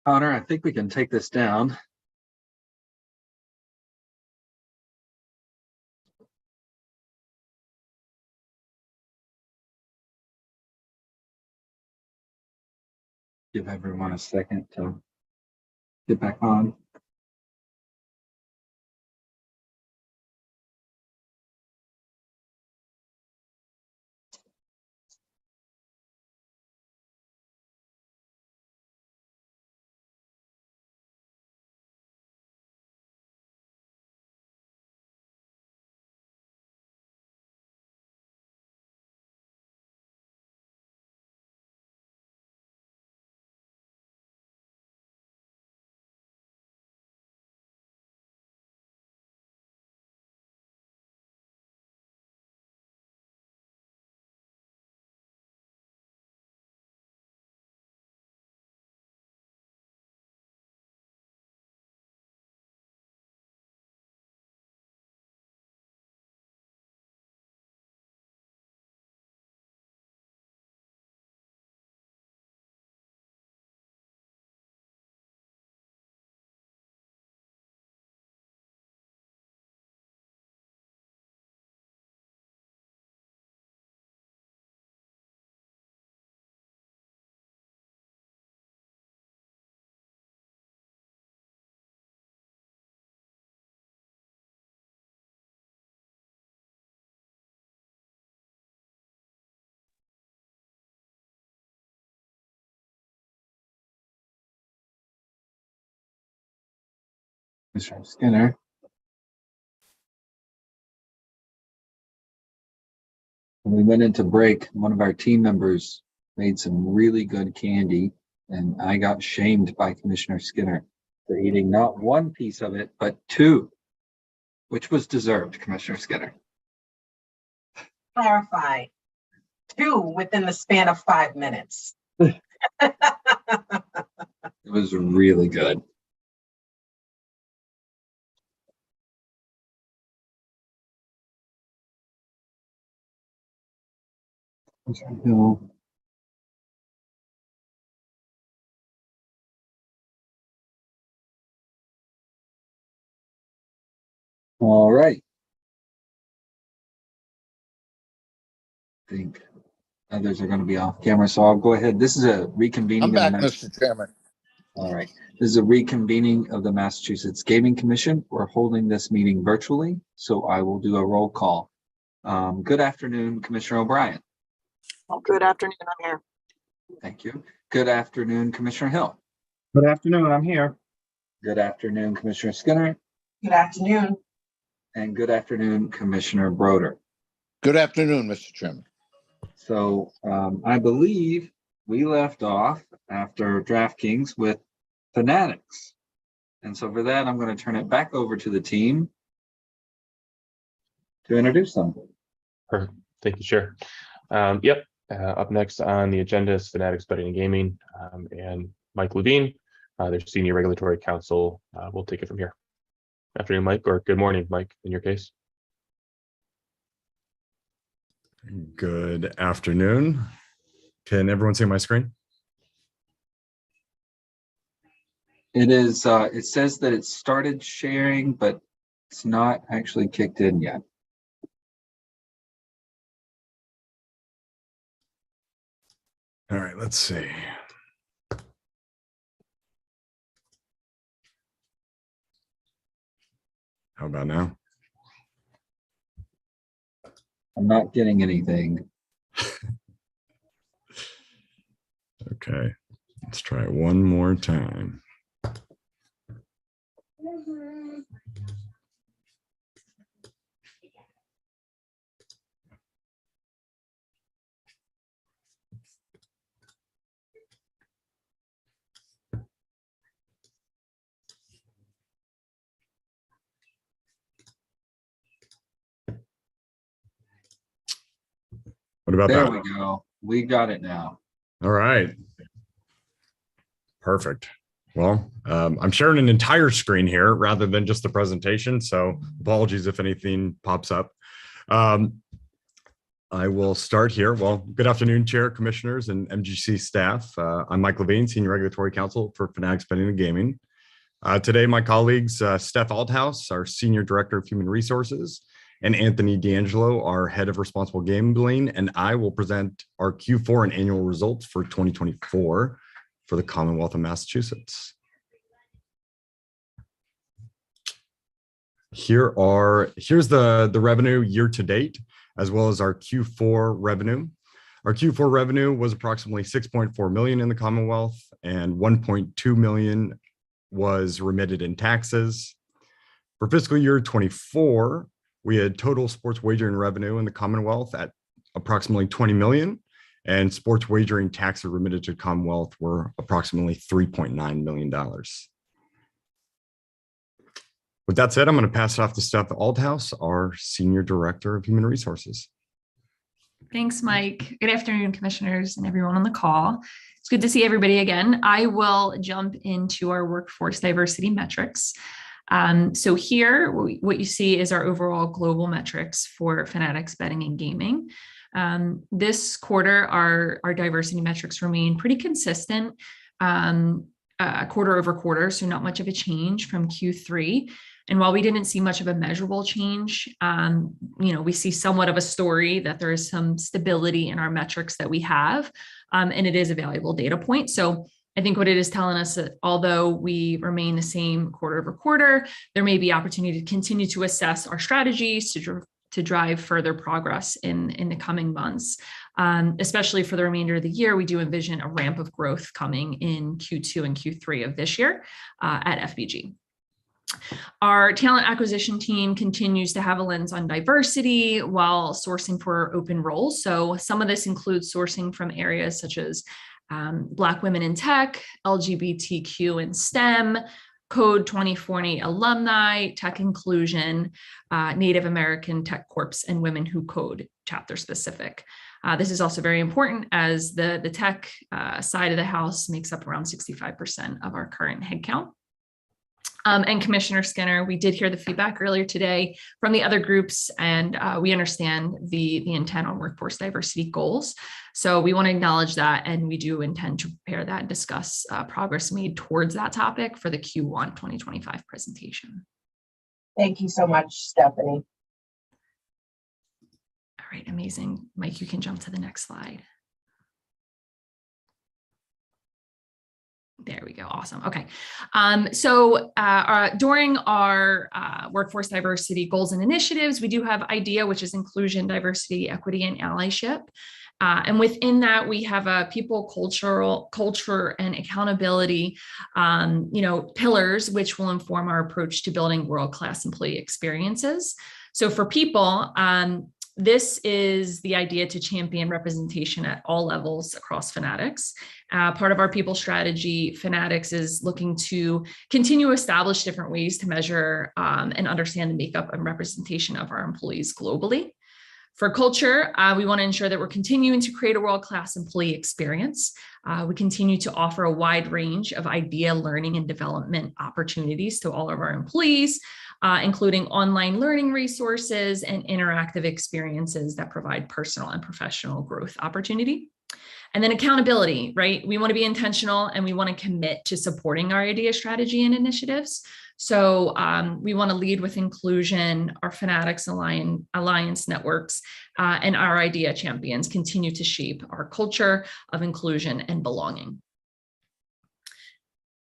Connor, I think we can take this down. Give everyone a second to get back on. Mr. Skinner. When we went into break, one of our team members made some really good candy, and I got shamed by Commissioner Skinner for eating not one piece of it, but two, which was deserved, Commissioner Skinner. Clarify, 2 within the span of 5 minutes. It was really good. Hill. All right. I think others are going to be off camera, so I'll go ahead. This is a reconvening. I'm back, Mr. Chairman. All right. This is a reconvening of the Massachusetts Gaming Commission. We're holding this meeting virtually, so I will do a roll call. Good afternoon, Commissioner O'Brien. Well, good afternoon. I'm here. Thank you. Good afternoon, Commissioner Hill. Good afternoon. I'm here. Good afternoon, Commissioner Skinner. Good afternoon. And good afternoon, Commissioner Broder. Good afternoon, Mr. Chairman. So I believe we left off after DraftKings with Fanatics. And so for that, I'm going to turn it back over to the team to introduce them. Perfect. Thank you, Chair. Yep. Up next on the agenda is Fanatics Betting and Gaming, and Mike Levine, their Senior Regulatory Counsel, will take it from here. Afternoon, Mike, or good morning, Mike, in your case. Good afternoon. Can everyone see my screen? It is. It says that it started sharing, but it's not actually kicked in yet. All right, let's see. How about now? I'm not getting anything. Okay, let's try it one more time. What about There that? we go. We got it now. All right. Perfect. Well, I'm sharing an entire screen here rather than just the presentation, so apologies if anything pops up. I will start here. Well, good afternoon, Chair, Commissioners, and MGC staff. I'm Mike Levine, Senior Regulatory Counsel for Fanatics Betting and Gaming. Today, my colleagues, Steph Althouse, our Senior Director of Human Resources, and Anthony D'Angelo, our Head of Responsible Gambling, and I will present our Q4 and annual results for 2024 for the Commonwealth of Massachusetts. Here's the revenue year to date, as well as our Q4 revenue. Our Q4 revenue was approximately 6.4 million in the Commonwealth, and 1.2 million was remitted in taxes. For fiscal year 24, we had total sports wagering revenue in the Commonwealth at approximately 20 million, and sports wagering taxes remitted to Commonwealth were approximately $3.9 million. With that said, I'm going to pass it off to Steph Althouse, our Senior Director of Human Resources. Thanks, Mike. Good afternoon, commissioners and everyone on the call. It's good to see everybody again. I will jump into our workforce diversity metrics. So here, what you see is our overall global metrics for Fanatics Betting and Gaming. This quarter, our diversity metrics remain pretty consistent quarter over quarter, so not much of a change from Q3. And while we didn't see much of a measurable change, we see somewhat of a story that there is some stability in our metrics that we have, and it is a valuable data point. So I think what it is telling us that although we remain the same quarter over quarter, there may be opportunity to continue to assess our strategies to drive further progress in the coming months. Especially for the remainder of the year, we do envision a ramp of growth coming in Q2 and Q3 of this year at FBG. Our talent acquisition team continues to have a lens on diversity while sourcing for open roles. So some of this includes sourcing from areas such as Black women in tech, LGBTQ in STEM, Code 2040 alumni, tech inclusion, Native American tech corps, and women who code chapter specific. This is also very important as the tech side of the house makes up around 65% of our current headcount. And Commissioner Skinner, we did hear the feedback earlier today from the other groups, and we understand the intent on workforce diversity goals. So we want to acknowledge that, and we do intend to prepare that and discuss progress made towards that topic for the Q1 2025 presentation. Thank you so much, Stephanie. All right, amazing. Mike, you can jump to the next slide. There we go. Awesome. Okay. So during our workforce diversity goals and initiatives, we do have IDEA, which is inclusion, diversity, equity, and allyship. And within that, we have a people, culture, and accountability, pillars, which will inform our approach to building world-class employee experiences. So for people, this is the idea to champion representation at all levels across Fanatics. Part of our people strategy, Fanatics is looking to continue to establish different ways to measure and understand the makeup and representation of our employees globally. For culture, we want to ensure that we're continuing to create a world-class employee experience. We continue to offer a wide range of IDEA learning and development opportunities to all of our employees, including online learning resources and interactive experiences that provide personal and professional growth opportunity. And then accountability, right? We want to be intentional and we want to commit to supporting our IDEA strategy and initiatives. So we want to lead with inclusion. Our Fanatics Alliance networks and our IDEA champions continue to shape our culture of inclusion and belonging.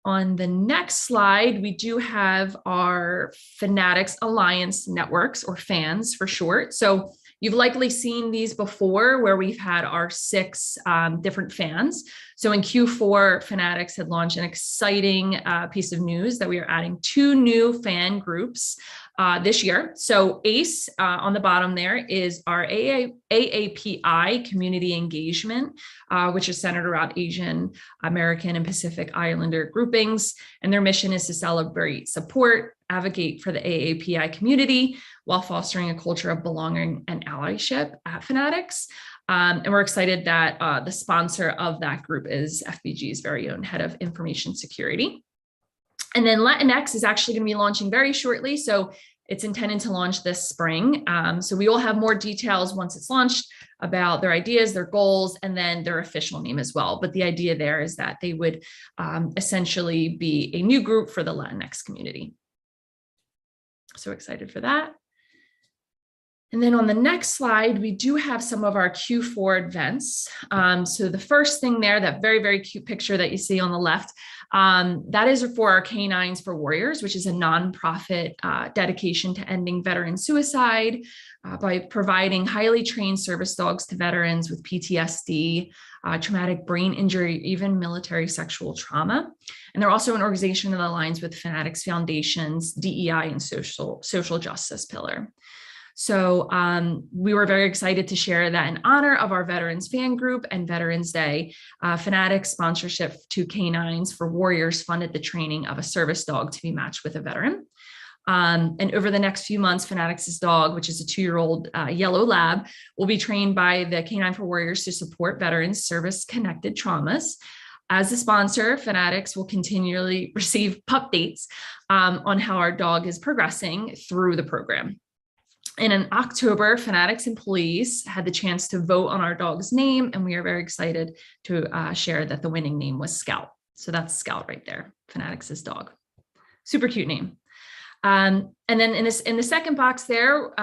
On the next slide, we do have our Fanatics Alliance networks, or FANs for short. So you've likely seen these before where we've had our 6 different FANs. So in Q4, Fanatics had launched an exciting piece of news that we are adding 2 new fan groups this year. So ACE on the bottom there is our AAPI community engagement, which is centered around Asian American and Pacific Islander groupings. And their mission is to celebrate, support, advocate for the AAPI community while fostering a culture of belonging and allyship at Fanatics. And we're excited that the sponsor of that group is FBG's very own head of information security. And then Latinx is actually going to be launching very shortly. So It's intended to launch this spring. So we will have more details once it's launched about their ideas, their goals, and then their official name as well. But the idea there is that they would essentially be a new group for the Latinx community. So excited for that. And then on the next slide, we do have some of our Q4 events. So the first thing there, that very, very cute picture that you see on the left, that is for our Canines for Warriors, which is a nonprofit dedication to ending veteran suicide by providing highly trained service dogs to veterans with PTSD, traumatic brain injury, even military sexual trauma. And they're also an organization that aligns with Fanatics Foundation's DEI and social justice pillar. So we were very excited to share that in honor of our Veterans Fan Group and Veterans Day, Fanatics sponsorship to Canines for Warriors funded the training of a service dog to be matched with a veteran. And over the next few months, Fanatics' dog, which is a 2-year-old yellow lab, will be trained by the Canine for Warriors to support veterans' service-connected traumas. As a sponsor, Fanatics will continually receive updates on how our dog is progressing through the program. And in October, Fanatics employees had the chance to vote on our dog's name, and we are very excited to share that the winning name was Scout. So that's Scout right there, Fanatics' dog. Super cute name. And then in the second box there,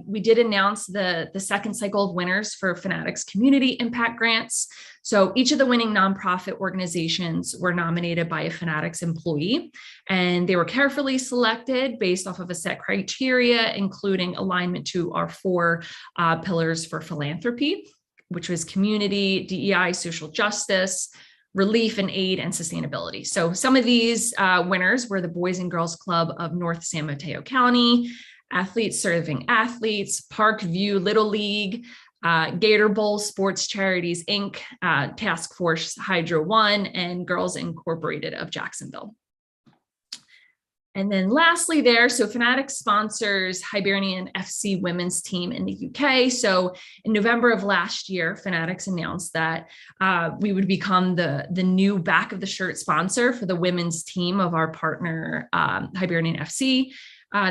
we did announce the second cycle of winners for Fanatics Community Impact Grants. So each of the winning nonprofit organizations were nominated by a Fanatics employee, and they were carefully selected based off of a set criteria, including alignment to our 4 pillars for philanthropy, which was community, DEI, social justice, relief and aid, and sustainability. So some of these winners were the Boys and Girls Club of North San Mateo County, Athletes Serving Athletes, Park View Little League, Gator Bowl Sports Charities, Inc., Task Force Hydro One, and Girls Incorporated of Jacksonville. And then lastly there, so Fanatics sponsors Hibernian FC women's team in the UK. So in November of last year, Fanatics announced that we would become the new back of the shirt sponsor for the women's team of our partner, Hibernian FC.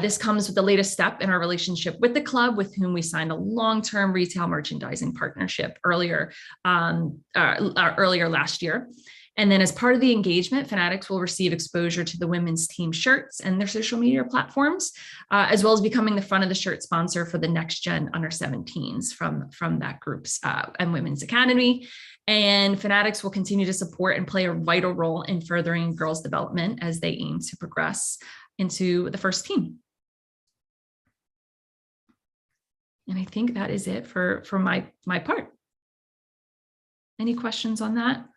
This comes with the latest step in our relationship with the club, with whom we signed a long-term retail merchandising partnership earlier last year. And then as part of the engagement, Fanatics will receive exposure to the women's team shirts and their social media platforms, as well as becoming the front of the shirt sponsor for the next gen under 17s from that group's and women's academy. And Fanatics will continue to support and play a vital role in furthering girls' development as they aim to progress into the first team. And I think that is it for my part. Any questions on that?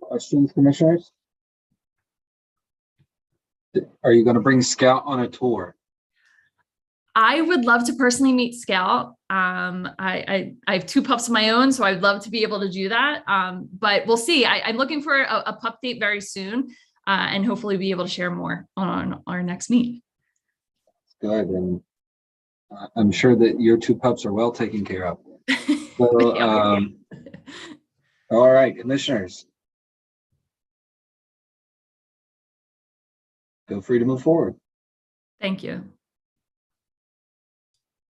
Questions, commissioners? Are you going to bring Scout on a tour? I would love to personally meet Scout. I have 2 pups of my own, so I'd love to be able to do that. But we'll see. I'm looking for a pup date very soon, and hopefully be able to share more on our next meet. Good, and I'm sure that your 2 pups are well taken care of. So, all right, commissioners. Feel free to move forward. Thank you.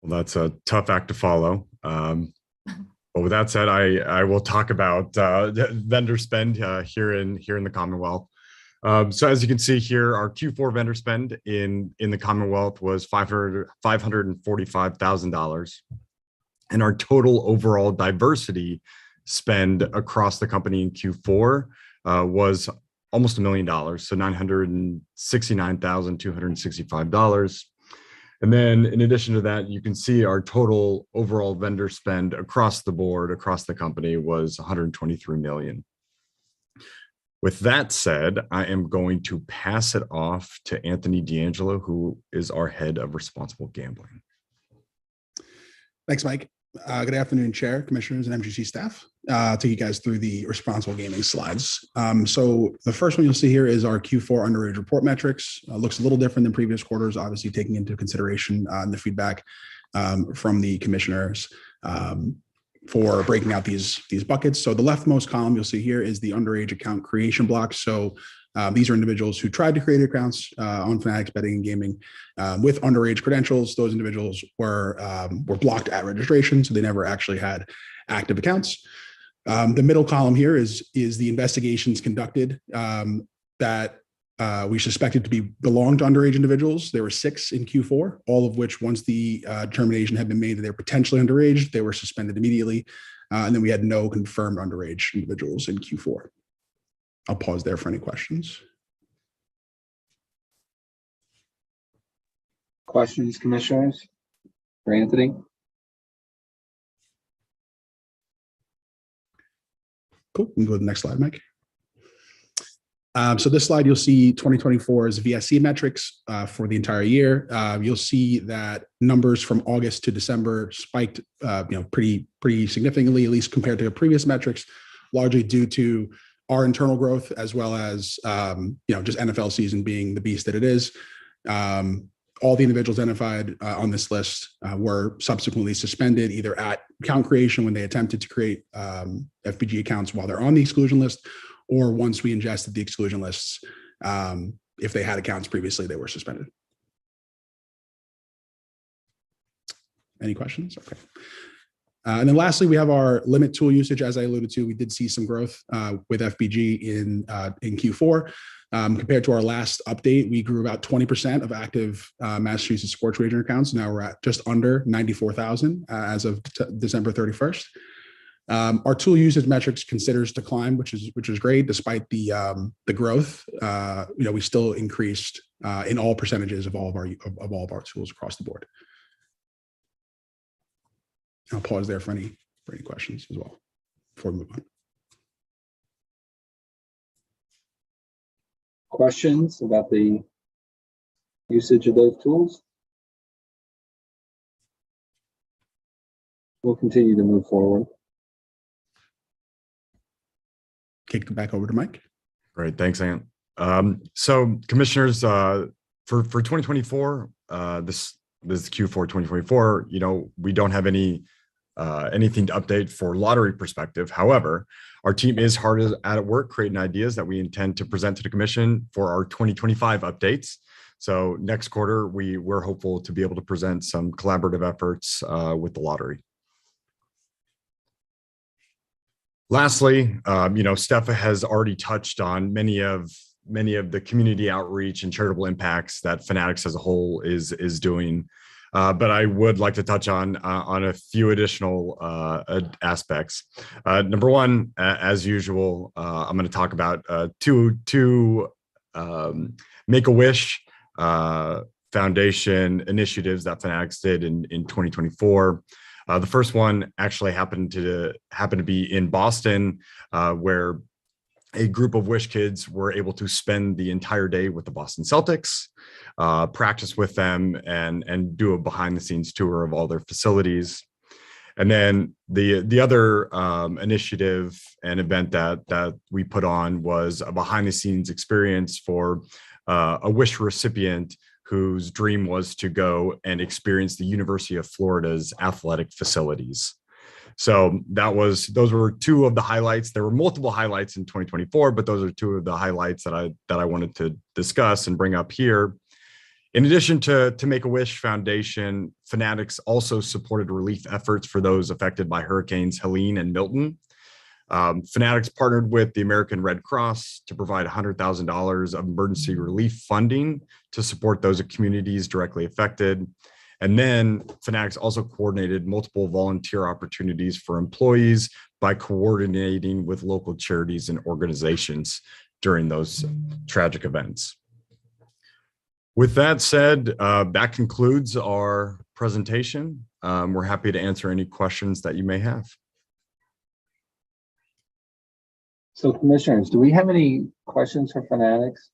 Well, that's a tough act to follow. But with that said, I will talk about vendor spend here in the Commonwealth. So as you can see here, our Q4 vendor spend in the Commonwealth was $545,000, and our total overall diversity spend across the company in Q4 was almost $1 million, so $969,265. And then in addition to that, you can see our total overall vendor spend across the board, across the company, was $123 million. With that said, I am going to pass it off to Anthony D'Angelo, who is our head of responsible gambling. Thanks, Mike. Good afternoon, Chair, Commissioners, and MGC staff. I'll take you guys through the responsible gaming slides. So the first one you'll see here is our Q4 underage report metrics. Looks a little different than previous quarters, obviously taking into consideration the feedback from the commissioners for breaking out these buckets. So the leftmost column you'll see here is the underage account creation block. So These are individuals who tried to create accounts on Fanatics Betting and Gaming with underage credentials. Those individuals were blocked at registration, so they never actually had active accounts. The middle column here is the investigations conducted that we suspected to belong to underage individuals. There were 6 in Q4, all of which, once the determination had been made that they were potentially underage, they were suspended immediately. And then we had no confirmed underage individuals in Q4. I'll pause there for any questions. Questions, commissioners? For Anthony? Cool. We can go to the next slide, Mike. So this slide, you'll see 2024's VSC metrics for the entire year. You'll see that numbers from August to December spiked, pretty significantly, at least compared to the previous metrics, largely due to our internal growth as well as just NFL season being the beast that it is. All the individuals identified on this list were subsequently suspended, either at account creation when they attempted to create FBG accounts while they're on the exclusion list, or once we ingested the exclusion lists, if they had accounts previously, they were suspended. Any questions? Okay. And then lastly, we have our limit tool usage. As I alluded to, we did see some growth with FBG in Q4. Compared to our last update, we grew about 20% of active Massachusetts sports wagering accounts. Now we're at just under 94,000 as of December 31st. Our tool usage metrics considers decline, which is great. Despite the growth, we still increased in all percentages of all of our tools across the board. I'll pause there for any questions as well before we move on. Questions about the usage of those tools? We'll continue to move forward. Kick it back over to Mike. Great, thanks, Ant. So, commissioners, for 2024, this is Q4 2024. We don't have anything to update for lottery perspective. However, our team is hard at work creating ideas that we intend to present to the commission for our 2025 updates. So next quarter, we're hopeful to be able to present some collaborative efforts with the lottery. Lastly, Steph has already touched on many of the community outreach and charitable impacts that Fanatics as a whole is doing. But I would like to touch on a few additional aspects. Number one, as usual, I'm going to talk about two Make-A-Wish Foundation initiatives that Fanatics did in 2024. The first one actually happened to be in Boston, where a group of Wish kids were able to spend the entire day with the Boston Celtics, practice with them, and do a behind-the-scenes tour of all their facilities. And then the other initiative and event that we put on was a behind-the-scenes experience for a Wish recipient whose dream was to go and experience the University of Florida's athletic facilities. So those were two of the highlights. There were multiple highlights in 2024, but those are two of the highlights that I wanted to discuss and bring up here. In addition to Make-A-Wish Foundation, Fanatics also supported relief efforts for those affected by Hurricanes Helene and Milton. Fanatics partnered with the American Red Cross to provide $100,000 of emergency relief funding to support those communities directly affected. And then Fanatics also coordinated multiple volunteer opportunities for employees by coordinating with local charities and organizations during those tragic events. With that said, that concludes our presentation. We're happy to answer any questions that you may have. So, commissioners, do we have any questions for Fanatics?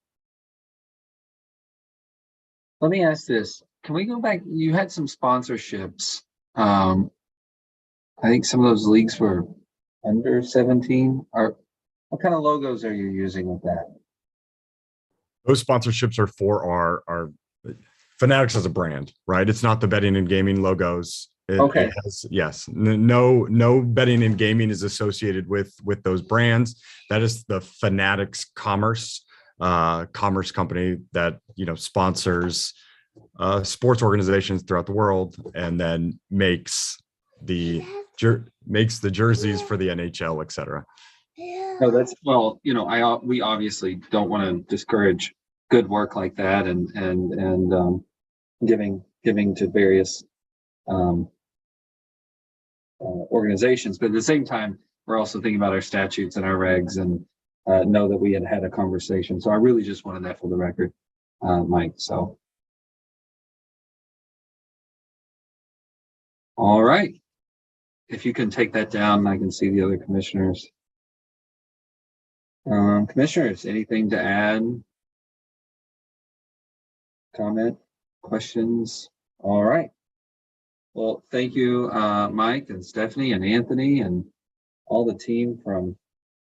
Let me ask this. Can we go back? You had some sponsorships. I think some of those leagues were under 17. What kind of logos are you using with that? Those sponsorships are for our Fanatics as a brand, right? It's not the betting and gaming logos. Okay. Yes. No betting and gaming is associated with those brands. That is the Fanatics Commerce commerce company that, sponsors sports organizations throughout the world and then makes the jerseys for the NHL, et cetera. No, we obviously don't want to discourage good work like that and giving to various organizations, but at the same time, we're also thinking about our statutes and our regs and know that we had a conversation. So I really just wanted that for the record, Mike. So, all right, if you can take that down, I can see the other commissioners. Commissioners, anything to add? Comment, questions? All right. Well, thank you, Mike and Stephanie and Anthony and all the team from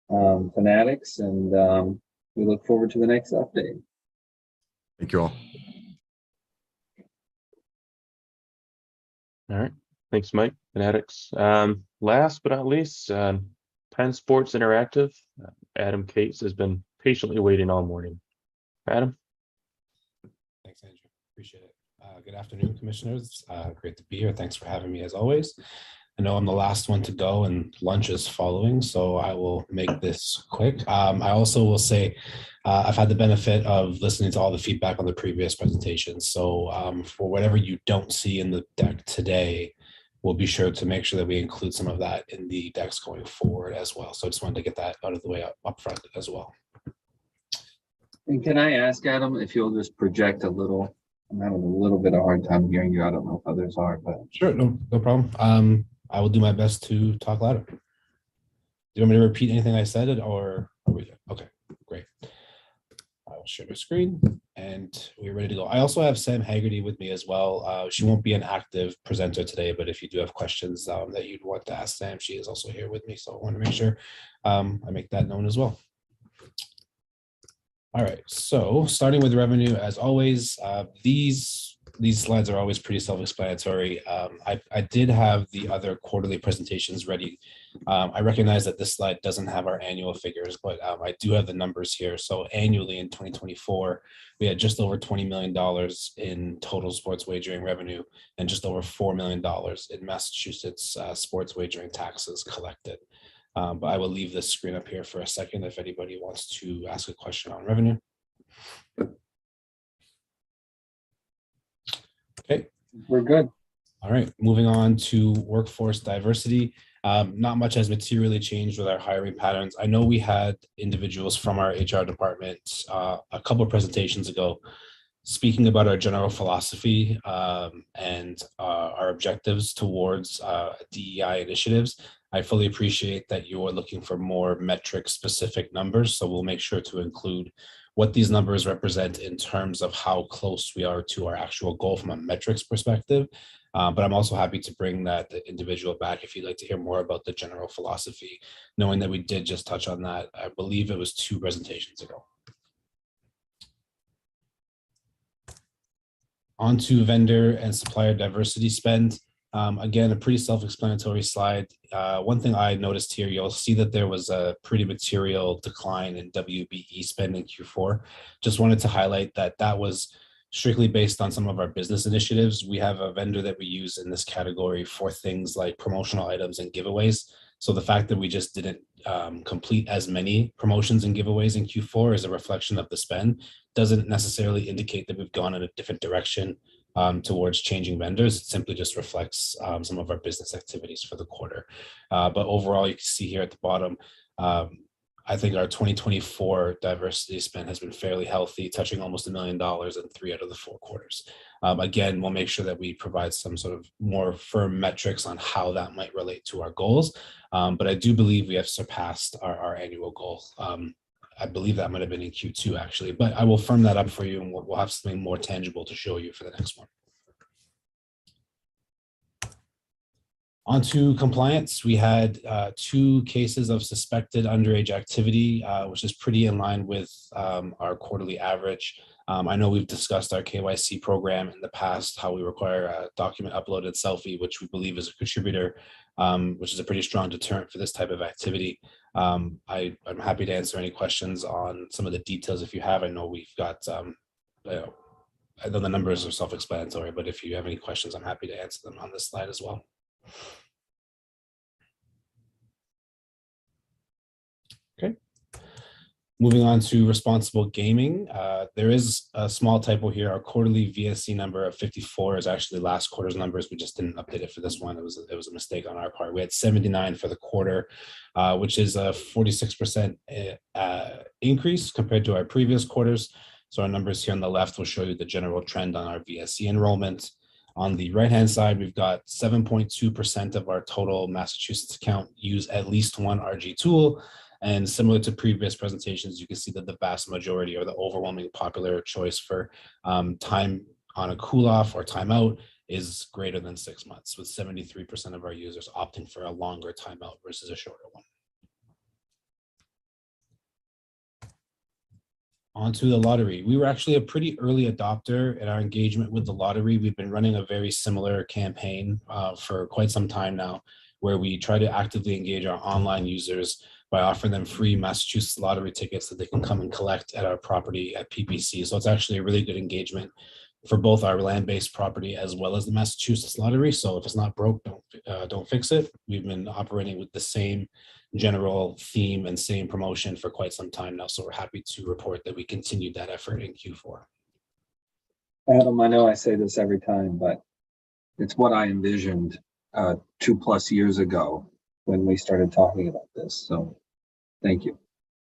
Fanatics, and we look forward to the next update. Thank you all. All right. Thanks, Mike. Fanatics. Last but not least, Penn Sports Interactive. Adam Cates has been patiently waiting all morning. Adam. Thanks, Andrew. Appreciate it. Good afternoon, commissioners. Great to be here. Thanks for having me as always. I know I'm the last one to go and lunch is following, so I will make this quick. I also will say I've had the benefit of listening to all the feedback on the previous presentations. So for whatever you don't see in the deck today, we'll be sure to make sure that we include some of that in the decks going forward as well. So I just wanted to get that out of the way up front as well. And can I ask, Adam, if you'll just project a little? I'm having a little bit of a hard time hearing you. I don't know if others are, but sure, no problem. I will do my best to talk louder. Do you want me to repeat anything I said, or are we good? Okay, great. I will share my screen and we're ready to go. I also have Sam Haggerty with me as well. She won't be an active presenter today, but if you do have questions that you'd want to ask Sam, she is also here with me. So I want to make sure I make that known as well. All right, so starting with revenue, as always, these slides are always pretty self-explanatory. I did have the other quarterly presentations ready. I recognize that this slide doesn't have our annual figures, but I do have the numbers here. So annually in 2024, we had just over $20 million in total sports wagering revenue and just over $4 million in Massachusetts sports wagering taxes collected. But I will leave this screen up here for a second if anybody wants to ask a question on revenue. Okay, we're good. All right, moving on to workforce diversity. Not much has materially changed with our hiring patterns. I know we had individuals from our HR department a couple of presentations ago speaking about our general philosophy and our objectives towards DEI initiatives. I fully appreciate that you are looking for more metric-specific numbers, so we'll make sure to include what these numbers represent in terms of how close we are to our actual goal from a metrics perspective. But I'm also happy to bring that individual back if you'd like to hear more about the general philosophy, knowing that we did just touch on that. I believe it was 2 presentations ago. On to vendor and supplier diversity spend. Again, a pretty self-explanatory slide. One thing I noticed here, you'll see that there was a pretty material decline in WBE spend in Q4. Just wanted to highlight that that was strictly based on some of our business initiatives. We have a vendor that we use in this category for things like promotional items and giveaways. So the fact that we just didn't complete as many promotions and giveaways in Q4 is a reflection of the spend. Doesn't necessarily indicate that we've gone in a different direction towards changing vendors. It simply just reflects some of our business activities for the quarter. But overall, you can see here at the bottom, I think our 2024 diversity spend has been fairly healthy, touching almost $1 million in 3 out of the 4 quarters. Again, we'll make sure that we provide some sort of more firm metrics on how that might relate to our goals. But I do believe we have surpassed our annual goal. I believe that might have been in Q2 actually, but I will firm that up for you and we'll have something more tangible to show you for the next one. On to compliance, we had 2 cases of suspected underage activity, which is pretty in line with our quarterly average. I know we've discussed our KYC program in the past, how we require a document uploaded selfie, which we believe is a contributor, which is a pretty strong deterrent for this type of activity. I'm happy to answer any questions on some of the details if you have. I know we've got, I know the numbers are self-explanatory, but if you have any questions, I'm happy to answer them on this slide as well. Okay. Moving on to responsible gaming, there is a small typo here. Our quarterly VSC number of 54 is actually last quarter's numbers. We just didn't update it for this one. It was a mistake on our part. We had 79 for the quarter, which is a 46% increase compared to our previous quarters. So our numbers here on the left will show you the general trend on our VSC enrollment. On the right-hand side, we've got 7.2% of our total Massachusetts account use at least one RG tool. And similar to previous presentations, you can see that the vast majority or the overwhelming popular choice for time on a cool off or timeout is greater than 6 months, with 73% of our users opting for a longer timeout versus a shorter one. Onto the lottery. We were actually a pretty early adopter in our engagement with the lottery. We've been running a very similar campaign for quite some time now, where we try to actively engage our online users by offering them free Massachusetts lottery tickets that they can come and collect at our property at PPC. So it's actually a really good engagement for both our land-based property as well as the Massachusetts lottery. So if it's not broke, don't fix it. We've been operating with the same general theme and same promotion for quite some time now. So we're happy to report that we continued that effort in Q4. Adam, I know I say this every time, but it's what I envisioned 2+ years ago when we started talking about this. So thank you.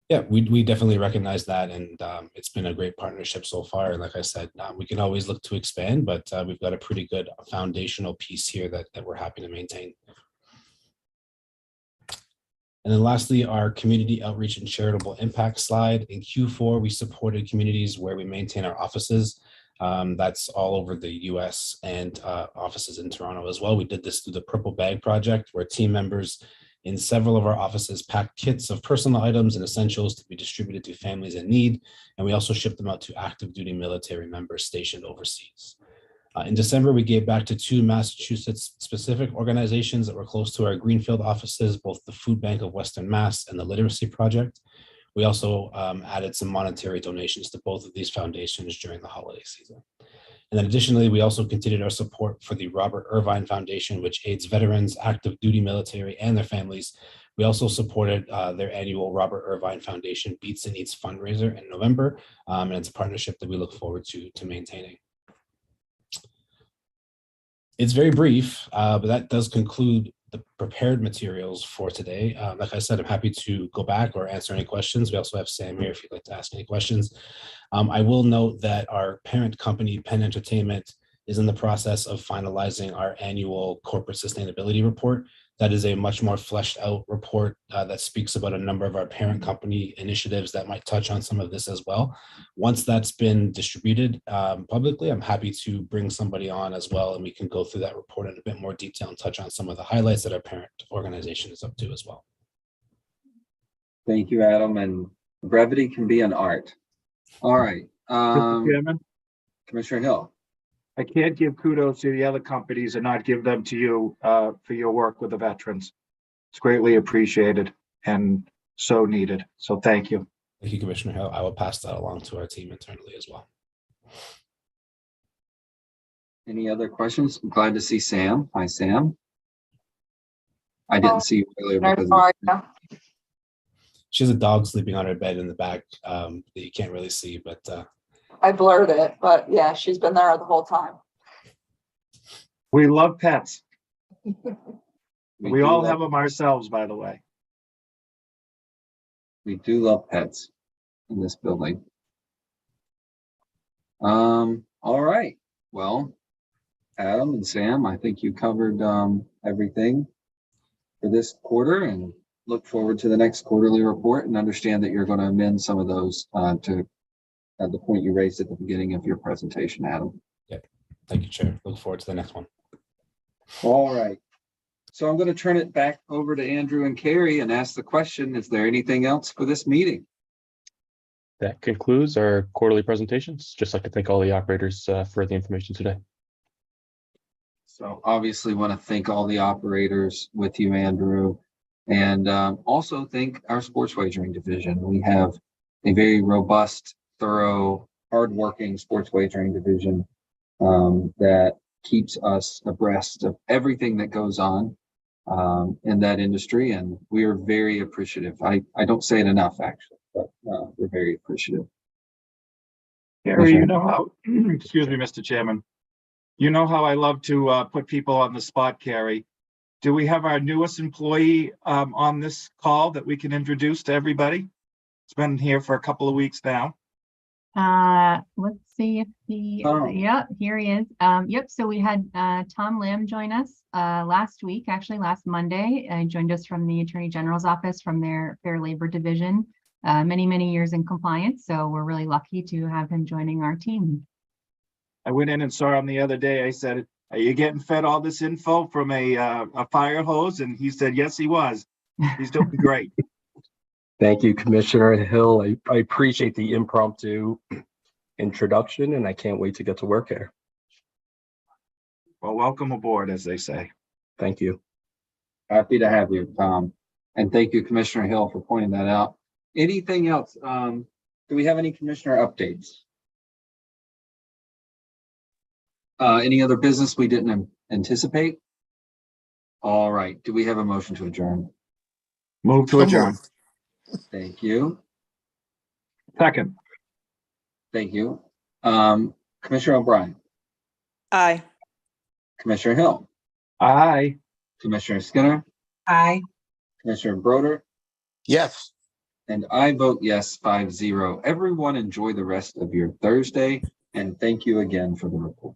Yeah, we definitely recognize that, and it's been a great partnership so far. And like I said, we can always look to expand, but we've got a pretty good foundational piece here that we're happy to maintain. And then lastly, our community outreach and charitable impact slide. In Q4, we supported communities where we maintain our offices. That's all over the US and offices in Toronto as well. We did this through the Purple Bag Project, where team members in several of our offices packed kits of personal items and essentials to be distributed to families in need. And we also shipped them out to active duty military members stationed overseas. In December, we gave back to 2 Massachusetts specific organizations that were close to our Greenfield offices, both the Food Bank of Western Mass and the Literacy Project. We also added some monetary donations to both of these foundations during the holiday season. And then additionally, we also continued our support for the Robert Irvine Foundation, which aids veterans, active duty military, and their families. We also supported their annual Robert Irvine Foundation Beats and Eats fundraiser in November, and it's a partnership that we look forward to maintaining. It's very brief, but that does conclude the prepared materials for today. Like I said, I'm happy to go back or answer any questions. We also have Sam here if you'd like to ask any questions. I will note that our parent company, Penn Entertainment, is in the process of finalizing our annual corporate sustainability report. That is a much more fleshed out report that speaks about a number of our parent company initiatives that might touch on some of this as well. Once that's been distributed publicly, I'm happy to bring somebody on as well, and we can go through that report in a bit more detail and touch on some of the highlights that our parent organization is up to as well. Thank you, Adam. And brevity can be an art. All right. Mr. Chairman? Commissioner Hill. I can't give kudos to the other companies and not give them to you for your work with the veterans. It's greatly appreciated and so needed. So thank you. Thank you, Commissioner Hill. I will pass that along to our team internally as well. Any other questions? I'm glad to see Sam. Hi, Sam. I didn't see you earlier because she has a dog sleeping on her bed in the back that you can't really see, but I blurred it, but yeah, she's been there the whole time. We love pets. We We all love- have them ourselves, by the way. We do love pets in this building. All right. Well, Adam and Sam, I think you covered everything for this quarter, and look forward to the next quarterly report, and understand that you're going to amend some of those to at the point you raised at the beginning of your presentation, Adam. Yep. Thank you, Chair. Look forward to the next one. All right. So I'm going to turn it back over to Andrew and Carrie and ask the question, is there anything else for this meeting? That concludes our quarterly presentations. Just like to thank all the operators for the information today. So obviously want to thank all the operators with you, Andrew, And also thank our sports wagering division. We have a very robust, thorough, hardworking sports wagering division that keeps us abreast of everything that goes on in that industry. And we are very appreciative. I don't say it enough, actually, but we're very appreciative. Gary, you know how, excuse me, Mr. Chairman, you know how I love to put people on the spot, Gary. Do we have our newest employee on this call that we can introduce to everybody? It's been here for a couple of weeks now. Let's see if yep, here he is. Yep, so we had Tom Lamb join us last week, actually last Monday. Joined us from the Attorney General's office from their Fair Labor Division. Many years in compliance, so we're really lucky to have him joining our team. I went in and saw him the other day. I said, "Are you getting fed all this info from a fire hose?" And he said, "Yes, he was." He's doing great. Thank you, Commissioner Hill. I appreciate the impromptu introduction, and I can't wait to get to work here. Well, welcome aboard, as they say. Thank you. Happy to have you, Tom. And thank you, Commissioner Hill, for pointing that out. Anything else? Do we have any commissioner updates? Any other business we didn't anticipate? All right. Do we have a motion to adjourn? Move to adjourn. Thank you. Second. Thank you. Commissioner O'Brien. Aye. Commissioner Hill. Aye. Commissioner Skinner. Aye. Commissioner Broder. Yes. And I vote yes, 5-0. Everyone enjoy the rest of your Thursday, and thank you again for the report.